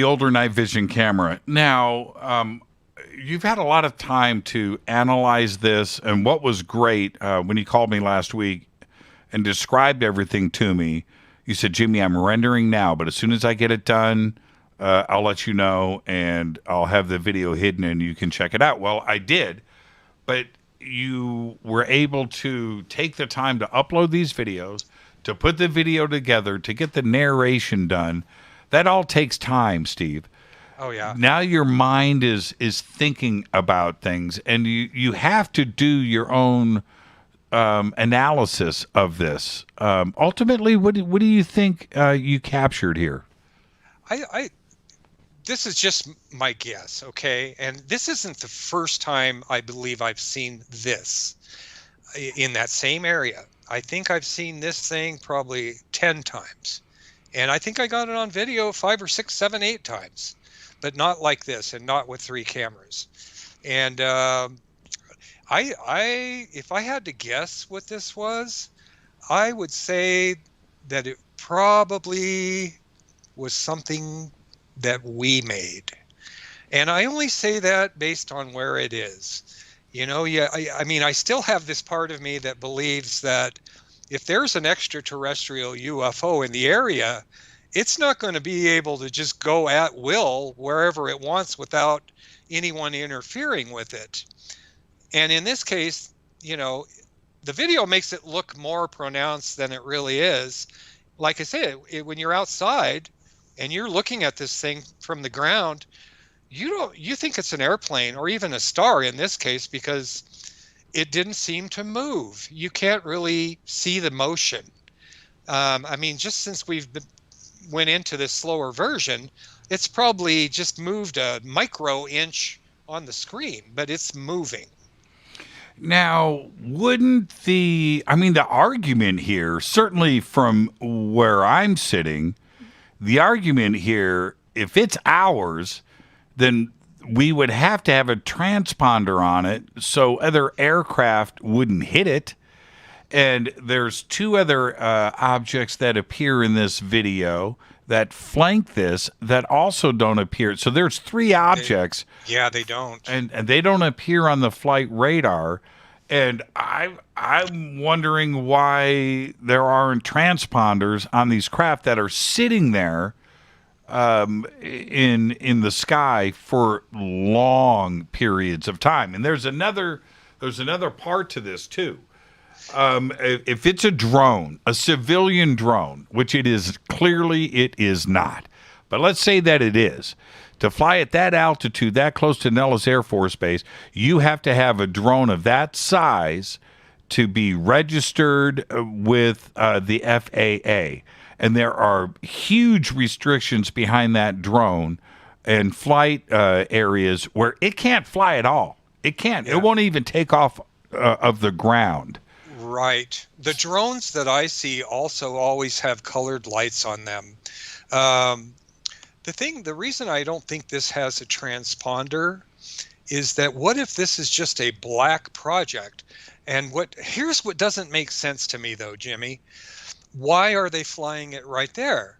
older night vision camera. Now, you've had a lot of time to analyze this, and what was great when you called me last week and described everything to me, you said, Jimmy, I'm rendering now, but as soon as I get it done, I'll let you know, and I'll have the video hidden, and you can check it out. Well, I did, but you were able to take the time to upload these videos, to put the video together, to get the narration done. That all takes time, Steve. Oh, yeah. Now your mind is thinking about things, and you have to do your own analysis of this. Ultimately, what do you think you captured here? This is just my guess, okay? And this isn't the first time I believe I've seen this in that same area. I think I've seen this thing probably 10 times. And I think I got it on video 5 or 6, 7, 8 times, but not like this, and not with 3 cameras. And if I had to guess what this was, I would say that it probably was something that we made. And I only say that based on where it is. I mean, I still have this part of me that believes that if there's an extraterrestrial UFO in the area, it's not going to be able to just go at will wherever it wants without anyone interfering with it. And in this case, the video makes it look more pronounced than it really is. Like I said, when you're outside and you're looking at this thing from the ground, you think it's an airplane or even a star in this case, because it didn't seem to move. You can't really see the motion. I mean, just since went into this slower version, it's probably just moved a micro inch on the screen, but it's moving. Now, wouldn't the argument here, certainly from where I'm sitting, the argument here, if it's ours, then we would have to have a transponder on it so other aircraft wouldn't hit it. And there's 2 other objects that appear in this video that flank this that also don't appear. So there's 3 objects. They don't. And they don't appear on the flight radar. And I'm wondering why there aren't transponders on these craft that are sitting there in the sky for long periods of time. And there's another part to this too. If it's a drone, a civilian drone, which it is not, but let's say that it is, to fly at that altitude, that close to Nellis Air Force Base, you have to have a drone of that size to be registered with the FAA. And there are huge restrictions behind that drone and flight areas where it can't fly at all. It can't. Yeah. It won't even take off of the ground. Right. The drones that I see also always have colored lights on them. The reason I don't think this has a transponder is that what if this is just a black project? And here's what doesn't make sense to me though, Jimmy. Why are they flying it right there?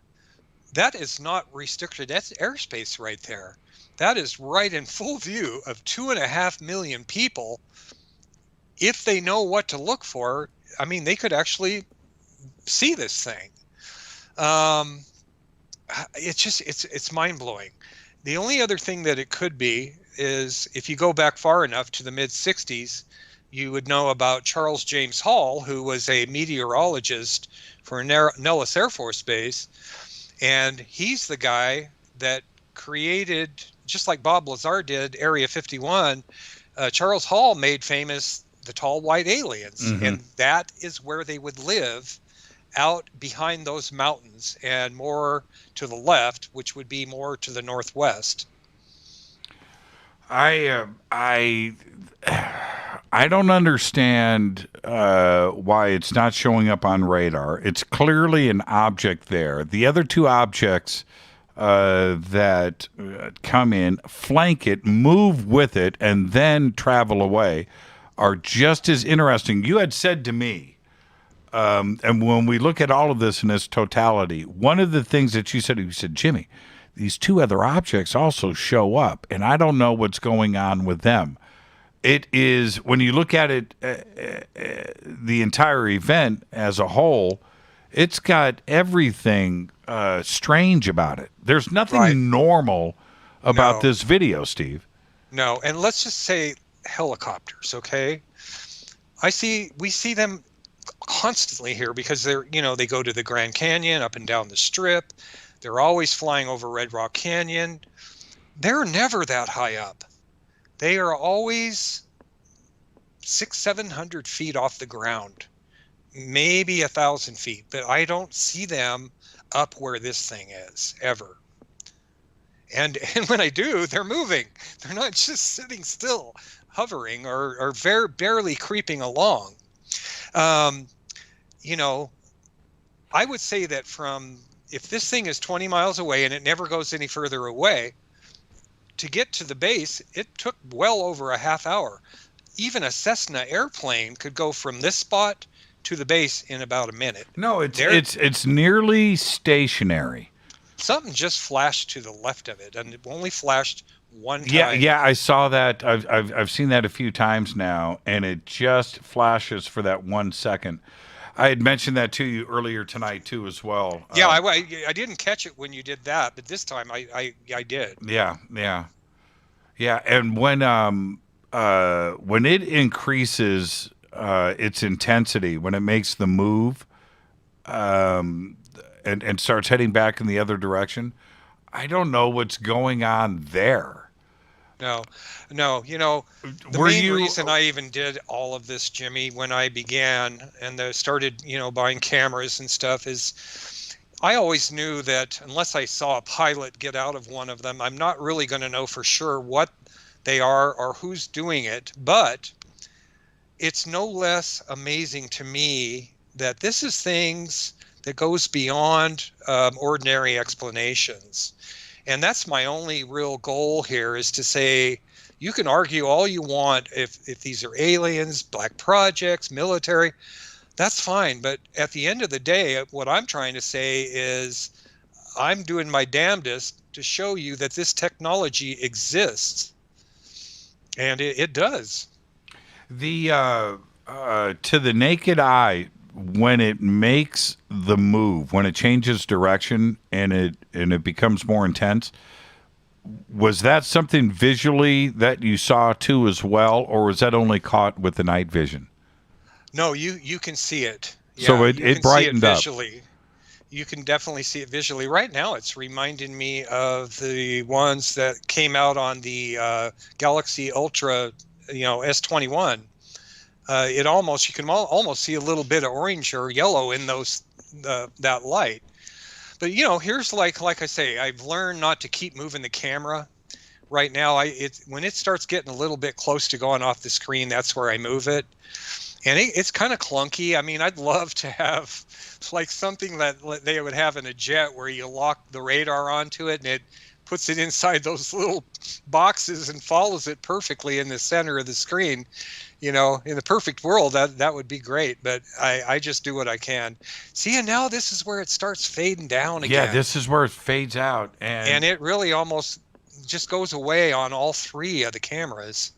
That is not restricted. That's airspace right there. That is right in full view of 2.5 million people. If they know what to look for, I mean, they could actually see this thing. It's mind-blowing. The only other thing that it could be is if you go back far enough to the mid-60s, you would know about Charles James Hall, who was a meteorologist for Nellis Air Force Base. And he's the guy that created, just like Bob Lazar did, Area 51. Charles Hall made famous the tall white aliens. Mm-hmm. And that is where they would live, out behind those mountains and more to the left, which would be more to the northwest. I don't understand why it's not showing up on radar. It's clearly an object there. The other two objects that come in, flank it, move with it, and then travel away are just as interesting. You had said to me, and when we look at all of this in its totality, one of the things that you said, Jimmy, these two other objects also show up, and I don't know what's going on with them. It is, when you look at it, the entire event as a whole, it's got everything strange about it. There's nothing normal about this video, Steve. No, and let's just say helicopters, okay? We see them constantly here because they go to the Grand Canyon, up and down the Strip. They're always flying over Red Rock Canyon. They're never that high up. They are always 600-700 feet off the ground, maybe 1,000 feet, but I don't see them up where this thing is ever. And when I do, they're moving. They're not just sitting still, hovering or very barely creeping along. I would say that if this thing is 20 miles away and it never goes any further away, to get to the base, it took well over a half hour. Even a Cessna airplane could go from this spot to the base in about a minute. No, it's nearly stationary. Something just flashed to the left of it, and it only flashed one time. Yeah, I saw that. I've seen that a few times now, and it just flashes for that 1 second. I had mentioned that to you earlier tonight too, as well. Yeah, I didn't catch it when you did that, but this time I did. Yeah. And when it increases its intensity, when it makes the move, and starts heading back in the other direction, I don't know what's going on there. No. The main reason I even did all of this, Jimmy, when I began and started, buying cameras and stuff, is I always knew that unless I saw a pilot get out of one of them, I'm not really going to know for sure what they are or who's doing it. But it's no less amazing to me that this is things that goes beyond ordinary explanations. And that's my only real goal here, is to say, you can argue all you want if these are aliens, black projects, military, that's fine. But at the end of the day, what I'm trying to say is I'm doing my damnedest to show you that this technology exists. And it does. To the naked eye, when it makes the move, when it changes direction and it becomes more intense, was that something visually that you saw too as well, or was that only caught with the night vision? No, you can see it. Yeah, so it brightened up. Visually. You can definitely see it visually. Right now, it's reminding me of the ones that came out on the Galaxy Ultra, S21. You can almost see a little bit of orange or yellow in that light. But here's like I say, I've learned not to keep moving the camera. Right now, when it starts getting a little bit close to going off the screen, that's where I move it. And it's kind of clunky. I mean, I'd love to have like something that they would have in a jet where you lock the radar onto it and it puts it inside those little boxes and follows it perfectly in the center of the screen. In the perfect world, that would be great, but I just do what I can. See, and now this is where it starts fading down again. Yeah, this is where it fades out. And it really almost just goes away on all three of the cameras.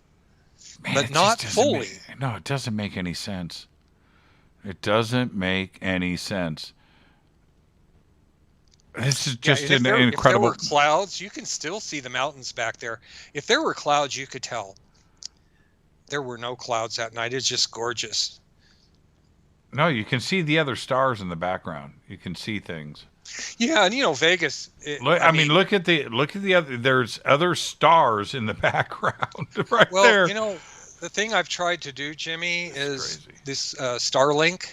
Man, but not fully. No, it doesn't make any sense. It doesn't make any sense. This is just an incredible... If there were clouds, you can still see the mountains back there. If there were clouds, you could tell. There were no clouds that night. It's just gorgeous. No, you can see the other stars in the background. You can see things. Yeah, and Vegas. Look at the other. There's other stars in the background right there. Well, the thing I've tried to do, Jimmy, is this Starlink.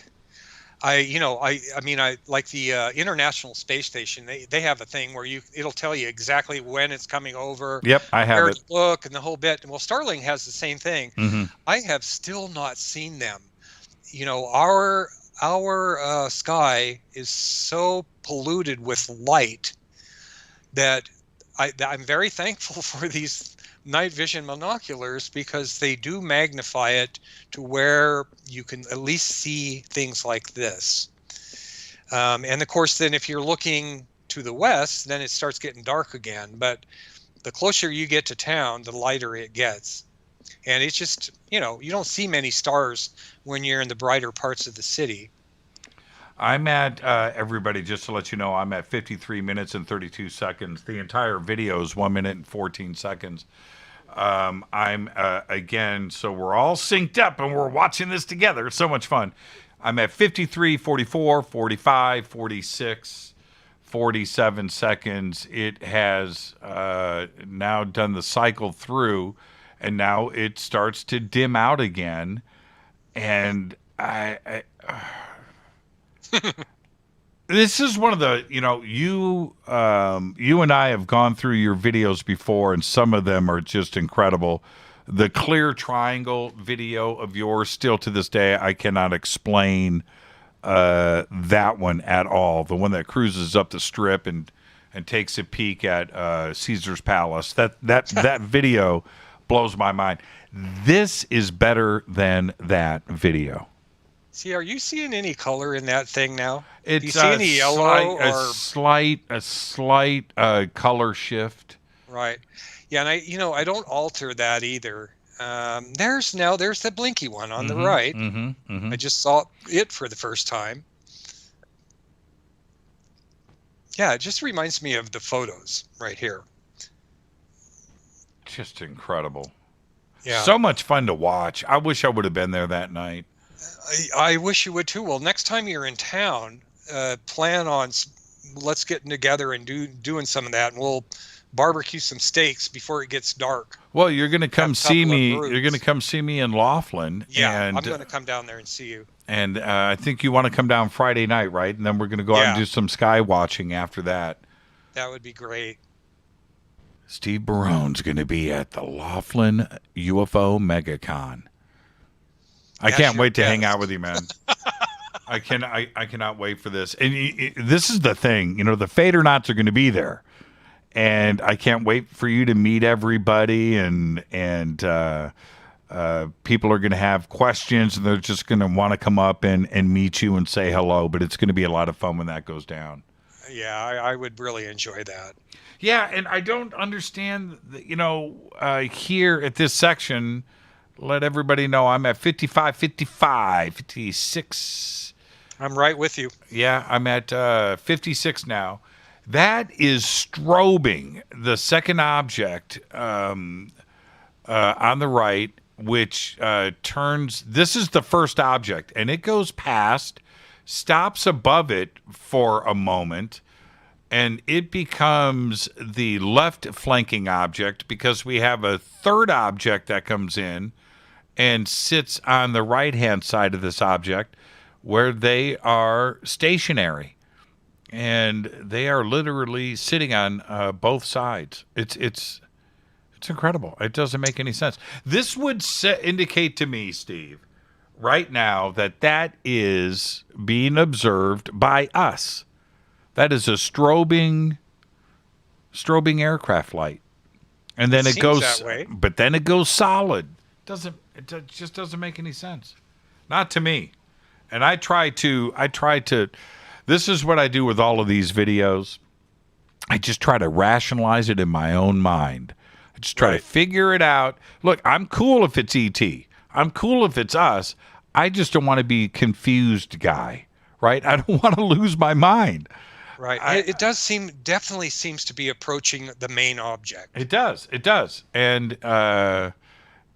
I like the International Space Station. They have a thing where it'll tell you exactly when it's coming over. Yep, I have where it. To look and the whole bit. Well, Starlink has the same thing. Mm-hmm. I have still not seen them. Our sky is so polluted with light that I'm very thankful for these night vision monoculars, because they do magnify it to where you can at least see things like this. And of course, then if you're looking to the west, then it starts getting dark again. But the closer you get to town, the lighter it gets. And it's just, you don't see many stars when you're in the brighter parts of the city. I'm at, everybody, just to let you know, I'm at 53 minutes and 32 seconds. The entire video is 1 minute and 14 seconds. I'm, again, so we're all synced up and we're watching this together. It's so much fun. I'm at 53, 44, 45, 46, 47 seconds. It has now done the cycle through, and now it starts to dim out again. And this is one of the, you and I have gone through your videos before, and some of them are just incredible. The clear triangle video of yours, still to this day, I cannot explain that one at all. The one that cruises up the strip and takes a peek at Caesar's Palace. That video blows my mind. This is better than that video. See, are you seeing any color in that thing now? It's Do you see any yellow a slight color shift. Right. Yeah, and I don't alter that either. There's the blinky one on the right. I just saw it for the first time. Yeah, it just reminds me of the photos right here. Just incredible. Yeah. So much fun to watch. I wish I would have been there that night. I wish you would too. Well, next time you're in town, plan on let's get together and doing some of that, and we'll barbecue some steaks before it gets dark. Well, you're going to come see me. You're going to come see me in Laughlin. Yeah, and I'm going to come down there and see you. And I think you want to come down Friday night, right? And then we're going to go out and do some sky watching after that. That would be great. Steve Barone's going to be at the Laughlin UFO MegaCon. I can't wait to hang out with you, man. I cannot wait for this. And this is the thing, the Fadernauts are going to be there, and I can't wait for you to meet everybody. And people are going to have questions, and they're just going to want to come up and meet you and say hello. But it's going to be a lot of fun when that goes down. Yeah, I would really enjoy that. Yeah, and I don't understand, here at this section. Let everybody know I'm at 55, 56. I'm right with you. Yeah, I'm at 56 now. That is strobing, the second object on the right, which turns. This is the first object, and it goes past, stops above it for a moment, and it becomes the left flanking object, because we have a third object that comes in and sits on the right-hand side of this object, where they are stationary, and they are literally sitting on both sides. It's incredible. It doesn't make any sense. This would indicate to me, Steve, right now, that is being observed by us. That is a strobing strobing aircraft light. And then it goes that way. But then it goes solid. It just doesn't make any sense. Not to me. And I try to this is what I do with all of these videos. I just try to rationalize it in my own mind. I just try to figure it out. Look, I'm cool if it's ET. I'm cool if it's us. I just don't want to be confused guy, right? I don't want to lose my mind. Right. It does definitely seems to be approaching the main object. It does. And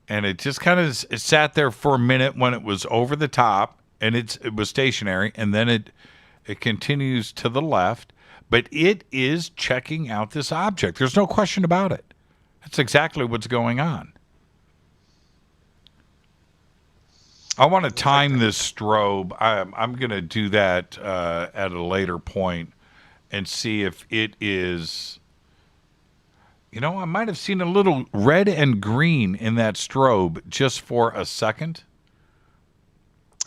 it just kind of sat there for a minute when it was over the top and it was stationary, and then it continues to the left, but it is checking out this object. There's no question about it. That's exactly what's going on. I want to time this strobe. I'm going to do that at a later point and see if it is... I might have seen a little red and green in that strobe just for a second.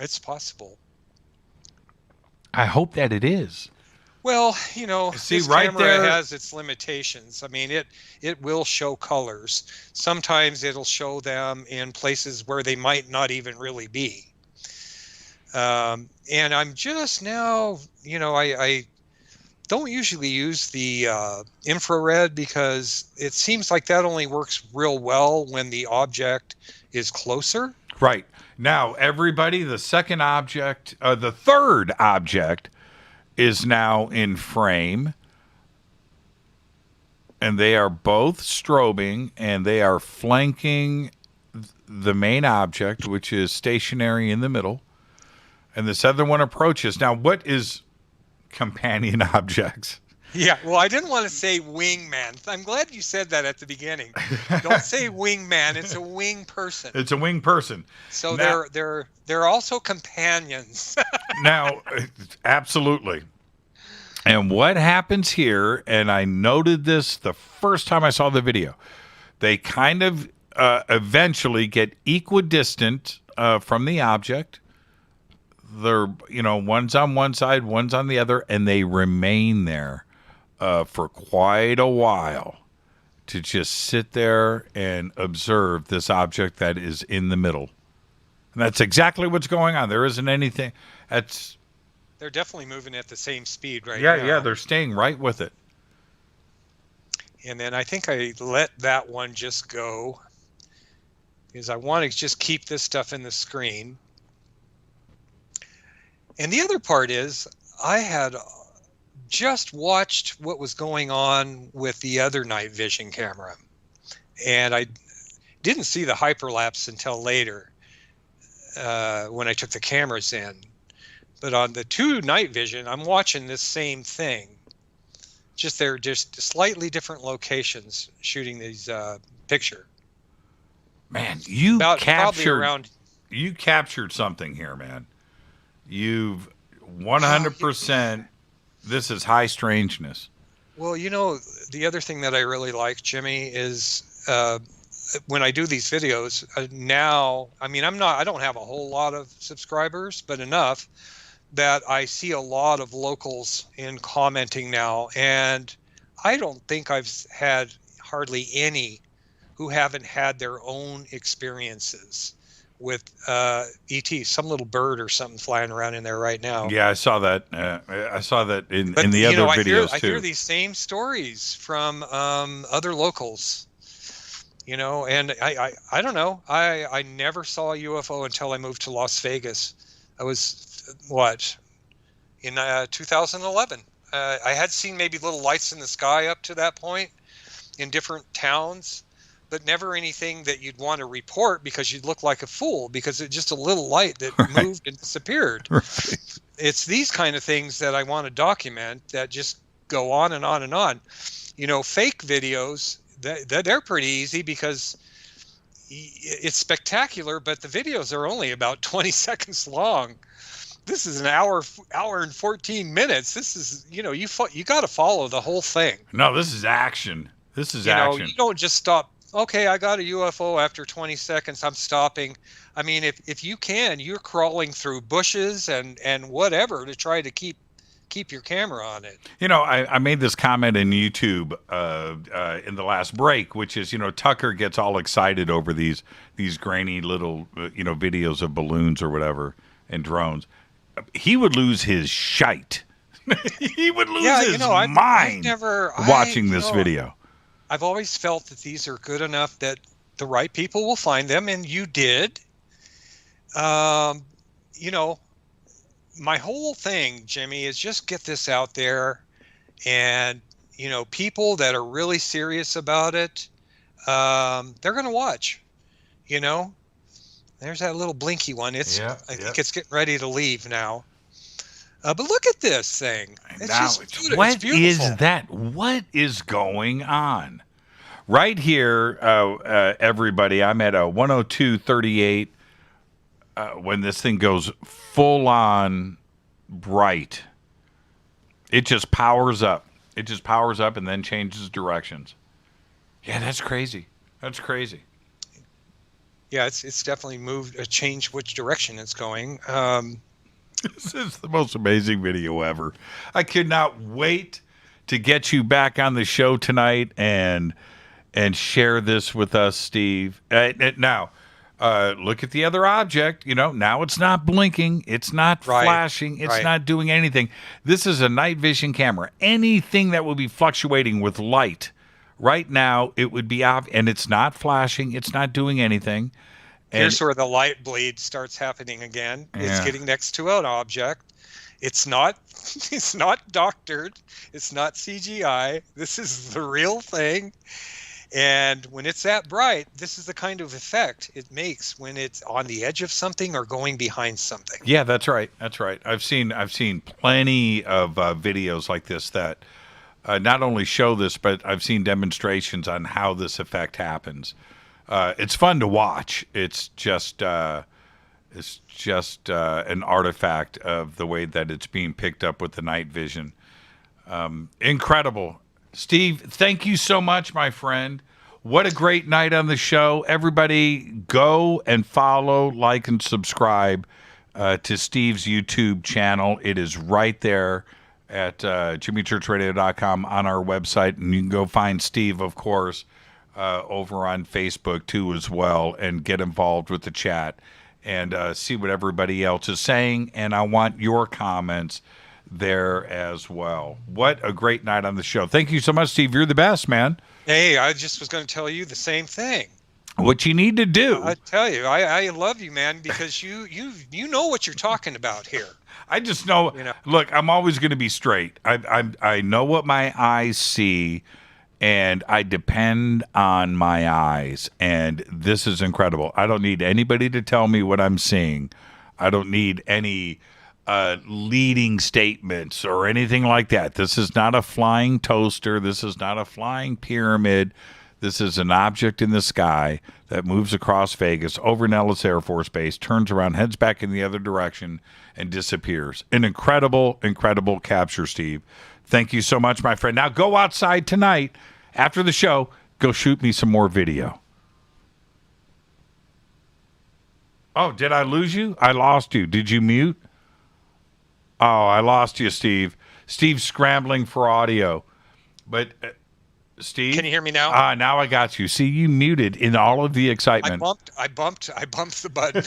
It's possible. I hope that it is. Well, this camera has its limitations. I mean, it will show colors. Sometimes it'll show them in places where they might not even really be. And I'm just now, I don't usually use the infrared because it seems like that only works real well when the object is closer. Right. Now, everybody, the third object is now in frame, and they are both strobing, and they are flanking the main object, which is stationary in the middle, and this other one approaches. Now, what is companion objects? Yeah, well, I didn't want to say wingman. I'm glad you said that at the beginning. Don't say wingman. It's a wing person. It's a wing person. So now, they're also companions. Now, absolutely. And what happens here, and I noted this the first time I saw the video, they kind of eventually get equidistant from the object. They're, one's on one side, one's on the other, and they remain there for quite a while to just sit there and observe this object that is in the middle. And that's exactly what's going on. There isn't anything. They're definitely moving at the same speed now. Yeah, they're staying right with it. And then I think I let that one just go because I want to just keep this stuff in the screen. And the other part is I had just watched what was going on with the other night vision camera. And I didn't see the hyperlapse until later when I took the cameras in. But on the two night vision, I'm watching this same thing. They're just slightly different locations shooting these picture. Man, you captured something here, man. You've 100%. This is high strangeness. Well, the other thing that I really like, Jimmy, is when I do these videos now. I mean, I don't have a whole lot of subscribers, but enough that I see a lot of locals in commenting now, and I don't think I've had hardly any who haven't had their own experiences with ET, some little bird or something flying around in there right now. Yeah, I saw that. I saw that in the other videos too. I hear these same stories from other locals. And I don't know. I never saw a UFO until I moved to Las Vegas. I was in 2011. I had seen maybe little lights in the sky up to that point in different towns, but never anything that you'd want to report because you'd look like a fool because it's just a little light that moved and disappeared. Right. It's these kind of things that I want to document that just go on and on and on. Fake videos, they're pretty easy because it's spectacular, but the videos are only about 20 seconds long. This is an hour and 14 minutes. This is, you got to follow the whole thing. No, this is action. Action. You don't just stop. Okay, I got a UFO after 20 seconds. I'm stopping. I mean, if you can, you're crawling through bushes and whatever to try to keep keep your camera on it. You know, I made this comment in YouTube in the last break, which is, you know, Tucker gets all excited over these grainy little, you know, videos of balloons or whatever and drones. He would lose his shite. He would lose his mind watching this video. I've always felt that these are good enough that the right people will find them, and you did. You know, my whole thing, Jimmy, is just get this out there, and, you know, people that are really serious about it, they're going to watch. You know, there's that little blinky one. I think it's getting ready to leave now. But look at this thing. It's beautiful. What is that? What is going on? Right here, everybody, I'm at a 102.38 when this thing goes full on bright. It just powers up. It just powers up and then changes directions. Yeah, that's crazy. That's crazy. Yeah, it's definitely changed which direction it's going. This is the most amazing video ever. I could not wait to get you back on the show tonight and share this with us, Steve. Now, look at the other object. You know, now it's not blinking. It's not flashing. It's not doing anything. This is a night vision camera. Anything that will be fluctuating with light right now, it would be off, and it's not flashing. It's not doing anything. Here's where the light bleed starts happening again. Yeah. It's getting next to an object. It's not doctored. It's not CGI. This is the real thing. And when it's that bright, this is the kind of effect it makes when it's on the edge of something or going behind something. Yeah, that's right. That's right. I've seen plenty of videos like this that not only show this, but I've seen demonstrations on how this effect happens. It's fun to watch. It's just an artifact of the way that it's being picked up with the night vision. Incredible. Steve, thank you so much, my friend. What a great night on the show. Everybody go and follow, like, and subscribe to Steve's YouTube channel. It is right there at jimmychurchradio.com on our website. And you can go find Steve, of course, over on Facebook too as well, and get involved with the chat and see what everybody else is saying. And I want your comments there as well. What a great night on the show. Thank you so much, Steve. You're the best, man. Hey, I just was going to tell you the same thing. What you need to do. I tell you, I love you, man, because you know what you're talking about here. I just know, look, I'm always going to be straight. I know what my eyes see, and I depend on my eyes, and this is incredible. I don't need anybody to tell me what I'm seeing. I don't need any leading statements or anything like that. This is not a flying toaster. This is not a flying pyramid. This is an object in the sky that moves across Vegas, over Nellis Air Force Base, turns around, heads back in the other direction, and disappears. An incredible, incredible capture, Steve. Thank you so much, my friend. Now go outside tonight after the show. Go shoot me some more video. Oh, did I lose you? I lost you. Did you mute? Oh, I lost you, Steve. Steve's scrambling for audio. But... Steve, can you hear me now? Now I got you. See, you muted in all of the excitement. I bumped the button.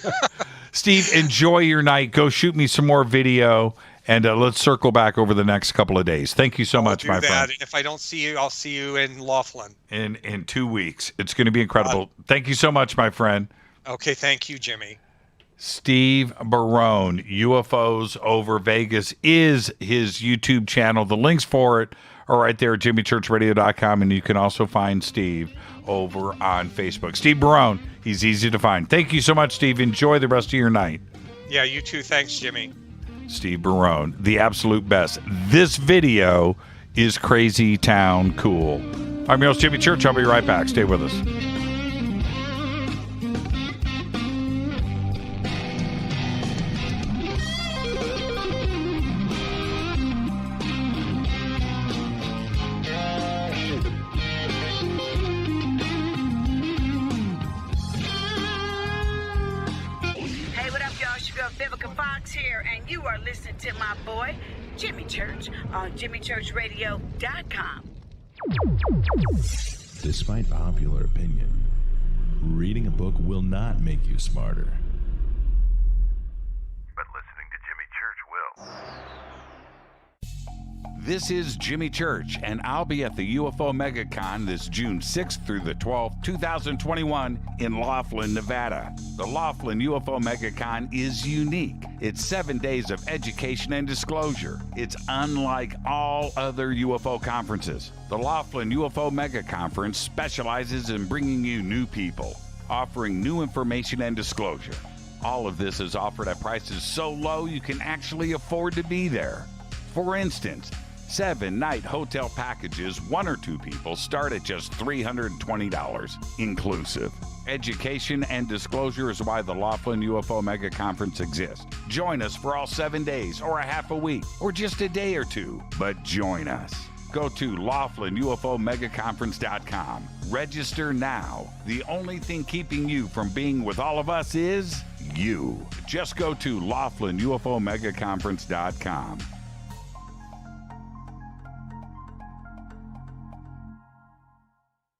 Steve, enjoy your night. Go shoot me some more video, and let's circle back over the next couple of days. Thank you so much, my friend. And if I don't see you, I'll see you in Laughlin. In 2 weeks. It's going to be incredible. Thank you so much, my friend. Okay, thank you, Jimmy. Steve Barone, UFOs Over Vegas, is his YouTube channel. The links for it are right there at jimmychurchradio.com, and you can also find Steve over on Facebook. Steve Barone, he's easy to find. Thank you so much, Steve. Enjoy the rest of your night. Yeah, you too. Thanks, Jimmy. Steve Barone, the absolute best. This video is Crazy Town Cool. I'm your host, Jimmy Church. I'll be right back. Stay with us. Here, and you are listening to my boy, Jimmy Church on jimmychurchradio.com. Despite popular opinion, reading a book will not make you smarter. But listening to Jimmy Church will. This is Jimmy Church, and I'll be at the UFO MegaCon this June 6th through the 12th, 2021 in Laughlin, Nevada. The Laughlin UFO MegaCon is unique. It's 7 days of education and disclosure. It's unlike all other UFO conferences. The Laughlin UFO Mega Conference specializes in bringing you new people, offering new information and disclosure. All of this is offered at prices so low you can actually afford to be there. For instance, 7-night hotel packages, 1 or 2 people, start at just $320 inclusive. Education and disclosure is why the Laughlin UFO Mega Conference exists. Join us for all 7 days, or a half a week, or just a day or 2, but join us. Go to LaughlinUFOMegaConference.com. Register now. The only thing keeping you from being with all of us is you. Just go to LaughlinUFOMegaConference.com.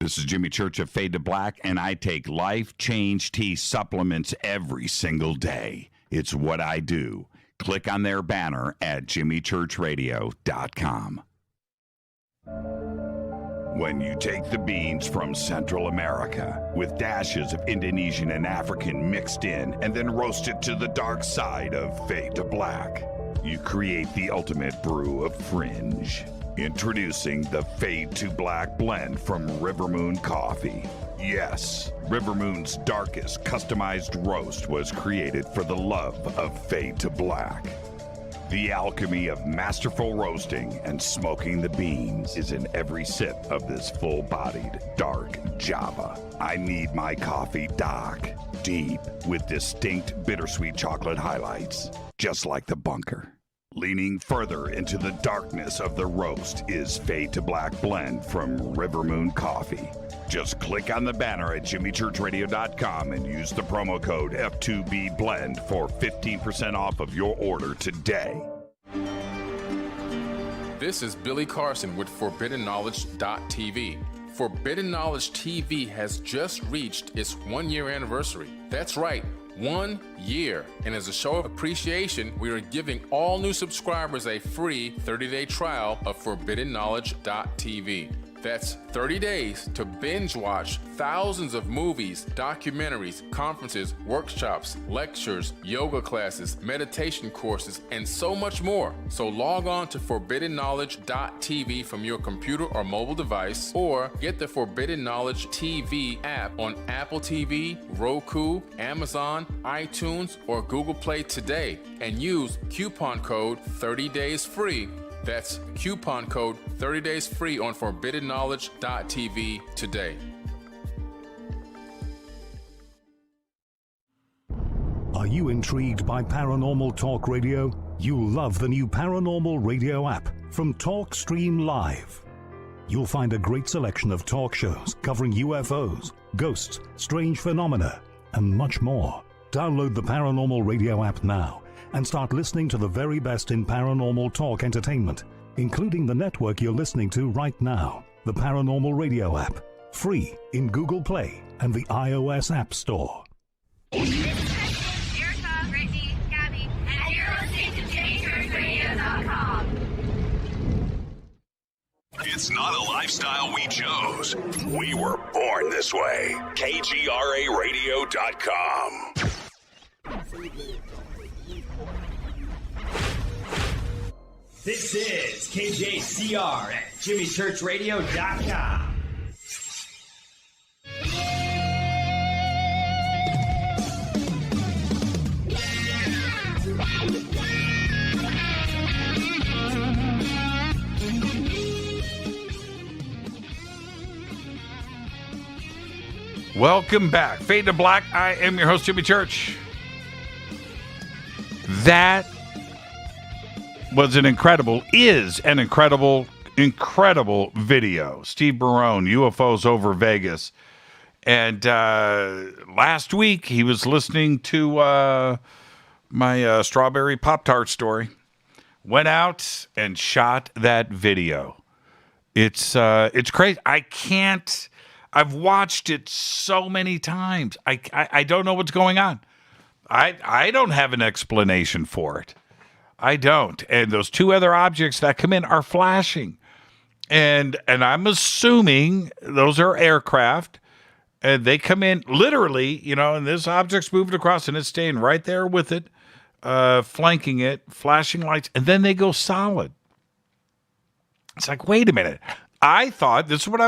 This is Jimmy Church of Fade to Black, and I take Life Change Tea supplements every single day. It's what I do. Click on their banner at jimmychurchradio.com. When you take the beans from Central America with dashes of Indonesian and African mixed in and then roast it to the dark side of Fade to Black, you create the ultimate brew of fringe. Introducing the Fade to Black blend from River Moon Coffee. Yes, River Moon's darkest customized roast was created for the love of Fade to Black. The alchemy of masterful roasting and smoking the beans is in every sip of this full-bodied, dark Java. I need my coffee dark, deep, with distinct bittersweet chocolate highlights, just like the bunker. Leaning further into the darkness of the roast is Fade to Black blend from River Moon Coffee. Just click on the banner at jimmychurchradio.com and use the promo code F2BBLEND for 15% off of your order today. This is Billy Carson with ForbiddenKnowledge.tv. Forbidden Knowledge TV has just reached its 1-year anniversary. That's right, 1 year. And as a show of appreciation, we are giving all new subscribers a free 30-day trial of ForbiddenKnowledge.tv. That's 30 days to binge watch thousands of movies, documentaries, conferences, workshops, lectures, yoga classes, meditation courses, and so much more. So log on to ForbiddenKnowledge.tv from your computer or mobile device, or get the Forbidden Knowledge TV app on Apple TV, Roku, Amazon, iTunes, or Google Play today, and use coupon code 30daysfree. That's coupon code 30 days free on ForbiddenKnowledge.tv today. Are you intrigued by Paranormal Talk Radio? You'll love the new Paranormal Radio app from TalkStream Live. You'll find a great selection of talk shows covering UFOs, ghosts, strange phenomena, and much more. Download the Paranormal Radio app now and start listening to the very best in paranormal talk entertainment, including the network you're listening to right now, the Paranormal Radio app, free in Google Play and the iOS App Store. This is Kristen, Erica, Brittany, Gabby, and you're listening to JamieChurchRadio.com. It's not a lifestyle we chose. We were born this way. KGRARadio.com. This is KJCR at JimmyChurchRadio.com. Welcome back. Fade to Black. I am your host, Jimmy Church. That was an incredible video. Steve Barone, UFOs over Vegas. And last week, he was listening to my strawberry Pop-Tart story. went out and shot that video. It's crazy. I've watched it so many times. I don't know what's going on. I don't have an explanation for it. I don't. And those two other objects that come in are flashing. And I'm assuming those are aircraft. And they come in literally, and this object's moving across and it's staying right there with it, flanking it, flashing lights, and then they go solid. It's like, wait a minute. I thought this is what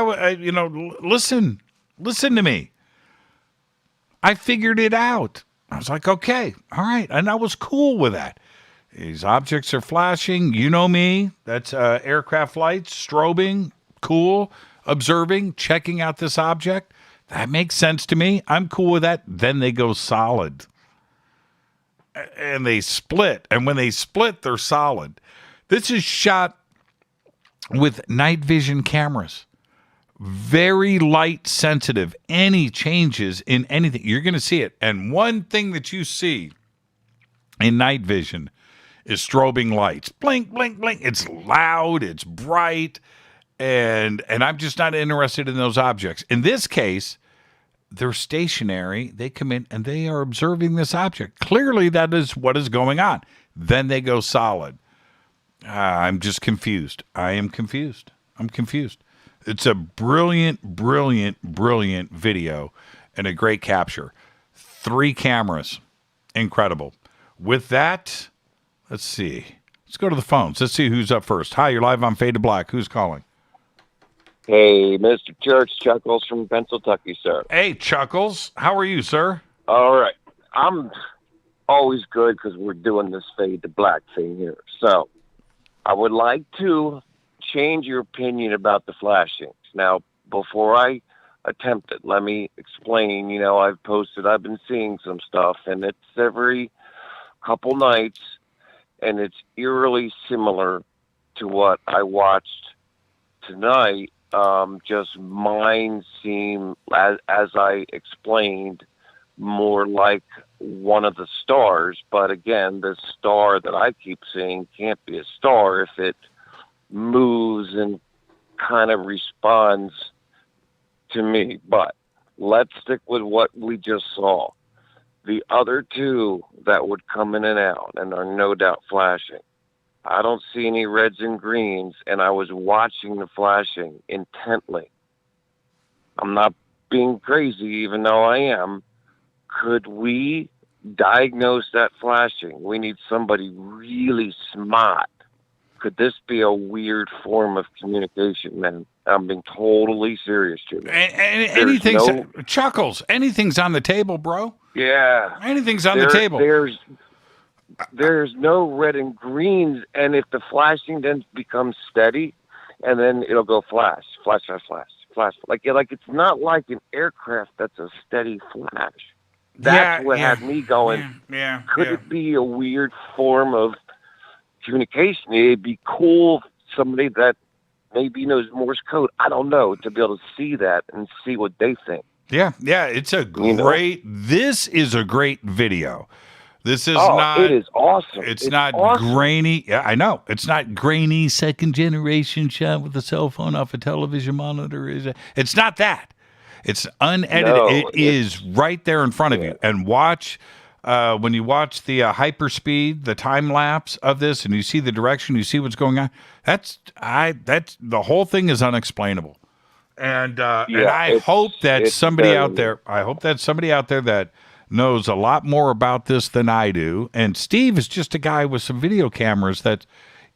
listen to me. I figured it out. I was like, okay, all right. And I was cool with that. These objects are flashing. You know me. That's aircraft lights, strobing, cool, observing, checking out this object. That makes sense to me. I'm cool with that. Then they go solid. And they split. And when they split, they're solid. This is shot with night vision cameras. Very light sensitive. Any changes in anything, you're going to see it. And one thing that you see in night vision is strobing lights. Blink, blink, blink. It's loud. It's bright. And I'm just not interested in those objects. In this case, they're stationary. They come in and they are observing this object. Clearly, that is what is going on. Then they go solid. I'm just confused. I am confused. I'm confused. It's a brilliant, brilliant, brilliant video and a great capture. 3 cameras. Incredible. With that, let's see. Let's go to the phones. Let's see who's up first. Hi, you're live on Fade to Black. Who's calling? Hey, Mr. Church, Chuckles from Pennsylvania, sir. Hey, Chuckles. How are you, sir? All right. I'm always good because we're doing this Fade to Black thing here. So I would like to change your opinion about the flashings. Now, before I attempt it, let me explain. I've been seeing some stuff, and it's every couple nights, and it's eerily similar to what I watched tonight. Just mine seem, as I explained, more like one of the stars. But again, the star that I keep seeing can't be a star if it moves and kind of responds to me. But let's stick with what we just saw. The other two that would come in and out and are no doubt flashing, I don't see any reds and greens, and I was watching the flashing intently. I'm not being crazy, even though I am. Could we diagnose that flashing? We need somebody really smart. Could this be a weird form of communication, man? I'm being totally serious, Jimmy. Anything's Chuckles. Anything's on the table, bro. Yeah. Anything's on the table. There's no red and greens, and if the flashing then becomes steady, and then it'll go flash, flash, flash, flash, flash. Like it's not like an aircraft that's a steady flash. That's what had me going. Could it be a weird form of communication? It'd be cool if somebody that maybe knows Morse code, I don't know, to be able to see that and see what they think. Yeah, it's a great. This is a great video. This is not. It is awesome. It's not awesome. Grainy. Yeah, I know. It's not grainy second generation shot with a cell phone off a television monitor. It's not that. It's unedited. No, it is right there in front of you. And watch when you watch the hyperspeed, the time lapse of this, and you see the direction, you see what's going on. That's the whole thing is unexplainable. And I hope that somebody out there. I hope that somebody out there that knows a lot more about this than I do. And Steve is just a guy with some video cameras that's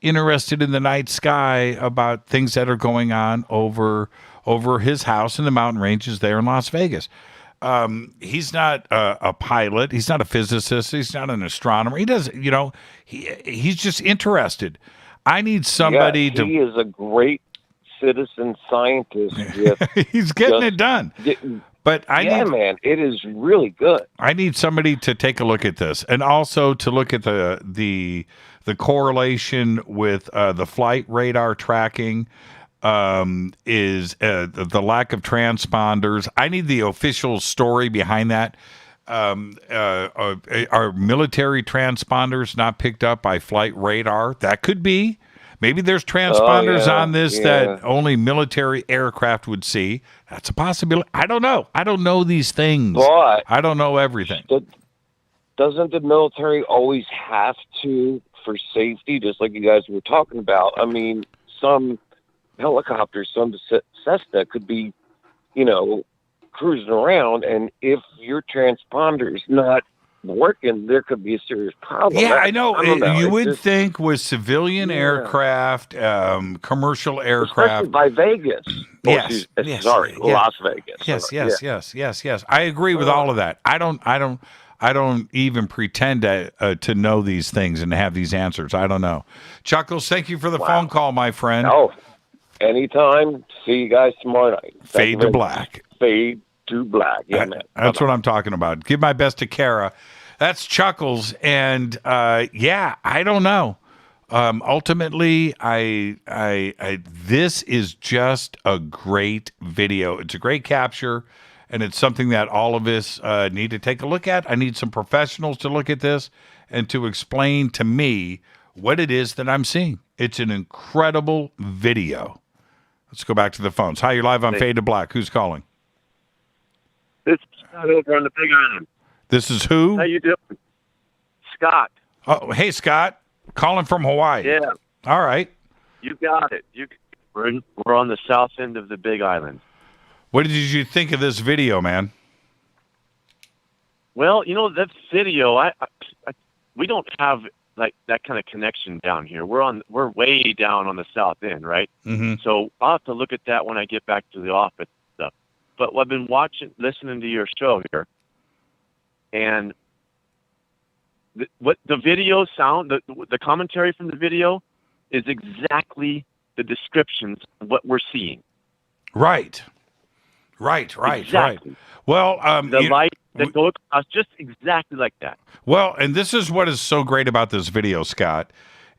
interested in the night sky about things that are going on over his house in the mountain ranges there in Las Vegas. He's not a pilot. He's not a physicist. He's not an astronomer. He does, he's just interested. I need somebody to. He is a great citizen scientist. He's getting it done. But man, it is really good. I need somebody to take a look at this, and also to look at the correlation with the flight radar tracking. Is the lack of transponders. I need the official story behind that. Are military transponders not picked up by flight radar? That could be. Maybe there's transponders on this that only military aircraft would see. That's a possibility. I don't know. I don't know these things. But I don't know everything. Doesn't the military always have to, for safety, just like you guys were talking about? I mean, some helicopters, some Cessna could be, cruising around, and if your transponder's not working, there could be a serious problem. Yeah, I know. You would just think with civilian aircraft, commercial aircraft, especially by Vegas. Yes, Las Vegas. Yes. I agree with all of that. I don't even pretend to know these things and to have these answers. I don't know. Chuckles, thank you for the phone call, my friend. Oh, anytime. See you guys tomorrow night. Fade to black. Fade to black. Yeah, man. That's what I'm talking about. Give my best to Kara. That's Chuckles, and I don't know. Ultimately, this is just a great video. It's a great capture, and it's something that all of us need to take a look at. I need some professionals to look at this and to explain to me what it is that I'm seeing. It's an incredible video. Let's go back to the phones. Hi, you're live on Fade to Black. Who's calling? This is Scott over on the Big Island. This is who? How you doing? Scott. Oh, hey, Scott. Calling from Hawaii. Yeah. All right. You got it. We're on the south end of the Big Island. What did you think of this video, man? Well, that video, we don't have like that kind of connection down here. We're way down on the south end, right? Mm-hmm. So I'll have to look at that when I get back to the office stuff. But I've been listening to your show here, and what the video sound, the commentary from the video is exactly the descriptions of what we're seeing. Right. Exactly. Well, the light that goes across, just exactly like that. Well, and this is what is so great about this video, Scott,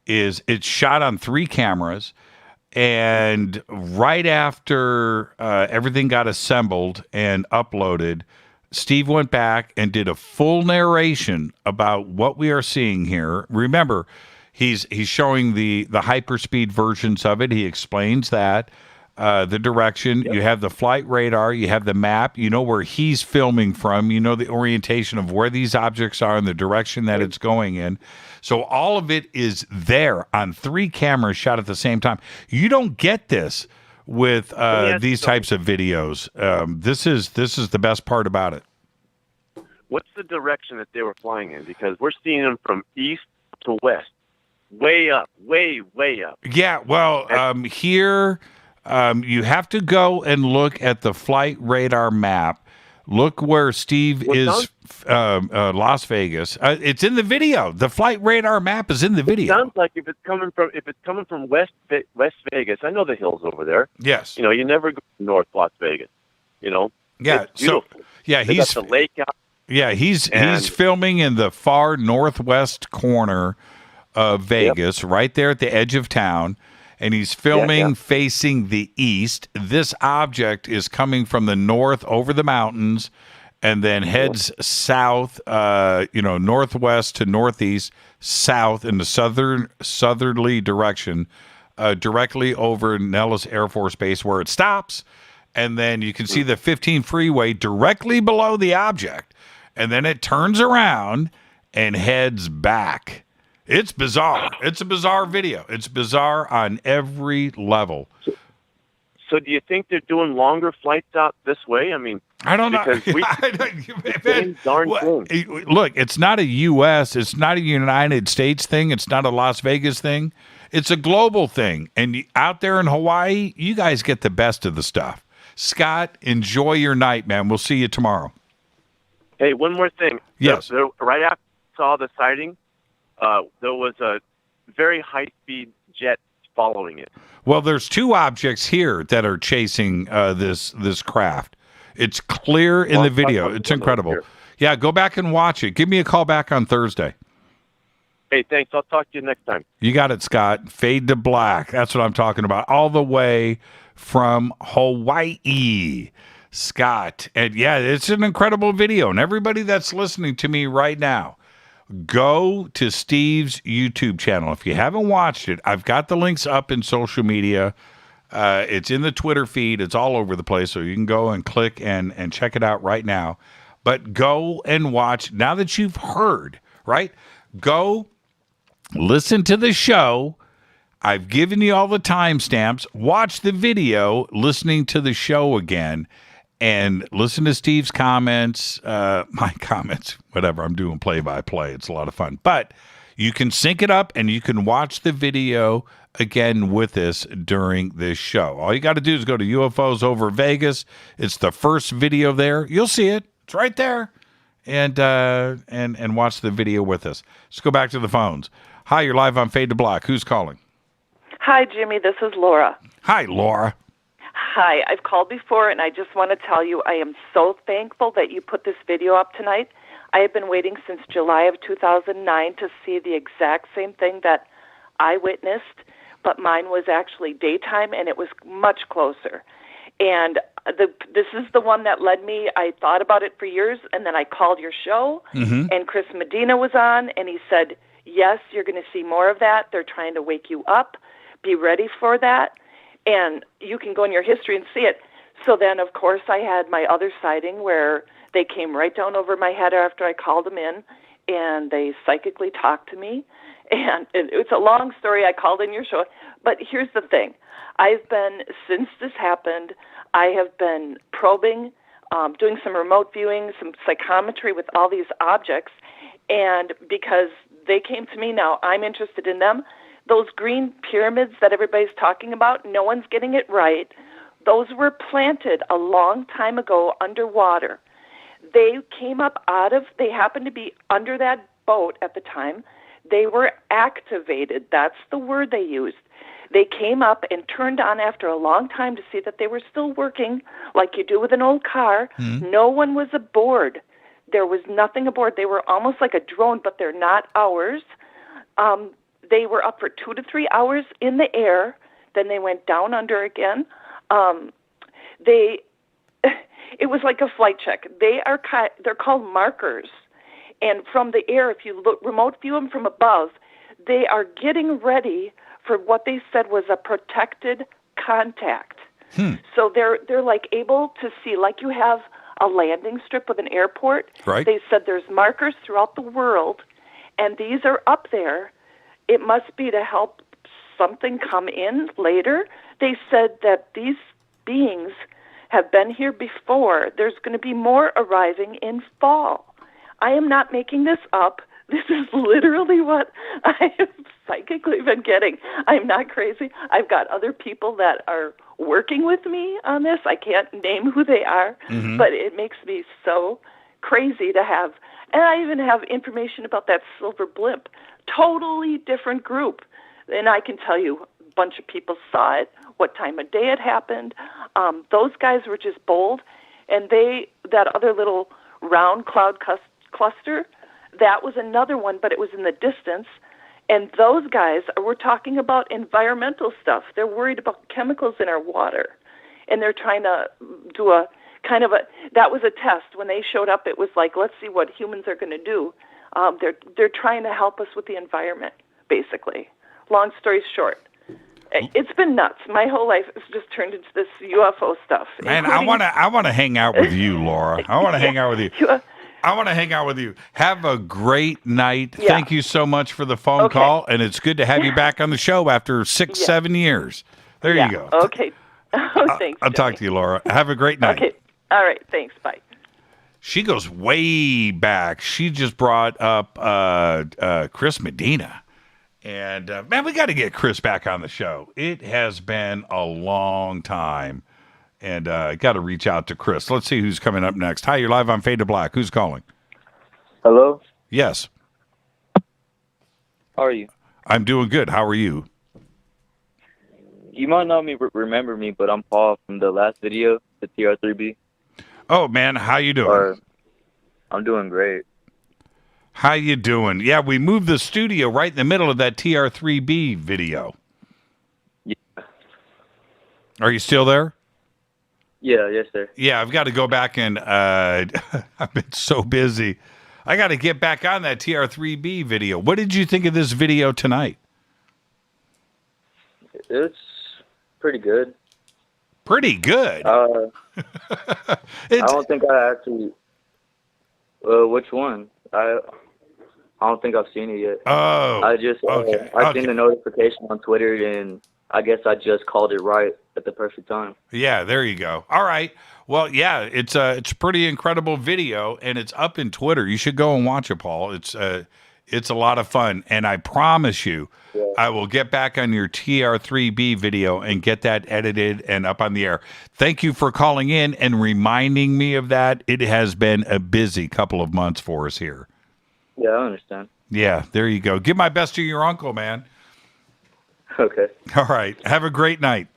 is it's shot on 3 cameras, and right after everything got assembled and uploaded, Steve went back and did a full narration about what we are seeing here. Remember, he's showing the hyperspeed versions of it. He explains that. The direction, you have the flight radar, you have the map, you know where he's filming from, you know the orientation of where these objects are and the direction that it's going in. So all of it is there on 3 cameras shot at the same time. You don't get this with these types of videos. This is the best part about it. What's the direction that they were flying in? Because we're seeing them from east to west, way up, way up. Yeah, well, here... you have to go and look at the flight radar map. Look where Steve is, Las Vegas. It's in the video. The flight radar map is in the video. It sounds like if it's coming from West Vegas. I know the hills over there. Yes. You never go North Las Vegas. Yeah. It's beautiful. They got the lake out. Yeah, he's filming in the far northwest corner of Vegas, right there at the edge of town. And he's filming facing the east. This object is coming from the north over the mountains and then heads south, northwest to northeast, south in the southerly direction, directly over Nellis Air Force Base where it stops. And then you can see the 15 freeway directly below the object. And then it turns around and heads back. It's bizarre. It's a bizarre video. It's bizarre on every level. So do you think they're doing longer flights out this way? I mean, I don't know. Look, it's not a U.S., it's not a United States thing. It's not a Las Vegas thing. It's a global thing. And out there in Hawaii, you guys get the best of the stuff. Scott, enjoy your night, man. We'll see you tomorrow. Hey, one more thing. Yes. Right after I saw the sighting, there was a very high-speed jet following it. Well, there's 2 objects here that are chasing this craft. It's clear in the video. It's incredible. Yeah, go back and watch it. Give me a call back on Thursday. Hey, thanks. I'll talk to you next time. You got it, Scott. Fade to black. That's what I'm talking about. All the way from Hawaii. Scott. And yeah, it's an incredible video. And everybody that's listening to me right now, go to Steve's YouTube channel. If you haven't watched it, I've got the links up in social media. It's in the Twitter feed. It's all over the place. So you can go and click and check it out right now. But go and watch. Now that you've heard, right? Go listen to the show. I've given you all the timestamps. Watch the video, listening to the show again, and listen to Steve's comments, my comments, whatever. I'm doing play-by-play. It's a lot of fun. But you can sync it up, and you can watch the video again with us during this show. All you got to do is go to UFOs Over Vegas. It's the first video there. You'll see it. It's right there. And watch the video with us. Let's go back to the phones. Hi, you're live on Fade to Black. Who's calling? Hi, Jimmy. This is Laura. Hi, Laura. Hi. I've called before, and I just want to tell you I am so thankful that you put this video up tonight. I have been waiting since July of 2009 to see the exact same thing that I witnessed, but mine was actually daytime, and it was much closer. And this is the one that led me. I thought about it for years, and then I called your show, and Chris Medina was on, and he said, yes, you're going to see more of that. They're trying to wake you up. Be ready for that. And you can go in your history and see it. So then, of course, I had my other sighting where they came right down over my head after I called them in, and they psychically talked to me. And it's a long story. I called in your show. But here's the thing. Since this happened, I have been probing, doing some remote viewing, some psychometry with all these objects. And because they came to me now, I'm interested in them. Those green pyramids that everybody's talking about, no one's getting it right. Those were planted a long time ago underwater. They came up they happened to be under that boat at the time. They were activated. That's the word they used. They came up and turned on after a long time to see that they were still working, like you do with an old car. No one was aboard. There was nothing aboard. They were almost like a drone, but they're not ours. They were up for 2 to 3 hours in the air. Then they went down under again. It was like a flight check. They're called markers. And from the air, if you remote view them from above, they are getting ready for what they said was a protected contact. So they're like able to see, like you have a landing strip of an airport. Right. They said there's markers throughout the world, and these are up there. It must be to help something come in later. They said that these beings have been here before. There's going to be more arriving in fall. I am not making this up. This is literally what I have psychically been getting. I'm not crazy. I've got other people that are working with me on this. I can't name who they are, but it makes me so crazy to have. And I even have information about that silver blimp. Totally different group. And I can tell you a bunch of people saw it, what time of day it happened. Those guys were just bold. And that other little round cloud cluster, that was another one, but it was in the distance. And those guys were talking about environmental stuff. They're worried about chemicals in our water. And they're trying to do that was a test. When they showed up, it was like, let's see what humans are going to do. They're trying to help us with the environment, basically. Long story short. It's been nuts. My whole life has just turned into this UFO stuff. Man, I want to hang out with you, Laura. I want to hang out with you. I want to hang out with you. Have a great night. Yeah. Thank you so much for the phone call, and it's good to have you back on the show after 7 years. There you go. Okay. Thanks. I'll talk to you, Laura. Have a great night. Okay. All right. Thanks. Bye. She goes way back. She just brought up Chris Medina. And, man, we got to get Chris back on the show. It has been a long time. And got to reach out to Chris. Let's see who's coming up next. Hi, you're live on Fade to Black. Who's calling? Hello? Yes. How are you? I'm doing good. How are you? You might not remember me, but I'm Paul from the last video, the TR3B. Oh, man. How you doing? I'm doing great. How you doing? Yeah, we moved the studio right in the middle of that TR3B video. Yeah. Are you still there? Yeah, yes, sir. Yeah, I've got to go back and I've been so busy. I got to get back on that TR3B video. What did you think of this video tonight? It's pretty good. Pretty good? I don't think I actually... which one? I don't think I've seen it yet. Oh. I just... okay. I seen the notification on Twitter, and I guess I just called it right at the perfect time. Yeah, there you go. All right. Well, yeah, it's a pretty incredible video, and it's up in Twitter. You should go and watch it, Paul. It's a lot of fun, and I promise you, I will get back on your TR3B video and get that edited and up on the air. Thank you for calling in and reminding me of that. It has been a busy couple of months for us here. Yeah, I understand. Yeah, there you go. Give my best to your uncle, man. Okay. All right. Have a great night.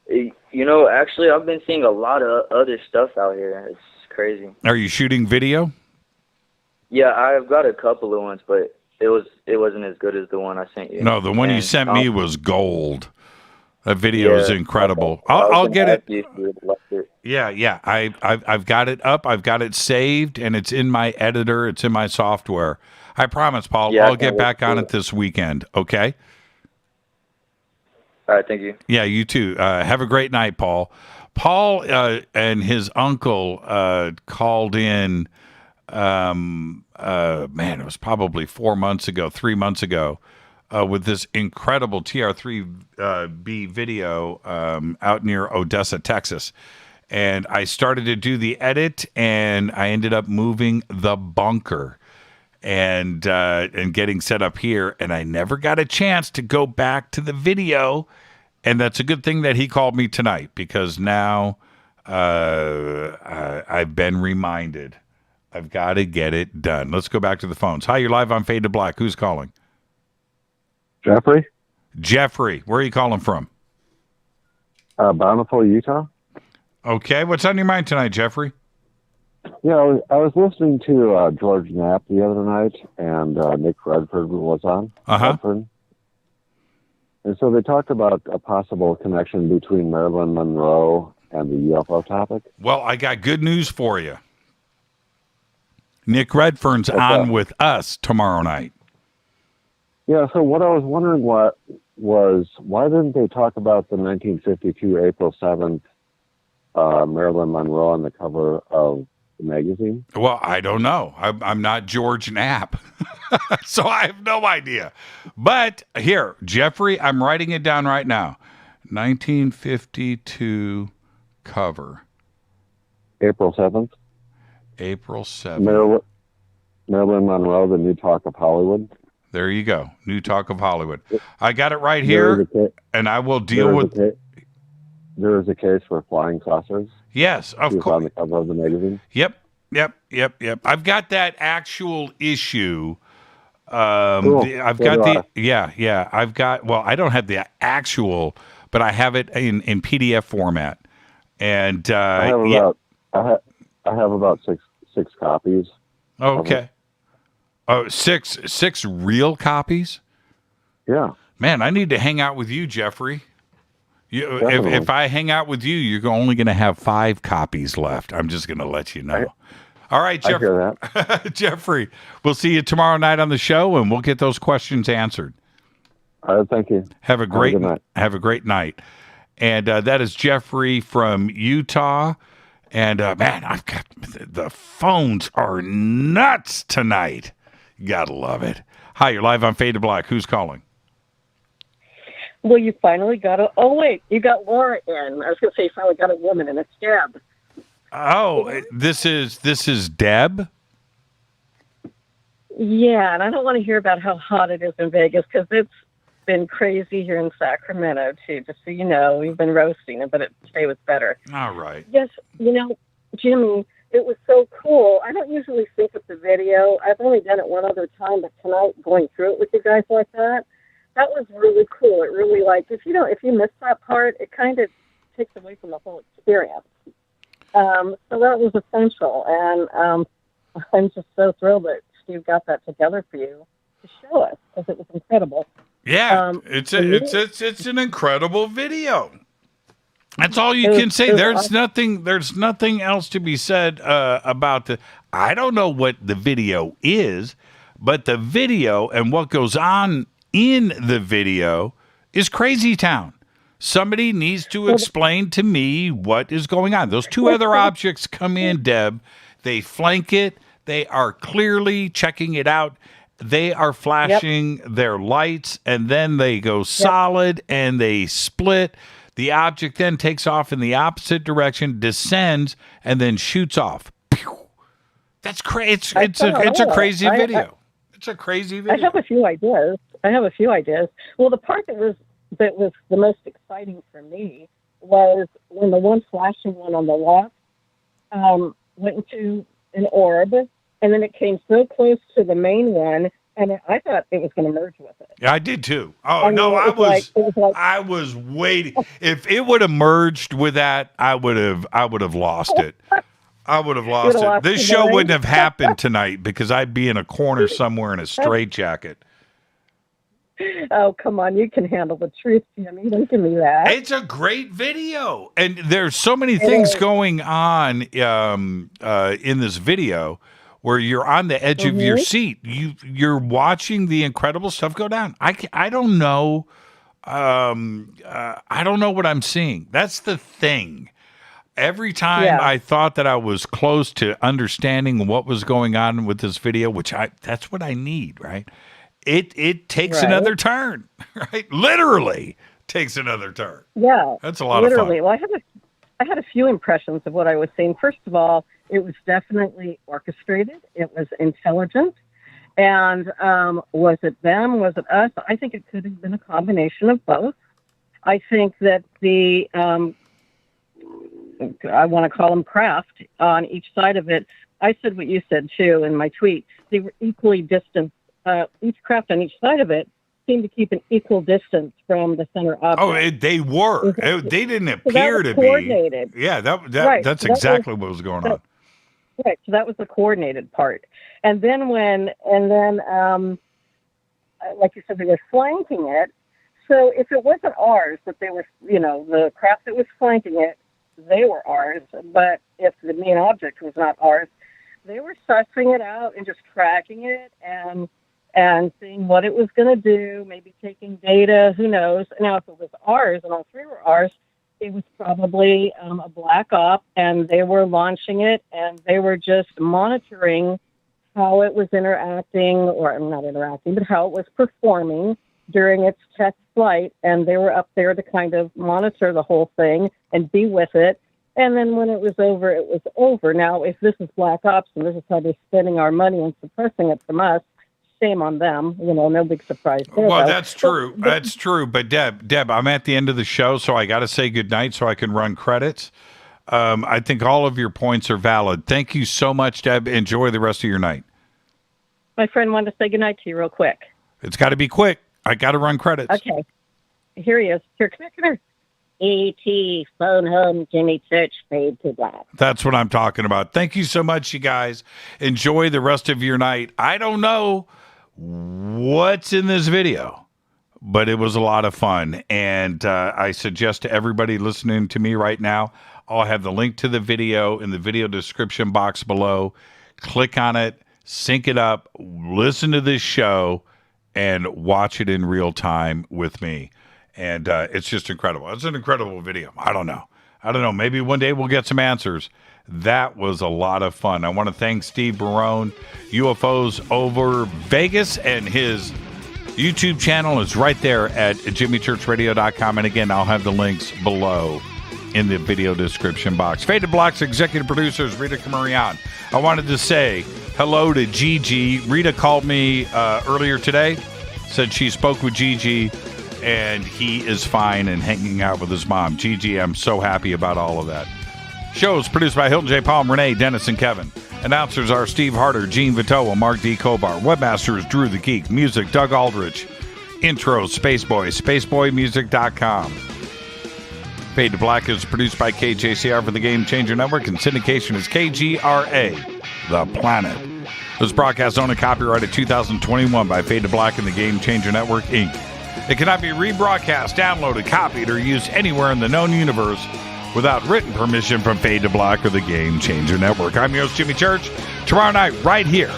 You know, actually, I've been seeing a lot of other stuff out here. It's crazy. Are you shooting video? Yeah, I've got a couple of ones, but it wasn't as good as the one I sent you. No, the one you sent me was gold. That video is incredible. I'll get it. Yeah. I've got it up. I've got it saved, and it's in my editor. It's in my software. I promise, Paul. I'll get back on it this weekend. Okay. All right, thank you. Yeah, you too. Have a great night, Paul. Paul and his uncle called in. Man, it was probably 3 months ago, with this incredible TR3B video out near Odessa, Texas. And I started to do the edit, and I ended up moving the bunker and getting set up here. And I never got a chance to go back to the video. And that's a good thing that he called me tonight, because now I've been reminded. I've got to get it done. Let's go back to the phones. Hi, you're live on Fade to Black. Who's calling? Jeffrey. Jeffrey. Where are you calling from? Bountiful, Utah. Okay. What's on your mind tonight, Jeffrey? Yeah, I was listening to George Knapp the other night, and Nick Redford was on. Redford. And so they talked about a possible connection between Marilyn Monroe and the UFO topic. Well, I got good news for you. Nick Redfern's on with us tomorrow night. Yeah, so what I was wondering was why didn't they talk about the 1952 April 7th Marilyn Monroe on the cover of the magazine? Well, I don't know. I'm not George Knapp, so I have no idea. But here, Jeffrey, I'm writing it down right now. 1952 cover. April 7th? April 7th. Marilyn Monroe, the New Talk of Hollywood. There you go. New Talk of Hollywood. I got it right here, and I will deal with... There is a case for flying saucers. Yes, of course. On the cover of the magazine. Yep. I've got that actual issue. Cool. I've got I've got, well, I don't have the actual, but I have it in PDF format. And I have about six copies. Oh, okay. Oh, six real copies? Yeah. Man, I need to hang out with you, Jeffrey. If I hang out with you, you're only going to have 5 copies left. I'm just going to let you know. All right, Jeffrey. I hear that. Jeffrey, we'll see you tomorrow night on the show, and we'll get those questions answered. All right, thank you. Have a great night. Have a great night. And that is Jeffrey from Utah. And man, I've got the phones are nuts tonight. You gotta love it. Hi, you're live on Fade to Black. Who's calling? Well, you finally got a... Oh, wait. You got Laura in. I was going to say you finally got a woman, and it's Deb. Oh, this is Deb? Yeah, and I don't want to hear about how hot it is in Vegas, because it's been crazy here in Sacramento, too. Just so you know, we've been roasting it, but today was better. All right. Yes, Jimmy, it was so cool. I don't usually think of the video. I've only done it one other time, but tonight, going through it with you guys like that was really cool. It really, if you miss that part, it kind of takes away from the whole experience. So that was essential, and I'm just so thrilled that Steve got that together for you to show us, because it was incredible. Yeah, it's an incredible video. That's all you can say. There's nothing else to be said about the. I don't know what the video is, but the video and what goes on in the video is crazy town. Somebody needs to explain to me what is going on. Those two other objects come in, Deb. They flank it. They are clearly checking it out. They are flashing their lights, and then they go solid, and they split. The object then takes off in the opposite direction, descends, and then shoots off. Pew! That's crazy. It's a crazy video. It's a crazy video. I have a few ideas. Well, the part that was the most exciting for me was when the one flashing one on the left went into an orb, and then it came so close to the main one, and I thought it was going to merge with it. Yeah, I did too. Oh, no, I was waiting. If it would have merged with that, I would have lost it. I would have lost it. This show wouldn't have happened tonight because I'd be in a corner somewhere in a straitjacket. Oh, come on. You can handle the truth, Jimmy. Don't give me that. It's a great video. And there's so many things going on in this video where you're on the edge of your seat. You're watching the incredible stuff go down. I don't know. I don't know what I'm seeing. That's the thing. Every time I thought that I was close to understanding what was going on with this video, that's what I need, right? It takes another turn, right? Literally takes another turn. Yeah. That's a lot of fun. Well, I had a few impressions of what I was seeing. First of all, it was definitely orchestrated. It was intelligent. And was it them? Was it us? I think it could have been a combination of both. I think that the, I want to call them craft on each side of it. I said what you said, too, in my tweet. They were equally distant. Each craft on each side of it seemed to keep an equal distance from the center object. Oh, they were. They didn't appear to be. Yeah, that's exactly what was going on. Right, so that was the coordinated part. And then like you said, they were flanking it. So if it wasn't ours, that they were, the craft that was flanking it, they were ours. But if the main object was not ours, they were sussing it out and just tracking it and seeing what it was going to do, maybe taking data, who knows. Now, if it was ours and all three were ours, it was probably a black op, and they were launching it, and they were just monitoring how it was interacting, or not interacting, but how it was performing during its test flight, and they were up there to kind of monitor the whole thing and be with it. And then when it was over, it was over. Now, if this is black ops and this is how they're spending our money and suppressing it from us, shame on them. No big surprise there. Well, that's true. That's true. But Deb, I'm at the end of the show, so I got to say goodnight so I can run credits. I think all of your points are valid. Thank you so much, Deb. Enjoy the rest of your night. My friend wanted to say goodnight to you real quick. It's got to be quick. I got to run credits. Okay. Here he is. Here, come here. E.T. phone home, Jimmy Church, fade to black. That's what I'm talking about. Thank you so much, you guys. Enjoy the rest of your night. I don't know what's in this video, but it was a lot of fun. And I suggest to everybody listening to me right now, I'll have the link to the video in the video description box below. Click on it, sync it up, listen to this show, and watch it in real time with me. And it's just incredible. It's an incredible video. I don't know. Maybe one day we'll get some answers. That was a lot of fun. I want to thank Steve Barone, UFOs Over Vegas, and his YouTube channel is right there at jimmychurchradio.com. And again, I'll have the links below in the video description box. Faded Block's executive producers, Rita Camarion. I wanted to say hello to Gigi. Rita called me earlier today, said she spoke with Gigi, and he is fine and hanging out with his mom. Gigi, I'm so happy about all of that. Show is produced by Hilton J. Palm, Renee, Dennis, and Kevin. Announcers are Steve Harder, Gene Vitoa, Mark D. Kobar. Webmaster is Drew the Geek. Music, Doug Aldrich. Intro, Spaceboy, spaceboymusic.com. Fade to Black is produced by KJCR for the Game Changer Network, and syndication is KGRA, The Planet. This broadcast owned and copyrighted 2021 by Fade to Black and the Game Changer Network, Inc. It cannot be rebroadcast, downloaded, copied, or used anywhere in the known universe without written permission from Fade to Black or the Game Changer Network. I'm your host, Jimmy Church. Tomorrow night, right here,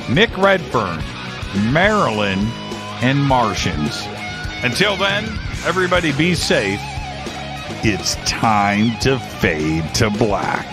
Nick Redfern, Marilyn, and Martians. Until then, everybody be safe. It's time to fade to black.